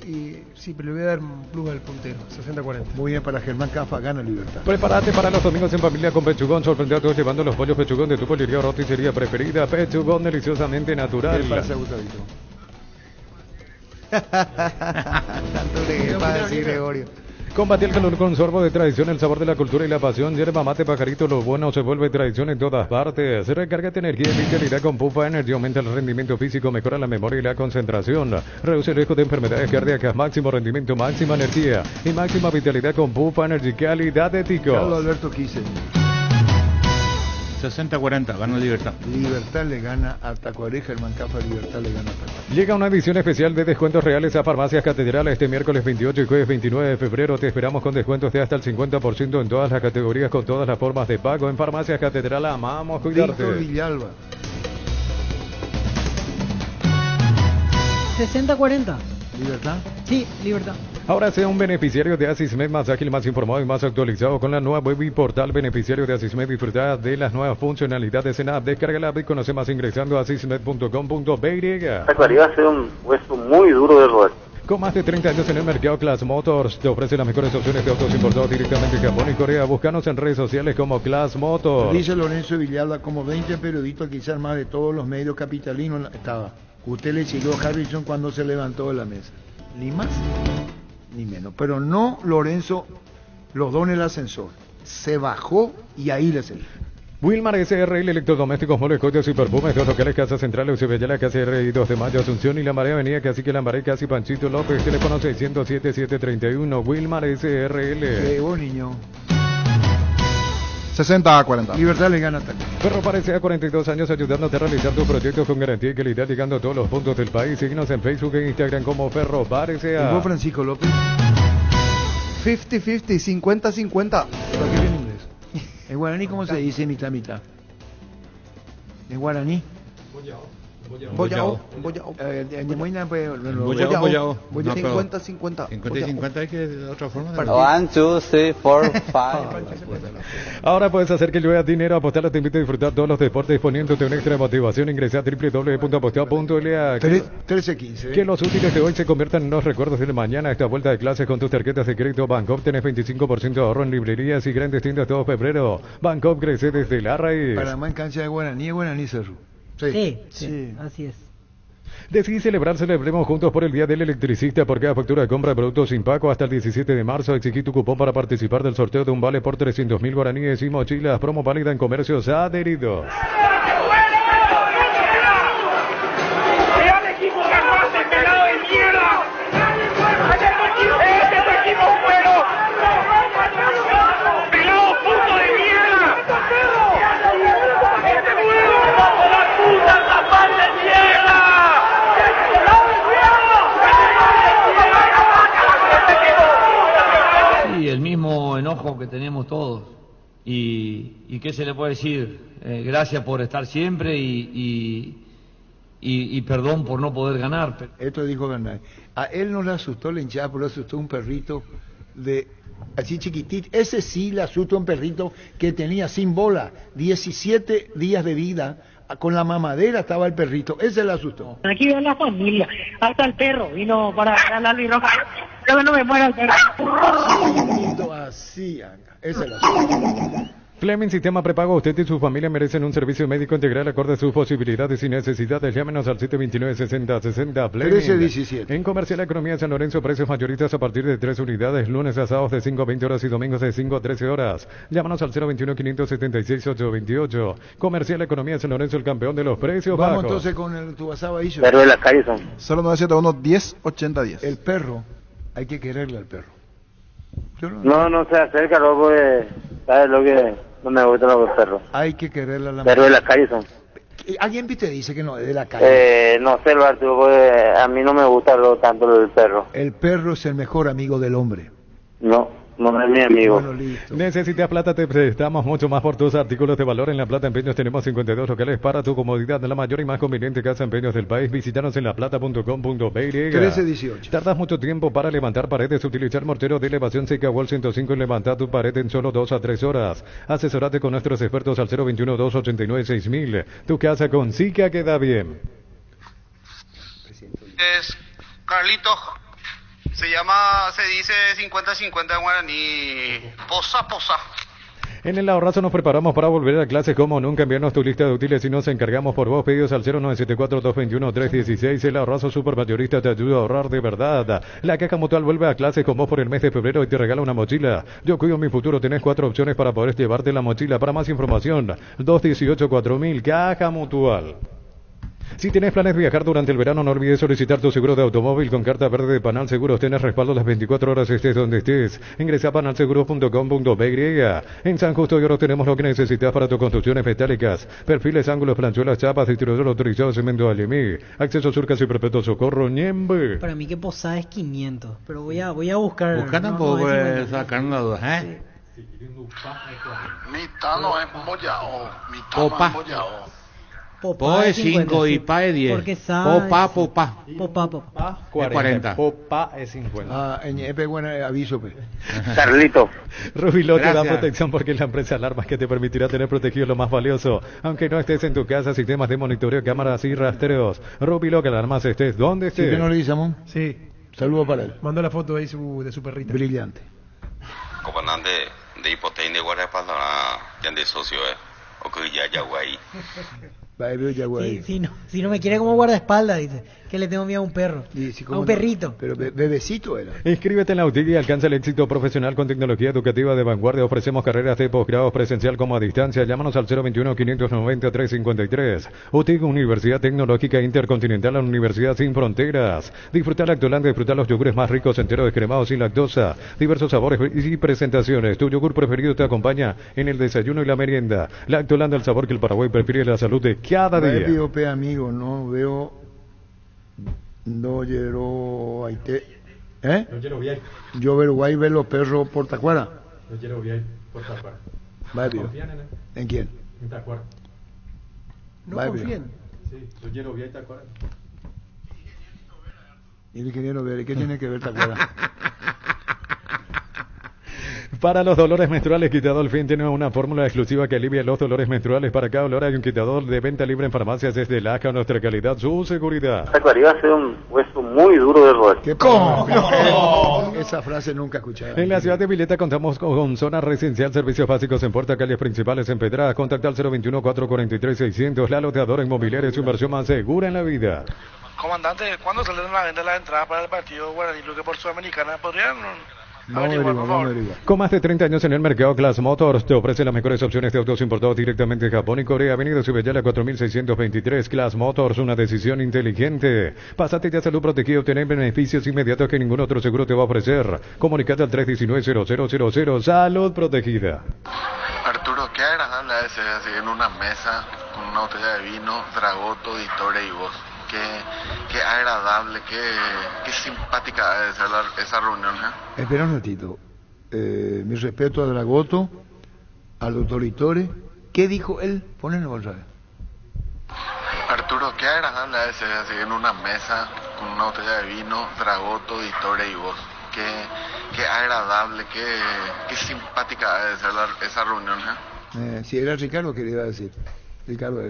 C: Y sí, pero le voy a dar un plus al puntero, 60-40.
F: Muy bien para Germán Cafa, gana Libertad.
J: Prepárate para los domingos en familia con Pechugón. Sorprende a todos llevando los pollos Pechugón de tu pollería o roticería preferida. Pechugón, deliciosamente natural.
F: ¿Qué pasa, Gustavito?
H: Tanto le para decir Gregorio.
J: Combate el calor con sorbo de tradición, el sabor de la cultura y la pasión. Yerba mate, pajarito, lo bueno se vuelve tradición en todas partes. Recárgate energía y vitalidad con Pufa Energy. Aumenta el rendimiento físico, mejora la memoria y la concentración. Reduce el riesgo de enfermedades cardíacas. Máximo rendimiento, máxima energía y máxima vitalidad con Pufa Energy. Calidad de tico.
F: Carlos Alberto Quise.
G: 60-40, gana Libertad.
F: Libertad le gana a Tacuaré, Germán Cafa, Libertad le gana a Tacuaré.
J: Llega una edición especial de descuentos reales a Farmacias Catedral este miércoles 28 y jueves 29 de febrero. Te esperamos con descuentos de hasta el 50% en todas las categorías con todas las formas de pago. En Farmacias Catedral amamos cuidarte.
F: Víctor Villalba.
I: 60-40.
F: ¿Libertad?
I: Sí, Libertad.
J: Ahora sea un beneficiario de Asismed más ágil, más informado y más actualizado con la nueva web y portal beneficiario de Asismed. Disfruta de las nuevas funcionalidades en app. Descarga la app y conoce más ingresando a asismed.com.by.
B: Tacuarí va a ser un hueso muy duro de roer.
J: Con más de 30 años en el mercado, Class Motors te ofrece las mejores opciones de autos importados directamente de Japón y Corea. Búscanos en redes sociales como Class Motors.
F: Dice Lorenzo Villalba, como 20 periodistas, quizás más de todos los medios capitalinos estaba. Usted le chilló a Harrison cuando se levantó de la mesa. Ni más ni menos. Pero no Lorenzo los dos en el ascensor. Se bajó y ahí le salió.
J: Wilmar SRL, electrodomésticos, muebles, coches y perfumes, dos locales, Casa Central, Eusebio Casa RI, 2 de Mayo, Asunción y La Marea, Avenida Cacique Lambaré, Casi Panchito López, teléfono 607-731, Wilmar SRL.
F: Qué vos, niño.
L: 60-40.
F: Libertad le gana Tacuaré.
J: Ferro Parece a 42 años ayudándote a realizar tus proyectos con garantía y calidad, llegando a todos los puntos del país. Síguenos en Facebook e Instagram como Ferro Parece.
F: ¿Y vos, Francisco López?
H: 50-50, 50-50.
F: ¿Para qué viene inglés? ¿En guaraní cómo se dice mitad-mitad? ¿En guaraní?
H: Boyao.
G: 50-50 hay que de otra forma.
B: 1, 2, 3, 4, 5.
J: Ahora puedes hacer que llueva dinero. Apostar te invita a disfrutar todos los deportes poniéndote una extra motivación. Ingresa a www.apostado.la.
F: 13-15.
J: Que los útiles de hoy se conviertan en los recuerdos del mañana. Esta vuelta de clases con tus tarjetas de crédito Bancopp tenés 25% de ahorro en librerías y grandes tiendas todo febrero. Bancopp crece desde la raíz.
F: Panamá en cancha de guaraní, Cerro.
I: Sí, así es.
J: Decidí celebremos juntos por el Día del Electricista. Por cada factura de compra de productos sin pago hasta el 17 de marzo, exigí tu cupón para participar del sorteo de un vale por 300.000 guaraníes y mochilas. Promo válida en comercios adheridos.
S: El mismo enojo que tenemos todos y qué se le puede decir, gracias por estar siempre y perdón por no poder ganar.
F: Esto dijo Ganar. A él no le asustó la hinchada, pero le asustó un perrito de así chiquitito. Ese sí le asustó un perrito que tenía sin bola 17 días de vida. Con la mamadera estaba el perrito, ese le asustó.
V: Aquí veo la familia, hasta el perro vino para la roja. Creo que no me muera el perro.
F: Así, ese le asustó.
J: Fleming Sistema Prepago, usted y su familia merecen un servicio médico integral acorde a sus posibilidades y necesidades. Llámenos al 729-6060 Fleming.
F: 13-17.
J: En Comercial Economía de San Lorenzo, precios mayoristas a partir de 3 unidades, lunes a sábados de 5 a 20 horas y domingos de 5 a 13 horas. Llámanos al 021-576-828. Comercial Economía de San Lorenzo, el campeón de los precios
F: Vamos
J: bajos.
F: Entonces con el Tubasaba y yo.
B: Perro de la calle son.
L: 0971-10-80-10.
F: El perro, hay que quererle al perro.
B: No se acerca, loco, ¿sabes lo que? No me gustan los perros.
F: Hay que quererle a la
B: perros de la calle son.
F: ¿Alguien te dice que no es de la calle?
B: No sé, Arturo, a mí no me gusta tanto el perro.
F: El perro es el mejor amigo del hombre.
B: No. No es mi amigo.
J: Bueno, listo. Necesitas plata, te prestamos mucho más por tus artículos de valor. En La Plata Empeños tenemos 52 locales para tu comodidad. La mayor y más conveniente casa empeños del país. Visítanos en laplata.com.py.
F: 1318.
J: Tardas mucho tiempo para levantar paredes. Utilizar mortero de elevación seca Wall 105 y levantar tu pared en solo 2 a 3 horas. Asesorate con nuestros expertos al 021-289-6000. Tu casa con Zika queda bien.
D: Es Carlito. Se dice 50-50 en guaraní. Posa.
J: En el Ahorrazo nos preparamos para volver a clases como nunca. Enviarnos tu lista de útiles y nos encargamos por vos. Pedidos al 0974-221-316. El Ahorrazo Supermayorista te ayuda a ahorrar de verdad. La Caja Mutual vuelve a clases con vos por el mes de febrero y te regala una mochila. Yo cuido mi futuro. Tenés 4 opciones para poder llevarte la mochila. Para más información, 218-4000. Caja Mutual. Si tienes planes de viajar durante el verano, no olvides solicitar tu seguro de automóvil con carta verde de Panal Seguros. Tienes respaldo las 24 horas estés donde estés. Ingresa a panalseguros.com.py. En San Justo y Oro tenemos lo que necesitas para tus construcciones metálicas. Perfiles, ángulos, planchuelas, chapas, distribuidor autorizado, cemento Alemí. Acceso Surcas y Perpetuo Socorro, Ñembe.
I: Para mí que Posada es 500, pero voy a buscar.
G: Busca tampoco sacar una duda, ¿eh?
A: Mitad no es mollao.
G: Popa. Po es 5 y pa es 10.
I: Porque sabe.
G: Popa.
J: Popa
G: 40.
J: Popa es 50.
F: Ah, en bueno, aviso, pues.
B: Carlito.
J: Rubilo te da protección porque es la empresa Alarmas que te permitirá tener protegido lo más valioso. Aunque no estés en tu casa, sistemas de monitoreo, cámaras y rastreos. Rubilo que Alarmas estés donde estés.
F: ¿Sí que no le dice, Amón?
C: Sí.
F: Saludos para él.
C: Mandó la foto ahí de su perrita.
F: Brillante.
E: Comandante de hipoteca de guardaespaldas, ya de socio, o que ya guay.
I: Si no me quiere como guardaespaldas, dice que le tengo miedo a un perro, a un perrito.
F: Pero bebecito era.
J: Inscríbete en la UTIC y alcanza el éxito profesional con tecnología educativa de vanguardia. Ofrecemos carreras de posgrado presencial como a distancia. Llámanos al 021-590-353. UTIC, Universidad Tecnológica Intercontinental, la Universidad Sin Fronteras. Disfrutar Lactolanda, disfrutar los yogures más ricos, enteros, descremados, sin lactosa. Diversos sabores y presentaciones. Tu yogur preferido te acompaña en el desayuno y la merienda. Lactolanda, el sabor que el Paraguay prefiere, la salud de cada día.
F: Amigo, no veo. No llero Haité. Yo veo guay ver los perros por Tacuara.
J: No llero bien por Tacuara.
F: ¿Confían en quién?
J: En Tacuara.
C: No confían.
J: Sí, yo llero bien Tacuara.
F: Y el ingeniero ver, ¿qué tiene que ver Tacuara?
J: Para los dolores menstruales, Quitadol Fin tiene una fórmula exclusiva que alivia los dolores menstruales. Para cada dolor hay un Quitadol de venta libre en farmacias desde Laja. Nuestra calidad, su seguridad.
B: Tacuarí va a ser un hueso muy duro de roer.
F: ¿Cómo? No. Esa frase nunca escuchada.
J: En la ciudad de Vileta contamos con zona residencial, servicios básicos en puerta, calles principales en Pedrada. Contacta al 021-443-600. La loteadora inmobiliaria es su inversión más segura en la vida.
D: Comandante, ¿cuándo salen a la venta las entradas para el partido Guaraní Luque por Sudamericana? ¿Podrían...?
J: Con más de 30 años en el mercado, Class Motors te ofrece las mejores opciones de autos importados directamente de Japón y Corea. Avenida Subellala 4623. Class Motors, una decisión inteligente. Pásate ya Salud Protegida y obtener beneficios inmediatos que ningún otro seguro te va a ofrecer. Comunicate al 319-0000. Salud Protegida.
E: Arturo, qué agradable a veces así en una mesa con una botella de vino, Dragoto, Ditore y vos. Qué agradable, qué simpática debe ser esa reunión, ¿eh?
F: Espera un ratito. Mi respeto a Dragoto, al doctor Itore. ¿Qué dijo él? Ponelo, González.
E: Arturo, qué agradable a veces así en una mesa con una botella de vino, Dragoto, Ditore y vos. Qué agradable, qué simpática debe ser esa reunión, ¿eh?
F: Si era Ricardo, ¿qué le iba a decir? Ricardo,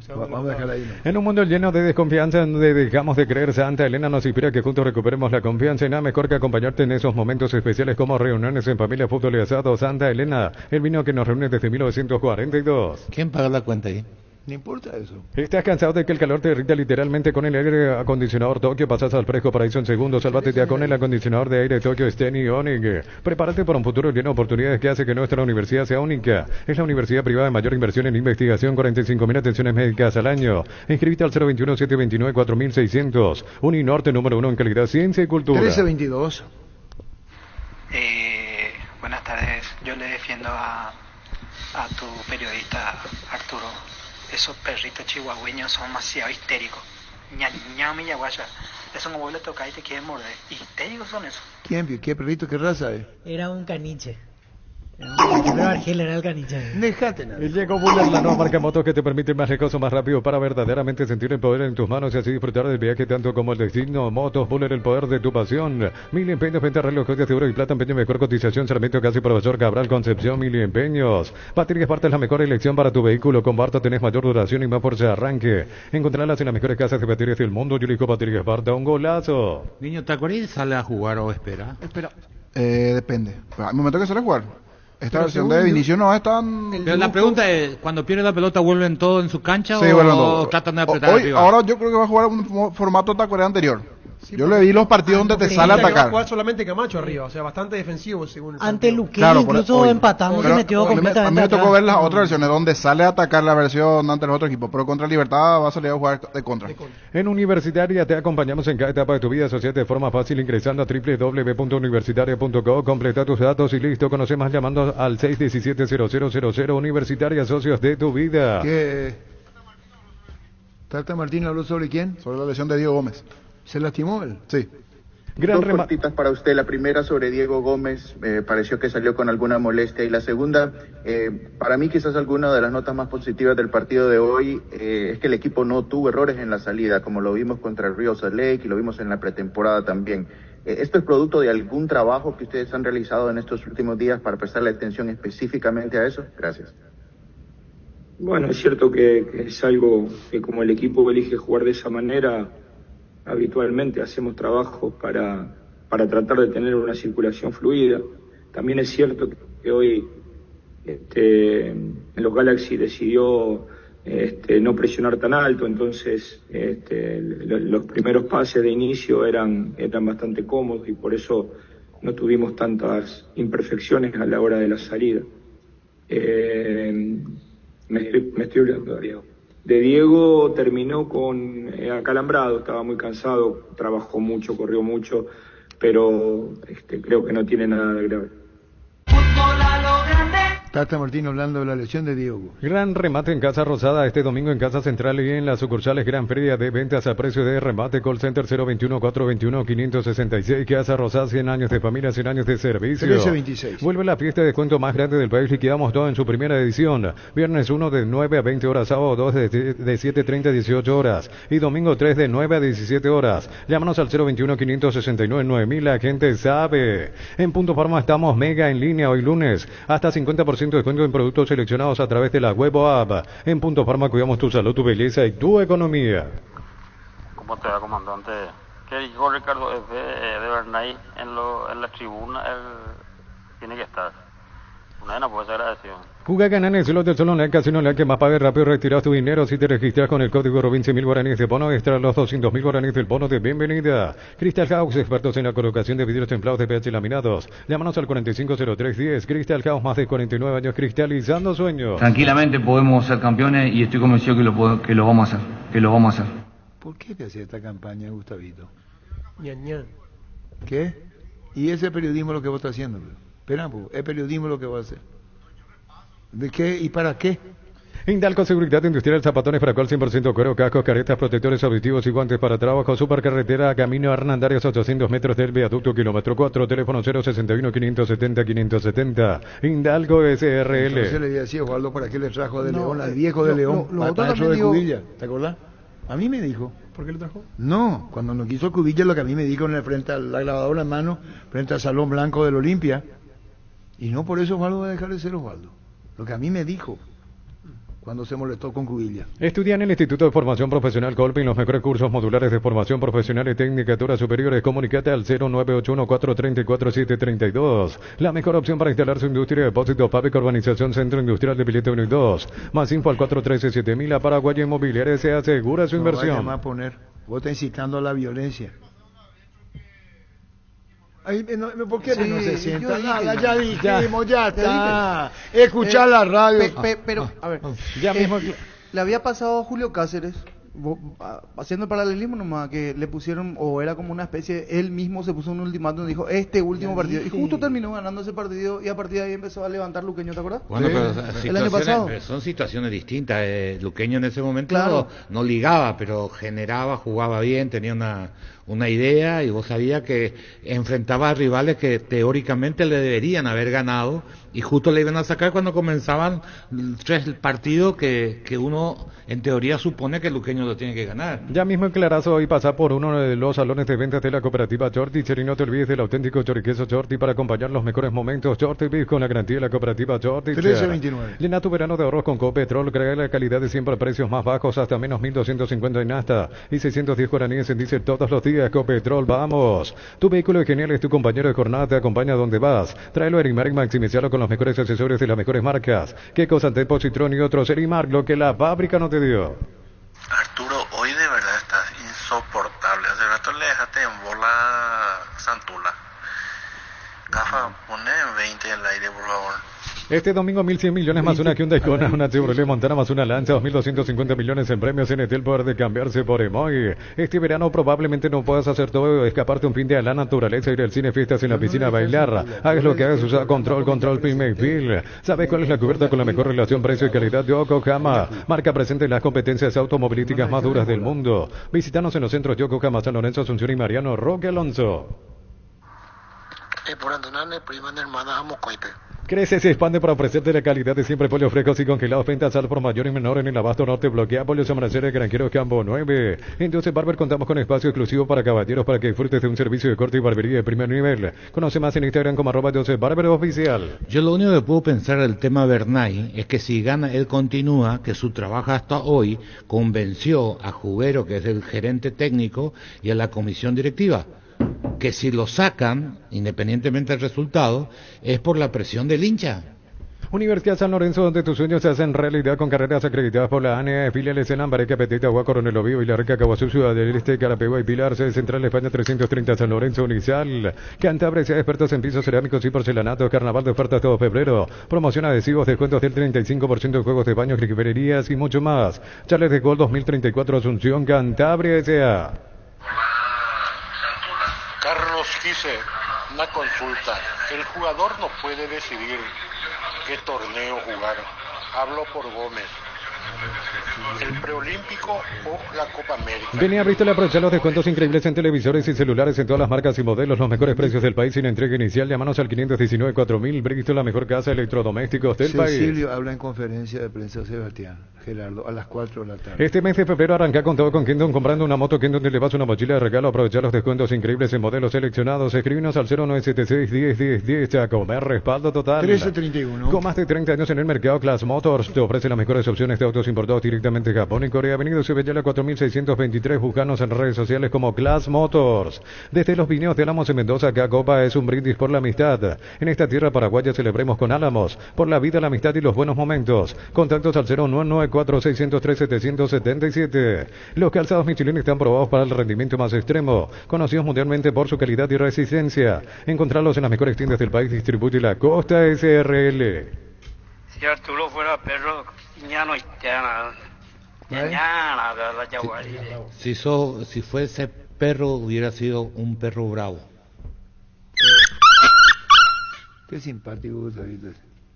F: vamos a dejar ahí, ¿no?
J: En un mundo lleno de desconfianza, donde dejamos de creer, Santa Elena nos inspira que juntos recuperemos la confianza. Y nada mejor que acompañarte en esos momentos especiales como reuniones en familia, fútbol y asado. Santa Elena, el vino que nos reúne desde 1942.
G: ¿Quién paga la cuenta ahí?
F: No importa eso.
J: ¿Estás cansado de que el calor te derrita literalmente con el aire acondicionador Tokio? Pasas al fresco paraíso en segundos. Sálvate ya con el acondicionador de aire Tokio Steny Onic. Prepárate para un futuro lleno de oportunidades que hace que nuestra universidad sea única. Es la universidad privada de mayor inversión en investigación, 45.000 atenciones médicas al año. Inscríbete al 021-729-4600. Uninorte número 1 en calidad, ciencia y cultura.
F: 1322.
W: Buenas tardes. Yo le defiendo a tu periodista Arturo. Esos perritos chihuahueños son demasiado histéricos. Ñañame yaguaya. Eso no vuelve a tocar y te quieren morder. Histéricos son esos.
F: ¿Quién? ¿Qué perrito? ¿Qué raza es?
I: Era un caniche. Pero Argel era el caniche.
F: Dejate nada.
J: Y llegó Buller, la nueva marca moto que te permite ir más lejos o más rápido para verdaderamente sentir el poder en tus manos y así disfrutar del viaje tanto como el destino. Motos Buller, el poder de tu pasión. 1000 empeños, venta relojes de oro y plata, empeño, mejor cotización, Sarmiento, casi Profesor Cabral, Concepción, 1000 empeños. Baterías Parte es la mejor elección para tu vehículo. Con Barta tenés mayor duración y más fuerza de arranque. Encontrarlas en las mejores casas de baterías del mundo. Yo elijo Baterías Barta, un golazo.
G: Niño, ¿te acuerdas? ¿Sale a jugar o espera?
L: Espera. Depende. Al momento que sale a jugar. Esta versión de Vinicius no es tan...
G: Pero la pregunta es, cuando pierde la pelota, ¿vuelven todo en su cancha
L: sí,
G: o tratan de apretar
L: hoy,
G: arriba?
L: Ahora yo creo que va a jugar un formato tacuera anterior. Sí, yo le vi los partidos donde te sale a atacar.
C: Va a jugar solamente Camacho arriba, o sea, bastante defensivo según el
I: ante Luque, claro, incluso empatamos y metió completamente
L: a mí me tocó ver las otras versiones donde sale a atacar la versión ante los otros equipos, pero contra Libertad va a salir a jugar de contra.
J: En Universitaria te acompañamos en cada etapa de tu vida. Asociate de forma fácil ingresando a www.universitaria.co, completa tus datos y listo. Conoce más llamando al 617-0000. Universitaria, socios de tu vida.
F: ¿Qué? ¿Tata Martín habló sobre quién?
L: Sobre la lesión de Diego Gómez.
F: ¿Se lastimó él?
L: Sí.
K: Dos cortitas para usted. La primera sobre Diego Gómez, pareció que salió con alguna molestia. Y la segunda, para mí quizás alguna de las notas más positivas del partido de hoy es que el equipo no tuvo errores en la salida, como lo vimos contra el Río Salt Lake y lo vimos en la pretemporada también. ¿Esto es producto de algún trabajo que ustedes han realizado en estos últimos días para prestarle atención específicamente a eso? Gracias.
M: Bueno, es cierto que es algo que como el equipo elige jugar de esa manera, habitualmente hacemos trabajos para tratar de tener una circulación fluida. También es cierto que hoy los Galaxy decidió no presionar tan alto, entonces los primeros pases de inicio eran bastante cómodos y por eso no tuvimos tantas imperfecciones a la hora de la salida. Me estoy olvidando de Diego. De Diego terminó con acalambrado, estaba muy cansado, trabajó mucho, corrió mucho, pero creo que no tiene nada de grave.
F: Tata Martín hablando de la lesión de Diego.
J: Gran remate en Casa Rosada este domingo en Casa Central y en las sucursales. Gran feria de ventas a precio de remate. Call Center 021-421-566. Casa Rosada, 100 años de familia, 100 años de servicio.
F: 1326.
J: Vuelve la fiesta de descuento más grande del país. Liquidamos todo en su primera edición. Viernes 1 de 9 a 20 horas. Sábado 2 de 7:30 a 18 horas. Y domingo 3 de 9 a 17 horas. Llámanos al 021-569-9000. La gente sabe. En Punto Farma estamos mega en línea hoy lunes. Hasta 50% de descuento en productos seleccionados a través de la web o app. En Punto Farma cuidamos tu salud, tu belleza y tu economía.
O: ¿Cómo te va, comandante? ¿Qué dijo Ricardo de Bernay en la tribuna? Él tiene que estar. Una vez no puede ser agradecido.
J: Juga ganar en el slot del Sol Online, Casino Online, que más pague rápido, retiras tu dinero si te registras con el código ROBIN, 100.000 guaraníes de bono extra, los 200.000 guaraníes del bono de bienvenida. Crystal House, expertos en la colocación de vidrios templados de PH laminados. Llámanos al 450310. Crystal House, más de 49 años cristalizando sueños.
S: Tranquilamente podemos ser campeones y estoy convencido que lo vamos a hacer.
F: ¿Por qué te hacía esta campaña, Gustavito?
C: Ña.
F: ¿Qué? ¿Y ese periodismo lo que vos estás haciendo? Espera, es periodismo lo que vos haces. ¿De qué y para qué?
J: Indalco Seguridad Industrial, zapatones para cual 100% cuero, cascos, caretas, protectores auditivos y guantes para trabajo. Supercarretera, camino Hernandarias, 800 metros del viaducto, kilómetro 4, teléfono 061-570-570. Indalco SRL.
F: Entonces le decía, Osvaldo, ¿para qué le trajo de León al viejo de León? Para eso de Cubilla, ¿te acordás? A mí me dijo.
C: ¿Por qué le trajo?
F: No, cuando nos quiso Cubilla, lo que a mí me dijo en el frente a la grabadora en mano, frente al Salón Blanco del Olimpia. Y no por eso Osvaldo va a dejar de ser Osvaldo. Lo que a mí me dijo cuando se molestó con Cubilla.
J: Estudia en el Instituto de Formación Profesional Colpin los mejores cursos modulares de formación profesional y tecnicaturas superiores. Comunícate al 0981-434-732. La mejor opción para instalar su industria, depósito, fábrica, urbanización, centro industrial de Pilete 1 y 2. Más info al 413-7000. La Paraguaya Inmobiliaria se asegura su inversión.
F: Vaya a poner. Vos estás incitando a la violencia. Ay, ¿por qué no se sienta? Nada, ya dijimos, ya está. Escuchar la radio.
H: Pero, a ver, ya mismo le había pasado a Julio Cáceres haciendo el paralelismo nomás, que le pusieron, o era como una especie, él mismo se puso un ultimátum y dijo, este último partido, y justo terminó ganando ese partido, y a partir de ahí empezó a levantar Luqueño, ¿te acuerdas?
G: Bueno,
H: sí. El año pasado.
G: Son situaciones distintas. Luqueño en ese momento no ligaba, pero generaba, jugaba bien, tenía una idea, y vos sabías que enfrentaba a rivales que teóricamente le deberían haber ganado, y justo le iban a sacar cuando comenzaban 3 partidos que uno en teoría supone que Luqueño lo tiene que ganar.
J: Ya mismo en Clarazo hoy pasa por uno de los salones de ventas de la cooperativa Chortis, y no te olvides del auténtico choriqueso Chortis para acompañar los mejores momentos. Chortis Beef con la garantía de la cooperativa Chortis.
L: 13.29.
J: Llena tu verano de ahorros con Copetrol, crea la calidad de siempre a precios más bajos, hasta menos 1.250 en nafta y 610 guaraníes en diésel todos los días. Copetrol, vamos. Tu vehículo es genial, es tu compañero de jornada, te acompaña donde vas. Tráelo a Erimark y maximizarlo con los mejores accesorios de las mejores marcas. ¿Qué cosa te Positrón y otros? Erimark, lo que la fábrica no te dio.
E: Arturo, hoy de verdad estás insoportable. Hace rato le dejaste en bola Santula. Gafa, pone 20 al aire, por favor.
J: Este domingo 1.100 millones más una Hyundai Kona, una Chevrolet Montana más una Lanza, 2.250 millones en premios en el poder de cambiarse por Emoy. Este verano probablemente no puedas hacer todo, escaparte un fin de a la naturaleza, ir al cine, fiestas en la piscina, bailar. Hagas lo que hagas, usa Control Pyme Feel. ¿Sabes cuál es la cubierta con la mejor relación precio y calidad de Yokohama? Marca presente en las competencias automovilísticas más duras del mundo. Visítanos en los centros Yokohama, San Lorenzo, Asunción y Mariano Roque Alonso.
A: Por andonarle, prima de hermana, amo coipe.
J: Crece, se expande para ofrecerte la calidad de siempre. Pollos frescos y congelados, ventas al por mayor y menor en el Abasto Norte. Bloquea pollos amanecer Granjeros Campo 9. En Joseph Barber contamos con espacio exclusivo para caballeros para que disfrutes de un servicio de corte y barbería de primer nivel. Conoce más en Instagram como @Joseph Barber Oficial.
G: Yo lo único que puedo pensar del tema Bernay es que si gana, él continúa, que su trabajo hasta hoy convenció a Jubero, que es el gerente técnico, y a la comisión directiva, que si lo sacan, independientemente del resultado, es por la presión del hincha.
J: Universidad San Lorenzo, donde tus sueños se hacen realidad con carreras acreditadas por la ANE, filiales en Lambareque, Petita, Agua, Coronel Oviedo, Villarrica, Caguazú, Ciudad del Este, Carapegua y Pilar, sede central España 330, San Lorenzo, Unizal. Cantabria, sea expertos en pisos cerámicos y porcelanatos, carnaval de ofertas todo febrero, promoción adhesivos, descuentos del 35% en juegos de baños, grifererías y mucho más. Charles de Gol 2034, Asunción, Cantabria, S.A.
Q: Carlos Quise, una consulta. El jugador no puede decidir qué torneo jugar. Hablo por Gómez. ¿El preolímpico o la Copa América?
J: Ven y abriste a aprovechar los descuentos increíbles en televisores y celulares en todas las marcas y modelos, los mejores precios del país sin entrega inicial. Llámanos al 519-4000. Bristol, la mejor casa de electrodomésticos del país.
F: Cecilio habla en conferencia de prensa, Sebastián. Gerardo, a las 4 de la tarde.
J: Este mes de febrero arranca con todo con Kingdom, comprando una moto Kingdom, te llevas una mochila de regalo. Aprovechar los descuentos increíbles en modelos seleccionados. Escríbenos al 0976-101010 a comer respaldo total.
L: 1331.
J: Con más de 30 años en el mercado, Class Motors te ofrece las mejores opciones de autos importados directamente de Japón y Corea. Avenida Cebellala 4623. Buscanos en redes sociales como Class Motors. Desde los viñedos de Álamos en Mendoza, acá Copa es un brindis por la amistad. En esta tierra paraguaya celebremos con Álamos por la vida, la amistad y los buenos momentos. Contactos al 0994603-777. Los calzados Michelin están probados para el rendimiento más extremo, conocidos mundialmente por su calidad y resistencia. Encontrarlos en las mejores tiendas del país. Distribuye la Costa SRL.
W: Si Arturo fuera perro, ya no hay nada.
G: Si fuese perro, hubiera sido un perro bravo.
F: Qué simpático,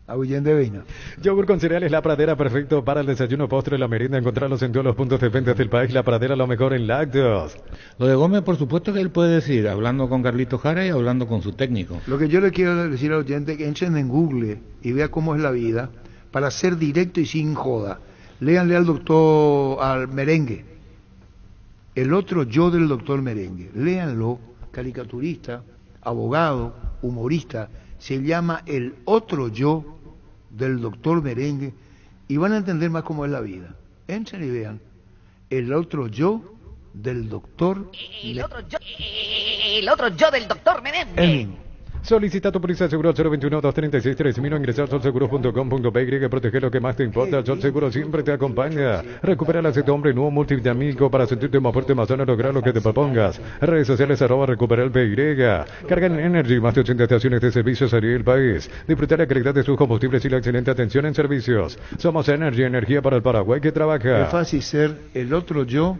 F: Ahuyente Veina.
J: Yogur con cereales La Pradera, perfecto para el desayuno, postre, la merienda. Encontrarlos en todos los puntos de venta del país. La Pradera, lo mejor en lácteos.
G: Lo de Gómez, por supuesto que él puede decir, hablando con Carlito Jara y hablando con su técnico.
F: Lo que yo le quiero decir al oyente, que entren en Google y vea cómo es la vida, para ser directo y sin joda. Léanle al doctor, al Merengue, el otro yo del doctor Merengue. Léanlo, caricaturista, abogado, humorista, se llama El otro yo del doctor Merengue, y van a entender más cómo es la vida. Entren y vean El otro yo del doctor
R: El otro yo del doctor Merengue.
J: Solicita tu póliza de seguro al 021-236-3000 o ingresar a solseguros.com.py. Protege lo que más te importa. El Sol Seguro siempre te acompaña. Recupera el aceite hombre nuevo multivitamínico para sentirte más fuerte, más sano, lograr lo que te propongas. Redes sociales @recupera el PY. Carga en Energy, más de 80 estaciones de servicios a nivel país. Disfrutar la calidad de sus combustibles y la excelente atención en servicios. Somos Energy, energía para el Paraguay que trabaja.
F: Es fácil ser el otro yo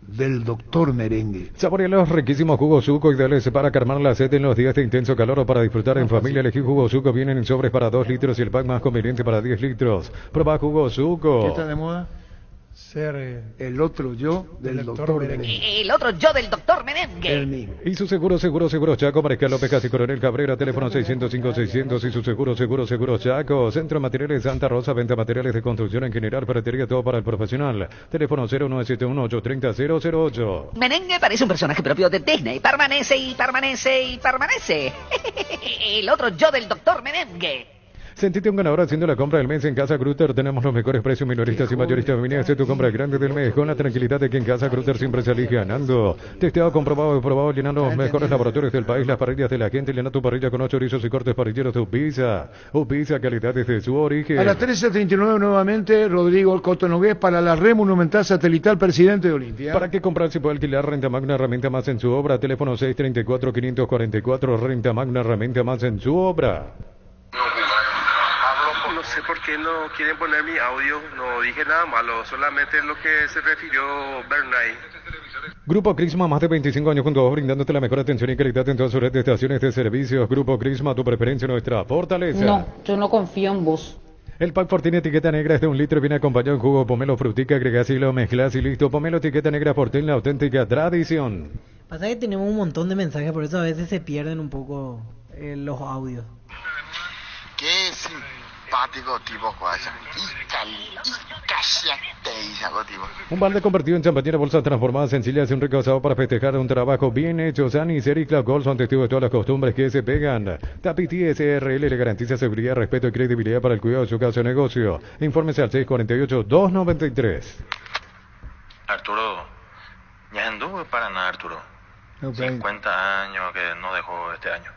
F: del doctor Merengue.
J: Saborea los riquísimos jugos Suco, ideales para calmar la sed en los días de intenso calor o para disfrutar en familia. Elegir jugos Suco, vienen en sobres para 2 litros y el pack más conveniente para 10 litros. Prueba jugos Suco.
F: ¿Qué está de moda?
C: Ser
F: el otro yo del doctor Merengue.
N: El otro yo del doctor Merengue.
F: El mismo.
J: Y su seguro Chaco, Mariscal López Casi Coronel Cabrera, teléfono 605-600 y su seguro Chaco. Centro de Materiales Santa Rosa, venta materiales de construcción en general, ferretería, todo para el profesional. Teléfono 0971-830-008.
N: Merengue parece un personaje propio de Disney. Permanece. El otro yo del doctor Merengue.
J: Sentite un ganador haciendo la compra del mes en Casa Grutter. Tenemos los mejores precios minoristas y mayoristas. Vení a hacer tu compra grande del mes con la tranquilidad de que en Casa Grutter siempre salís ganando. Testeado, comprobado y probado, llenando los mejores laboratorios del país. Las parrillas de la gente. Llena tu parrilla con 8 chorizos y cortes parrilleros de Upisa. Upisa, calidad desde su origen.
P: A las 13:39 nuevamente, Rodrigo Cotonogués para la Red Monumental Satelital Presidente de Olimpia.
J: ¿Para qué comprar si puede alquilar? Renta Magna, herramienta más en su obra. Teléfono 634-544. Renta Magna, herramienta más en su obra.
R: No sé por qué no quieren poner mi audio, no dije nada malo, solamente lo que se refirió Bernay.
J: Grupo Crisma, más de 25 años junto a vos, brindándote la mejor atención y calidad en toda su red de estaciones de servicios. Grupo Crisma, tu preferencia, nuestra fortaleza.
T: No, yo no confío en vos.
J: El pack por tiene etiqueta negra es de 1 litro y viene acompañado en jugo pomelo frutica, agregás y lo mezclas y listo. Pomelo etiqueta negra Fortín, la auténtica tradición.
I: Pasa que tenemos un montón de mensajes, por eso a veces se pierden un poco los audios.
E: Qué simpático tipo, guaya.
J: Un balde convertido en champañera, bolsas transformadas, sencillas y un rico asado para festejar un trabajo bien hecho. Sani, Ser y Club Gold son testigos de todas las costumbres que se pegan. Tapiti SRL le garantiza seguridad, respeto y credibilidad para el cuidado de su casa o negocio. Infórmese al 648-293.
X: Arturo, ya anduve para nada, Arturo. 50 años que no dejó este año.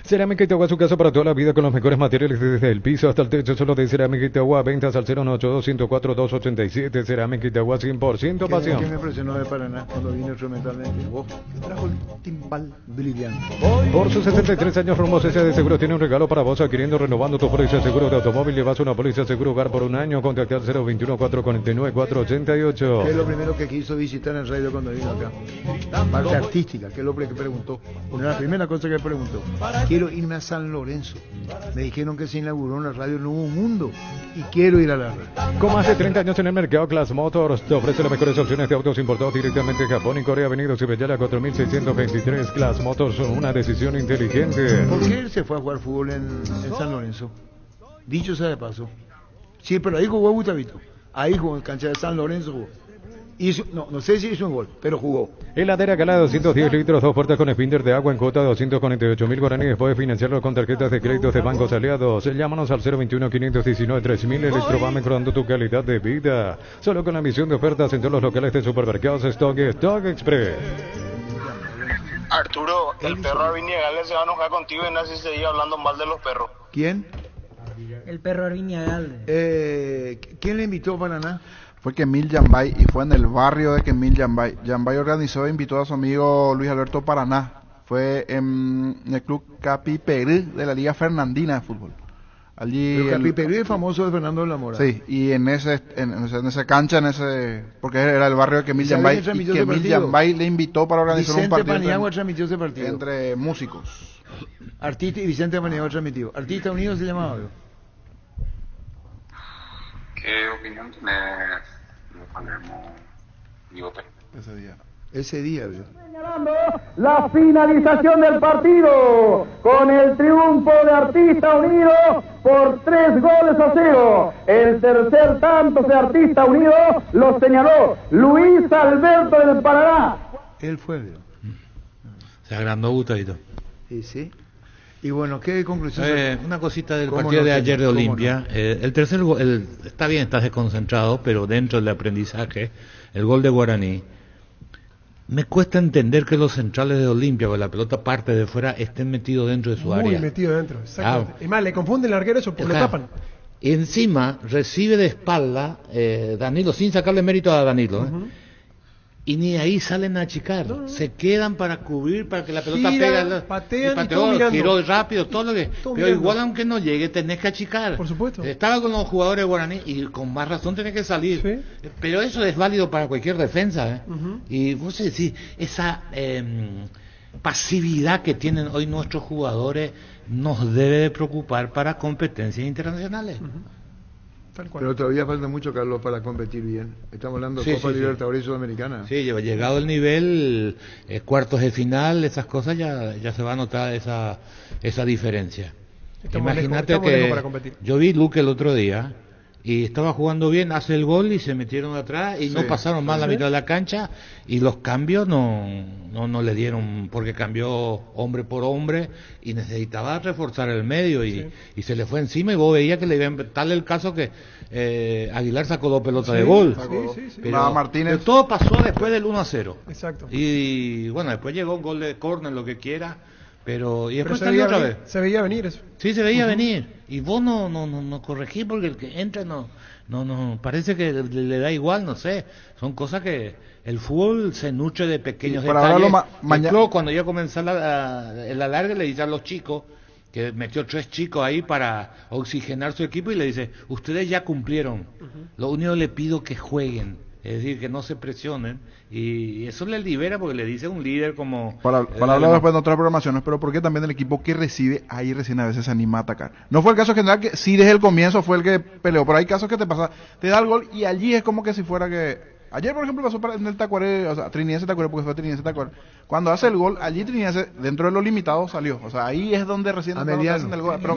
J: Cerámica Itagua, su casa para toda la vida con los mejores materiales desde el piso hasta el techo. Solo de Cerámica Itagua, ventas al 092-104-287. Cerámica Itagua, 100% pasión.
F: ¿Qué me impresionó de Paraná cuando vino instrumentalmente? Vos trajo el timbal brillante.
J: Por sus 63 años, Rumbo CC de Seguro tiene un regalo para vos, adquiriendo, renovando tu póliza de seguro de automóvil. Llevas una póliza de seguro hogar por un año. Contacta al 021-449-488.
F: ¿Qué es lo primero que quiso visitar en radio cuando vino acá? Parte artística, ¿qué es lo que preguntó? Una de las primeras cosas que preguntó. Quiero irme a San Lorenzo. Me dijeron que se inauguró en la radio Nuevo Mundo y quiero ir a la radio.
J: Con más de 30 años en el mercado, Class Motors te ofrece las mejores opciones de autos importados directamente de Japón y Corea. Avenida Cibellala 4623. Class Motors son una decisión inteligente.
F: ¿Por qué él se fue a jugar fútbol en San Lorenzo? Dicho sea de paso. Sí, pero ahí jugó Gustavito. Ahí jugó en cancha de San Lorenzo. Jugó. No sé si hizo un gol, pero jugó.
J: Heladera Gala, 210 litros, 2 puertas con spinder de agua en cuota de 248.000 guaraníes. Puedes financiarlo con tarjetas de créditos de bancos aliados. Llámanos al 021-519-3000. Electrobam, mejorando tu calidad de vida. Solo con la misión de ofertas en todos los locales de supermercados Stock Express.
R: Arturo, el perro Arviniagales se va a enojar contigo y no así seguir hablando mal de los perros.
F: ¿Quién?
I: El perro Arviniagales.
F: ¿Quién le invitó a Paraná?
L: Fue Kemil Yambay y fue en el barrio de Kemil Yambay. Yambay organizó e invitó a su amigo Luis Alberto Paraná. Fue en el club Capiperú de la Liga Fernandina de Fútbol. Allí
F: Capiperú es famoso de Fernando de la Mora.
L: Sí, y en esa cancha, porque era el barrio de Kemil Yambay, y Kemil Yambay le invitó para organizar un partido.
F: Vicente Paniagua transmitió ese partido.
L: Entre músicos.
F: Artista y Vicente Paniagua transmitió. Artista Unido se llamaba.
T: ¿Qué opinión tiene Palermo Bigote?
F: Ese día, ¿verdad?
Y: Señalando la finalización del partido con el triunfo de Artista Unido por 3-0. El tercer tanto de Artista Unido lo señaló Luis Alberto del Paraná.
F: Él fue, ¿verdad?
G: Se agrandó Gustavito.
F: Sí. Y bueno, ¿qué conclusión?
G: Una cosita del partido de ayer de Olimpia. El tercer gol, está bien, estás desconcentrado, pero dentro del aprendizaje, el gol de Guaraní Me cuesta entender que los centrales de Olimpia, con la pelota parte de fuera, estén metidos dentro de su área.
C: Muy metido dentro, exactamente. Es más, le confunden el arquero eso, porque le tapan.
G: Encima, recibe de espalda Danilo, sin sacarle mérito a Danilo, y ni ahí salen a achicar. Se quedan para cubrir, para que la pelota pegue.
C: Patean
G: y giró rápido, todo lo que... Pero igual, aunque no llegue, tenés que achicar.
C: Por supuesto.
G: Estaba con los jugadores guaraní y con más razón tenés que salir. ¿Sí? Pero eso es válido para cualquier defensa. Y vos decís, esa pasividad que tienen hoy nuestros jugadores nos debe de preocupar para competencias internacionales.
F: Pero todavía falta mucho, Carlos, para competir bien. Estamos hablando de Copa Libertadores y Sudamericana.
G: Sí, llegado el nivel, cuartos de final, esas cosas ya se va a notar esa diferencia. Imagínate que yo vi Luque el otro día y estaba jugando bien, hace el gol y se metieron atrás y no pasaron más la mitad de la cancha, y los cambios no le dieron, porque cambió hombre por hombre y necesitaba reforzar el medio y se le fue encima, y vos veías que le iba a tal el caso que Aguilar sacó 2 pelotas de gol. Pero
L: Martínez.
G: todo pasó después del 1-0.
C: Exacto.
G: Y bueno, después llegó un gol de córner, lo que quiera. Pero después
C: salió
G: otra vez.
C: Se veía venir eso.
G: Sí, se veía venir. Y vos no corregís, porque el que entra no parece que le da igual, no sé. Son cosas que el fútbol se nutre de pequeños detalles. Cuando yo comencé el alargue, le dije a los chicos, que metió 3 chicos ahí para oxigenar su equipo, y le dice, ustedes ya cumplieron. Lo único que le pido que jueguen. Es decir, que no se presionen, y eso le libera, porque le dice un líder como...
L: Para hablar después de otras programaciones, pero porque también el equipo que recibe, ahí recién a veces se anima a atacar. No fue el caso general, que sí desde el comienzo fue el que peleó, pero hay casos que te da el gol, y allí es como que si fuera que... Ayer, por ejemplo, pasó en el Tacuaré, o sea, Trinidad Tacuaré, porque fue Trinidad Tacuaré. Cuando hace el gol, allí Trinidad, dentro de lo limitado, salió. O sea, ahí es donde recién hacen el gol. Pero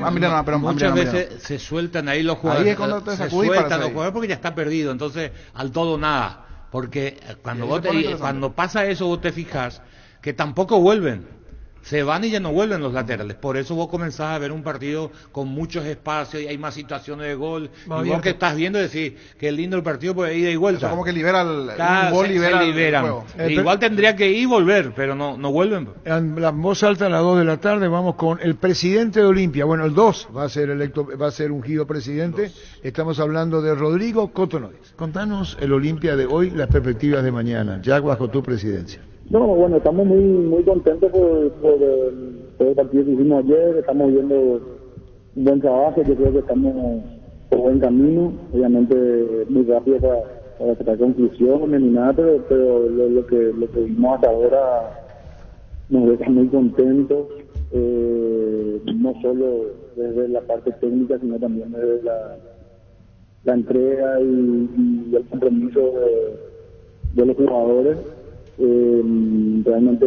G: muchas veces se sueltan ahí los jugadores.
L: Ahí es cuando te sacudís,
G: se sueltan los jugadores porque ya está perdido. Entonces, al todo nada. Porque cuando pasa eso, vos te fijas que tampoco vuelven. Se van y ya no vuelven los laterales. Por eso vos comenzás a ver un partido con muchos espacios y hay más situaciones de gol. Y vos que estás viendo decís que es lindo el partido por ida y vuelta.
L: Eso como que libera un gol, libera el juego.
G: Igual tendría que ir y volver, pero no vuelven.
P: La voz alta a las 2 de la tarde, vamos con el presidente de Olimpia. Bueno, el 2 va a ser ungido presidente. Estamos hablando de Rodrigo Cotonodes. Contanos el Olimpia de hoy, las perspectivas de mañana, ya bajo tu presidencia.
B: No, bueno, estamos muy contentos por el partido que hicimos ayer. Estamos viendo un buen trabajo. Yo creo que estamos por buen camino. Obviamente muy rápido para sacar conclusiones ni nada, pero lo que vimos hasta ahora nos deja muy contentos, no solo desde la parte técnica, sino también desde la entrega y el compromiso de los jugadores. Realmente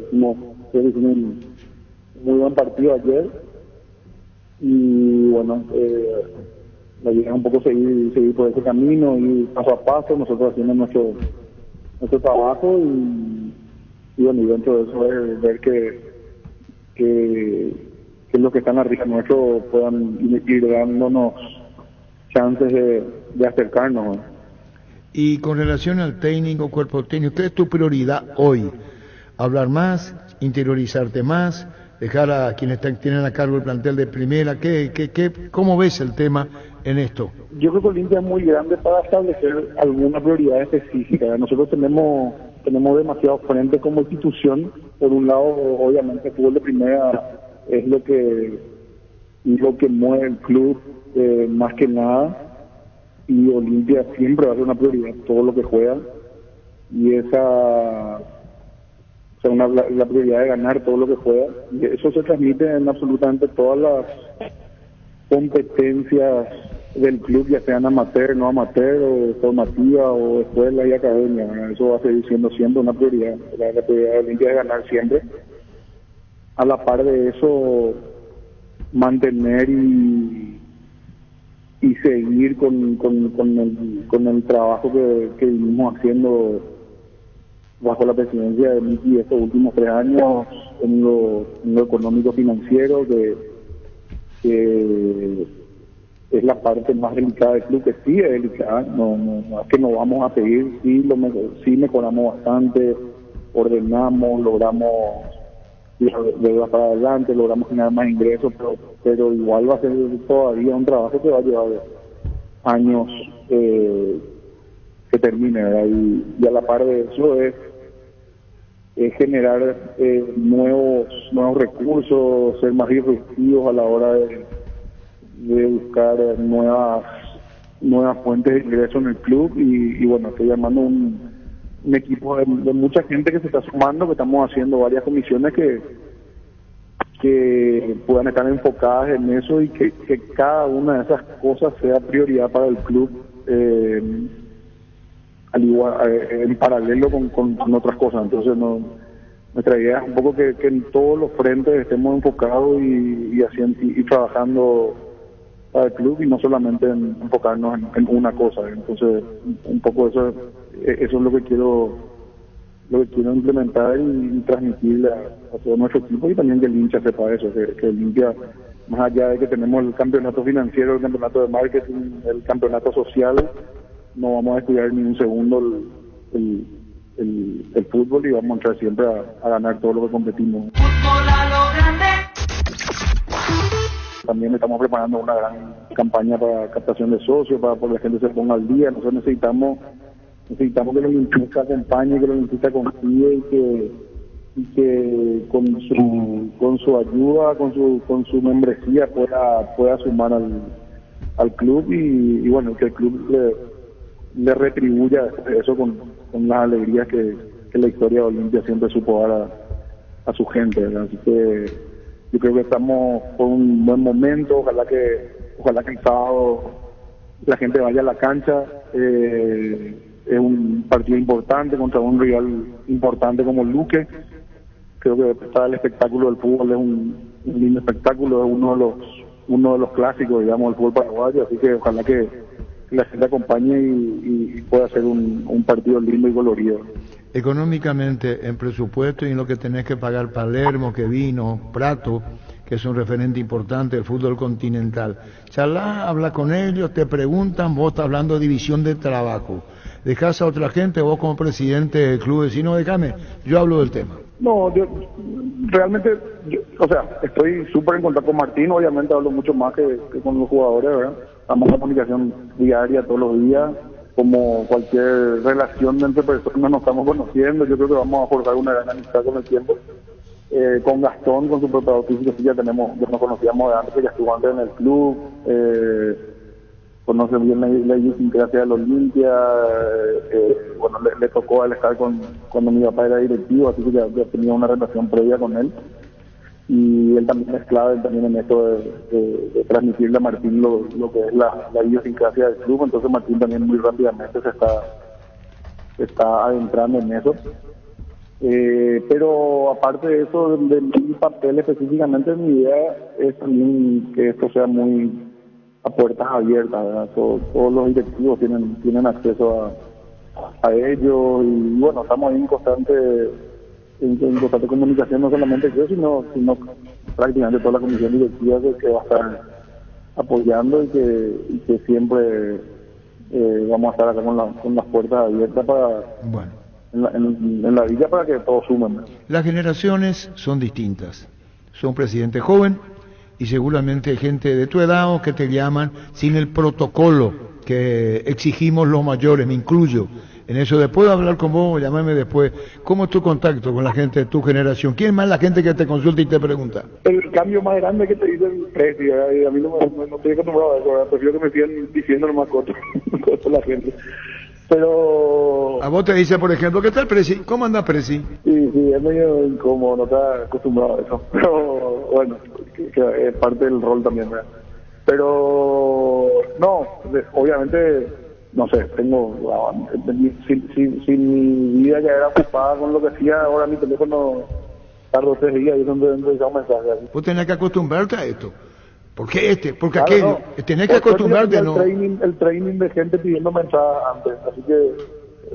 B: hicimos un muy buen partido ayer, y bueno, la idea es un poco seguir por ese camino y paso a paso, nosotros haciendo nuestro trabajo, y bueno, y dentro de eso es ver que los que están arriba nuestro puedan ir dándonos chances de acercarnos.
P: Y con relación al técnico, cuerpo técnico, ¿qué es tu prioridad hoy? ¿Hablar más? ¿Interiorizarte más? ¿Dejar a quienes tienen a cargo el plantel de primera? ¿Cómo ves el tema en esto?
B: Yo creo que Olimpia es muy grande para establecer alguna prioridad específica. Nosotros tenemos demasiado frente como institución. Por un lado, obviamente, el fútbol de primera es lo que mueve el club más que nada. Y Olimpia siempre va a ser una prioridad todo lo que juega, y la prioridad de ganar todo lo que juega, y eso se transmite en absolutamente todas las competencias del club, ya sean amateur, no amateur, o formativa, o escuela y academia. Eso va a seguir siendo siempre una prioridad. La prioridad de Olimpia es ganar siempre. A la par de eso, mantener y seguir con el trabajo que venimos haciendo bajo la presidencia de Miki estos últimos 3 años en lo económico financiero, que es la parte más delicada del club, que sí es delicada, no es que no vamos a pedir, sí mejoramos bastante, ordenamos, logramos ir para adelante, logramos generar más ingresos, pero igual va a ser todavía un trabajo que va a llevar años que termine, ¿verdad? Y a la par de eso es generar nuevos recursos, ser más disruptivos a la hora de buscar nuevas fuentes de ingreso en el club y bueno, estoy llamando un equipo de mucha gente que se está sumando, que estamos haciendo varias comisiones que puedan estar enfocadas en eso y que cada una de esas cosas sea prioridad para el club, al igual en paralelo con otras cosas. Entonces nuestra idea es un poco que en todos los frentes estemos enfocados y trabajando para el club y no solamente enfocarnos en una cosa. Entonces un poco eso es lo que quiero implementar y transmitirle a todo nuestro equipo, y también que el hincha sepa eso, que el hincha, más allá de que tenemos el campeonato financiero, el campeonato de marketing, el campeonato social, no vamos a descuidar ni un segundo el fútbol y vamos a entrar siempre a ganar todo lo que competimos.
D: Fútbol a lo grande.
B: También estamos preparando una gran campaña para captación de socios, para que la gente se ponga al día. Nosotros necesitamos que los olimpistas acompañen, que los olimpistas confíen y que con su ayuda, con su membresía pueda sumar al club y bueno, que el club le retribuya eso con las alegrías que la historia de Olimpia siempre supo dar a su gente, ¿verdad? Así que yo creo que estamos por un buen momento. Ojalá que el sábado la gente vaya a la cancha. Es un partido importante contra un rival importante como Luque. Creo que para el espectáculo del fútbol es un lindo espectáculo, es uno de los clásicos, digamos, del fútbol paraguayo. Así que ojalá que la gente acompañe y pueda ser un partido lindo y colorido.
F: Económicamente, en presupuesto y en lo que tenés que pagar Palermo, que vino, Prato, que es un referente importante del fútbol continental. Charlá, habla con ellos, te preguntan, vos estás hablando de división de trabajo. Dejás a otra gente, vos como presidente del club, decís, no, déjame, yo hablo del tema.
B: No, yo realmente, estoy súper en contacto con Martín, obviamente hablo mucho más que con los jugadores, ¿verdad? Estamos en comunicación diaria todos los días, como cualquier relación entre personas nos estamos conociendo. Yo creo que vamos a forjar una gran amistad con el tiempo. Con Gastón, con su preparador físico, sí ya nos conocíamos de antes, que ya estuvo antes en el club, conoce bien la idiosincrasia del Olimpia, bueno, le tocó al estar cuando mi papá era directivo, así que ya tenía una relación previa con él. Y él también es clave también en esto de transmitirle a Martín lo que es la idiosincrasia del club. Entonces Martín también muy rápidamente se está adentrando en eso. Pero aparte de eso, de mi papel específicamente, mi idea es también que esto sea muy a puertas abiertas, ¿verdad? Todos los directivos tienen acceso a ello, y bueno, estamos ahí en constante comunicación, no solamente yo, sino prácticamente toda la comisión directiva que va a estar apoyando y que siempre vamos a estar acá con las puertas abiertas en la villa para que todos sumen.
F: Las generaciones son distintas. Soy un presidente joven y seguramente hay gente de tu edad o que te llaman sin el protocolo que exigimos los mayores, me incluyo en eso. Después de hablar con vos, llámame después. ¿Cómo es tu contacto con la gente de tu generación? ¿Quién más la gente que te consulta y te pregunta?
B: El cambio más grande que te dice el precio, a mí no estoy acostumbrado a eso, ¿verdad? Prefiero que me sigan diciendo nomás cosas la gente. Pero...
F: A vos te dice, por ejemplo, ¿qué tal Presi? ¿Cómo anda Presi?
B: Sí, es medio incómodo, no está acostumbrado a eso. Pero bueno, que es parte del rol también, ¿verdad? Pero no, obviamente, no sé, si mi vida ya era ocupada con lo que hacía, ahora mi teléfono tardo 3 días y es donde deja un mensaje. Así.
F: Vos tenés que acostumbrarte a esto. ¿Por qué Porque claro, aquello. No. Tenés que acostumbrarte, ¿no?
B: El training de gente pidiendo mensajes antes, así que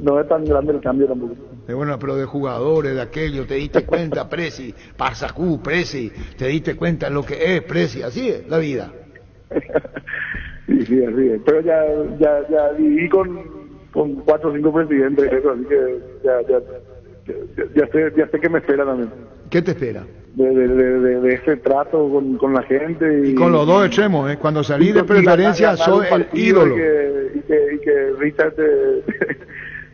B: no es tan grande el cambio tampoco.
F: Bueno, pero de jugadores, de aquello, te diste cuenta, Presi, Parsacú, Presi, te diste cuenta lo que es Presi, así es la vida.
B: Sí, así es. Pero ya viví con 4 o 5 presidentes, eso, así que ya sé qué me espera también.
F: ¿Qué te espera?
B: De ese trato con la gente.
F: Y con los dos extremos, cuando salís de preferencia soy el ídolo.
B: Y que Richard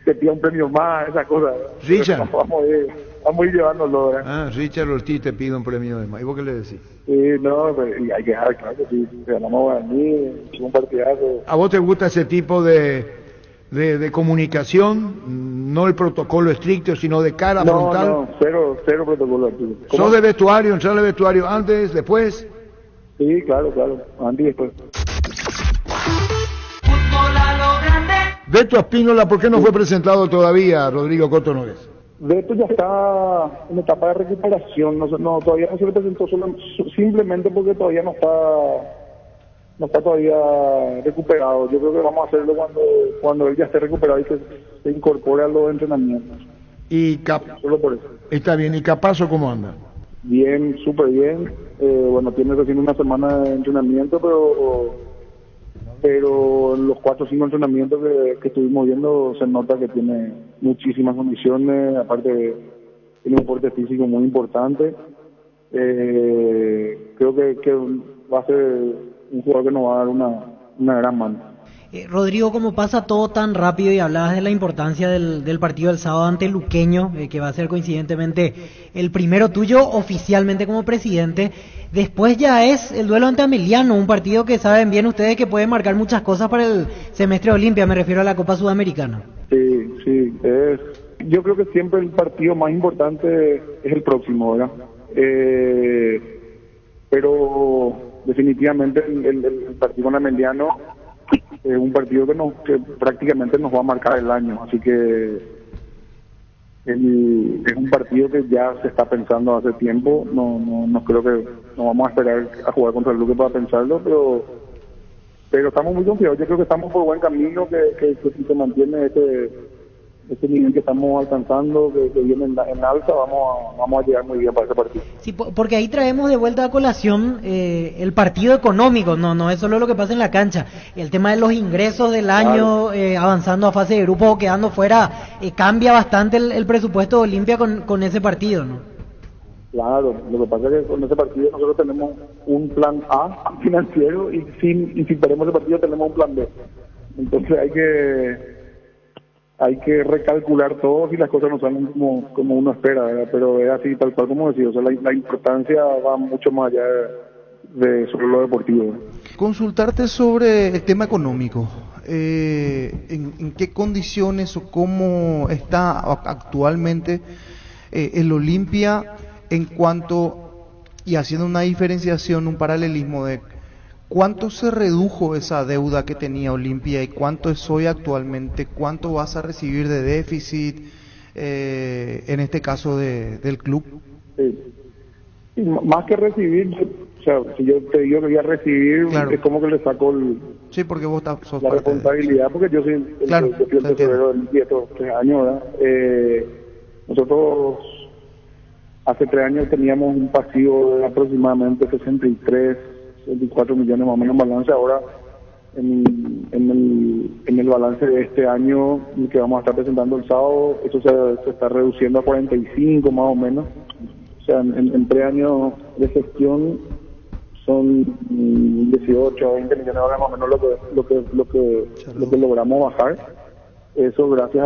B: te pida un premio más, esa cosa.
F: Richard.
B: Vamos a ir llevándolo.
F: Richard Ortiz te pide un premio de más. ¿Y vos qué le decís?
B: Sí, no, y hay que dejar claro que si ganamos a mí, un partidazo.
F: ¿A vos te gusta ese tipo de comunicación? No el protocolo estricto, sino de cara frontal.
B: No, cero protocolo.
F: ¿Sos de vestuario, entrar al vestuario antes, después?
B: Sí, claro, antes y después.
F: Beto Espínola, ¿por qué no fue presentado todavía Rodrigo Coto Nogués?
B: Beto ya está en etapa de recuperación, todavía no se le presentó simplemente porque todavía no está todavía recuperado. Yo creo que vamos a hacerlo cuando él ya esté recuperado y se incorpore a los entrenamientos.
F: Solo por eso. Está bien, ¿y Capazo cómo anda?
B: Bien, súper bien. Bueno, tiene recién una semana de entrenamiento, pero en los 4 o 5 entrenamientos que estuvimos viendo se nota que tiene muchísimas condiciones, aparte tiene un porte físico muy importante. Creo que va a ser un jugador que nos va a dar una gran mano.
I: Rodrigo, como pasa todo tan rápido y hablabas de la importancia del partido del sábado ante Luqueño, que va a ser coincidentemente el primero tuyo oficialmente como presidente, después ya es el duelo ante Ameliano, un partido que saben bien ustedes que puede marcar muchas cosas para el semestre de Olimpia, me refiero a la Copa Sudamericana.
B: Sí, yo creo que siempre el partido más importante es el próximo, ¿verdad? Pero definitivamente el partido con Ameliano es un partido que prácticamente nos va a marcar el año, así que es un partido que ya se está pensando hace tiempo. No creo que no vamos a esperar a jugar contra el Luque para pensarlo, pero estamos muy confiados. Yo creo que estamos por buen camino, que si se mantiene este nivel que estamos alcanzando, que viene en alza, vamos a llegar muy bien para ese partido.
I: Sí, porque ahí traemos de vuelta a colación el partido económico, no es solo lo que pasa en la cancha, el tema de los ingresos del año, avanzando a fase de grupo o quedando fuera, cambia bastante el presupuesto de Olimpia con ese partido, ¿no?
B: Claro, lo que pasa es que con ese partido nosotros tenemos un plan A financiero y si perdemos el partido tenemos un plan B. Entonces hay que recalcular todo si las cosas no salen como uno espera, ¿verdad? Pero es así, tal cual como decía, o sea, la importancia va mucho más allá de solo lo deportivo, ¿verdad?
H: Consultarte sobre el tema económico. ¿En qué condiciones o cómo está actualmente el Olimpia en cuanto, y haciendo una diferenciación, un paralelismo de cuánto se redujo esa deuda que tenía Olimpia y cuánto es hoy actualmente, cuánto vas a recibir de déficit, en este caso del club?
B: Sí, más que recibir, o sea, si yo te digo que voy a recibir, claro, es como que le saco
H: sí, porque vos sos
B: la responsabilidad, porque yo soy el tesorero del Olimpia estos 3 años, ¿verdad? Nosotros hace 3 años teníamos un pasivo de aproximadamente 64 millones más o menos en balance. Ahora en el balance de este año que vamos a estar presentando el sábado, eso se está reduciendo a 45 más o menos. O sea, en 3 años de gestión son 18 o 20 millones de dólares más o menos lo que logramos bajar. Eso gracias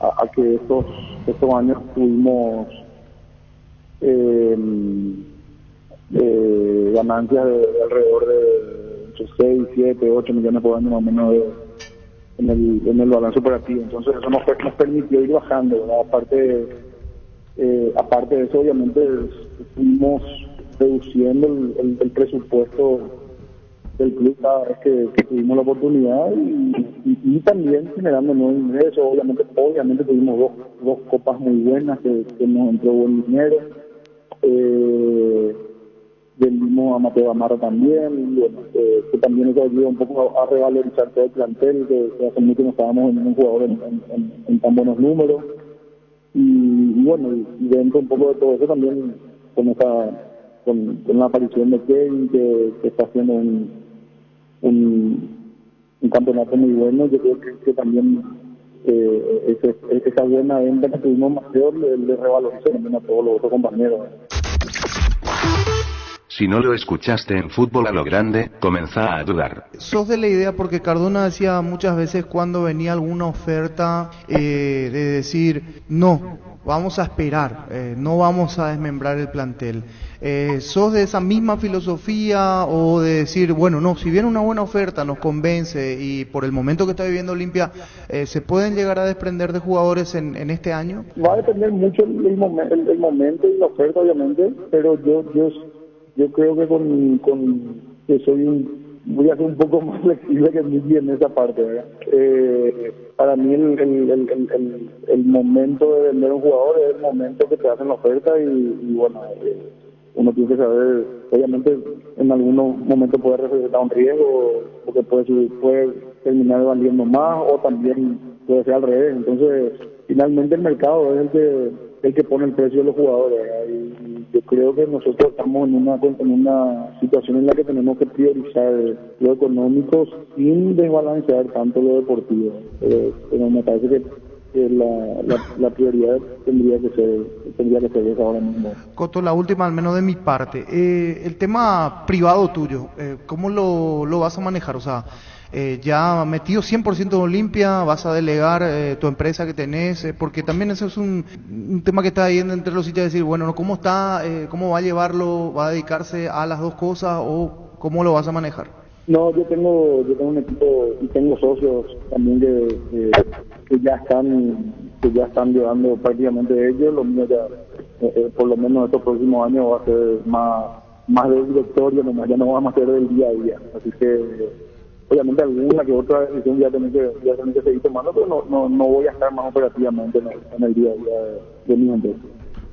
B: a que estos años tuvimos ganancias de alrededor de 6, 7, 8 millones por año más o menos en el balance operativo. Entonces eso nos permitió ir bajando, ¿verdad? Aparte de eso, obviamente fuimos reduciendo el presupuesto del club cada vez que tuvimos la oportunidad y también generando nuevos ingresos. Obviamente tuvimos dos copas muy buenas que nos entró buen dinero. Vendimos a Mateo Gamarra también, y bueno, que también nos ayuda un poco a revalorizar todo el plantel, que hace mucho no estábamos en un jugador en tan buenos números. Y bueno, y dentro un poco de todo eso también con la aparición de Kevin, que está haciendo un campeonato muy bueno. Yo creo que también esa buena venta que tuvimos Mateo le revalorizó también a todos los otros compañeros.
D: Si no lo escuchaste en Fútbol a lo Grande, comenzá a dudar.
H: Sos de la idea, porque Cardona decía muchas veces cuando venía alguna oferta de decir, no, vamos a esperar, no vamos a desmembrar el plantel. ¿Sos de esa misma filosofía o de decir, bueno, no, si viene una buena oferta, nos convence y por el momento que está viviendo Olimpia, ¿se pueden llegar a desprender de jugadores en este año?
B: Va a depender mucho el momento y la oferta, obviamente, pero yo creo que que voy a ser un poco más flexible que Miki en esa parte, ¿verdad? Para mí el momento de vender un jugador es el momento que te hacen la oferta y bueno, uno tiene que saber, obviamente en algunos momentos puede representar un riesgo porque puede terminar valiendo más o también puede ser al revés. Entonces finalmente el mercado es el que pone el precio de los jugadores, ¿verdad? Y yo creo que nosotros estamos en una situación en la que tenemos que priorizar lo económico sin desbalancear tanto lo deportivo, pero me parece que la prioridad tendría que ser esa ahora mismo.
H: Coto, la última al menos de mi parte, el tema privado tuyo, ¿cómo lo vas a manejar? O sea, ya metido 100% en Olimpia, vas a delegar tu empresa que tenés, porque también eso es un tema que está ahí entre los sitios, de decir, bueno, ¿cómo está? ¿Cómo va a llevarlo? ¿Va a dedicarse a las dos cosas o cómo lo vas a manejar?
B: No, yo tengo un equipo y tengo socios también que ya están llevando prácticamente ellos. Lo mío ya, por lo menos estos próximos años va a ser más de directorio, ya no vamos a hacer del día a día. Así que obviamente alguna que otra decisión ya tener que seguir tomando, pero no voy a estar más operativamente en el día a día de mi empresa.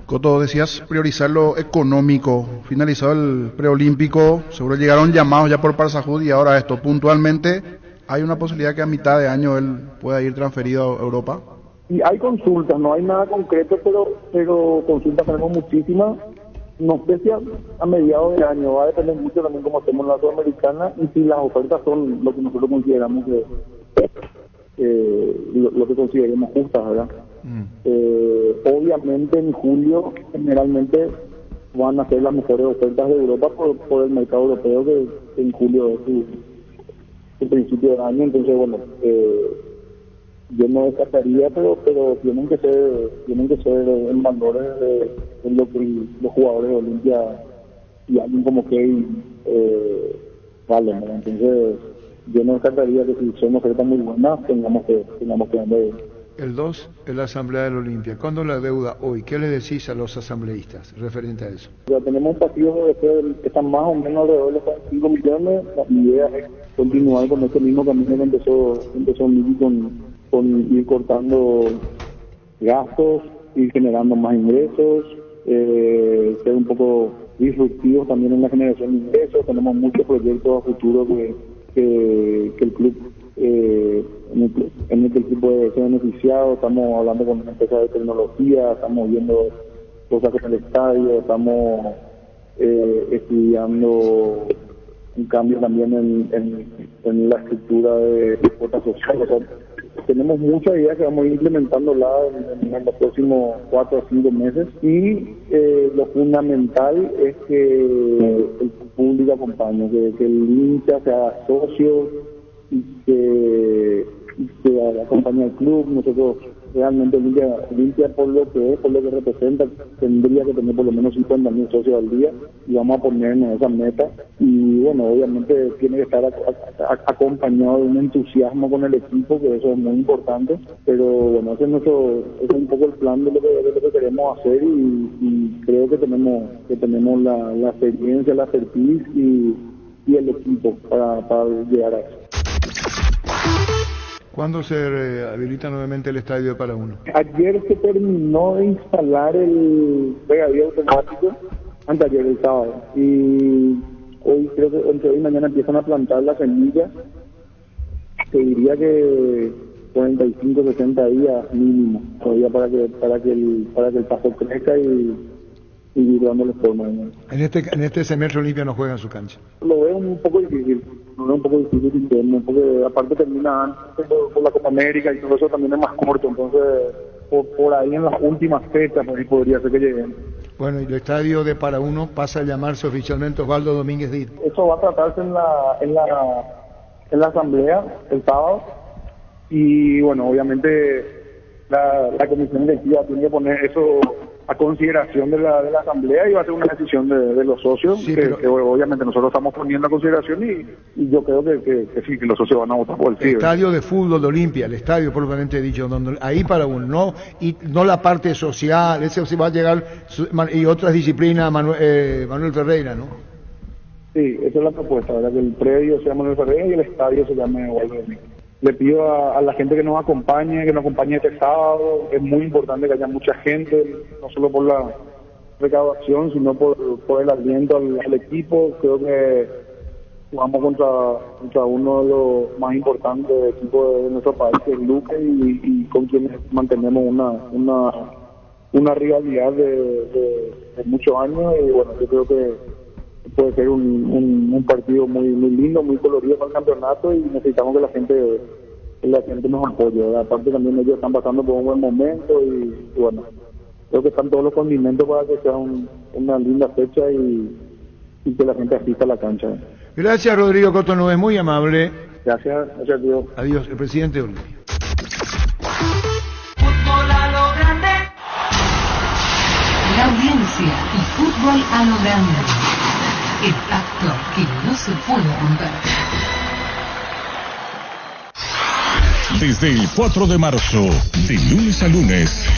L: Coto, decías priorizar lo económico. Finalizado el preolímpico, seguro llegaron llamados ya por Parsahud y ahora esto. Puntualmente, ¿hay una posibilidad que a mitad de año él pueda ir transferido a Europa?
B: Y hay consultas, no hay nada concreto, pero consultas tenemos muchísimas. No sé si a mediados de año, va a depender mucho también cómo hacemos en la Sudamericana y si las ofertas son lo que nosotros consideramos lo que consideremos justas, ¿verdad? Obviamente en julio generalmente van a ser las mejores ofertas de Europa por el mercado europeo que en julio es su principio de año. Entonces bueno, yo no descartaría, pero tienen que ser en valores de lo que los jugadores de Olimpia y alguien como Kevin valen, ¿verdad? Entonces yo no descartaría que si son ofertas muy buenas tengamos que vender.
F: El 2 es la Asamblea del Olimpia. ¿Cuándo la deuda hoy? ¿Qué le decís a los asambleístas referente a eso?
B: Ya tenemos un partido que están más o menos alrededor de los 5 millones. La idea es continuar con este mismo camino que empezó Miki con ir cortando gastos, ir generando más ingresos, ser un poco disruptivos también en la generación de ingresos. Tenemos muchos proyectos a futuro que el club en el que el club puede ser beneficiado. Estamos hablando con una empresa de tecnología, estamos viendo cosas en el estadio, estamos estudiando un cambio también en la estructura de cuotas sociales. O sea, tenemos muchas ideas que vamos a ir implementándola en los próximos 4 o 5 meses y lo fundamental es que el público acompañe, que el hincha sea socio y que acompañe al club. Nosotros realmente Olimpia por lo que es, por lo que representa, tendría que tener por lo menos 50.000 socios al día y vamos a ponernos esa meta. Y bueno, obviamente tiene que estar acompañado de un entusiasmo con el equipo, que eso es muy importante, pero bueno, ese es un poco el plan de lo que queremos hacer y creo que tenemos la experiencia, la expertise y el equipo para llegar a eso.
F: ¿Cuándo se habilita nuevamente el estadio para uno?
B: Ayer se terminó de instalar el regadío automático, anteayer el sábado, y hoy creo que entre hoy y mañana empiezan a plantar las semillas. Te diría que 45, 60 días mínimo todavía para que el pasto crezca y ir dándole forma.
F: En este semestre Olimpia no juega en su cancha.
B: Lo veo un poco difícil, porque aparte termina antes por la Copa América y todo eso también es más corto, entonces por ahí en las últimas fechas por ahí podría ser que lleguen.
F: Bueno, y el estadio de Para-Uno pasa a llamarse oficialmente Osvaldo Domínguez Díaz.
B: Eso va a tratarse en la asamblea el sábado y bueno, obviamente la comisión directiva tiene que poner eso a consideración de la asamblea y va a ser una decisión de los socios, sí, que obviamente nosotros estamos poniendo a consideración y yo creo que sí, que los socios van a votar por el sí.
F: Estadio de fútbol de Olimpia, el estadio propiamente dicho, donde ahí Para-Uno, no, y no la parte social, ese se va a llegar, y otras disciplinas, Manuel Ferreira, ¿no?
B: Sí, esa es la propuesta, ¿verdad? Que el predio se llame Manuel Ferreira y el estadio se llame Osvaldo Domínguez. Le pido a la gente que nos acompañe este sábado. Es muy importante que haya mucha gente, no solo por la recaudación, sino por el aliento al equipo. Creo que jugamos contra uno de los más importantes equipos de nuestro país, que es Luque, y con quienes mantenemos una rivalidad de muchos años. Y bueno, yo creo que puede ser un partido muy lindo, muy colorido para el campeonato y necesitamos que la gente nos apoye, ¿verdad? Aparte también ellos están pasando por un buen momento y bueno, creo que están todos los condimentos para que sea una linda fecha y que la gente asista a la cancha.
F: Gracias, Rodrigo Cotonou, es muy amable.
B: Gracias, Dios.
F: Adiós, el presidente de Olimpia.
K: Fútbol a lo grande. La audiencia y fútbol a lo grande. El pacto que no se puede romper.
M: Desde el 4 de marzo, de lunes a lunes,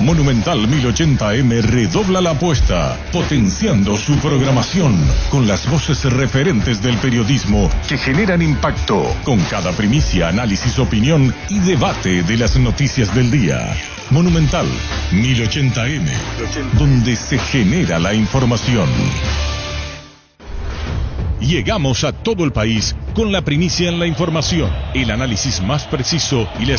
M: Monumental 1080M redobla la apuesta, potenciando su programación con las voces referentes del periodismo que generan impacto, con cada primicia, análisis, opinión y debate de las noticias del día. Monumental 1080M, donde se genera la información. Llegamos a todo el país con la primicia en la información, el análisis más preciso y la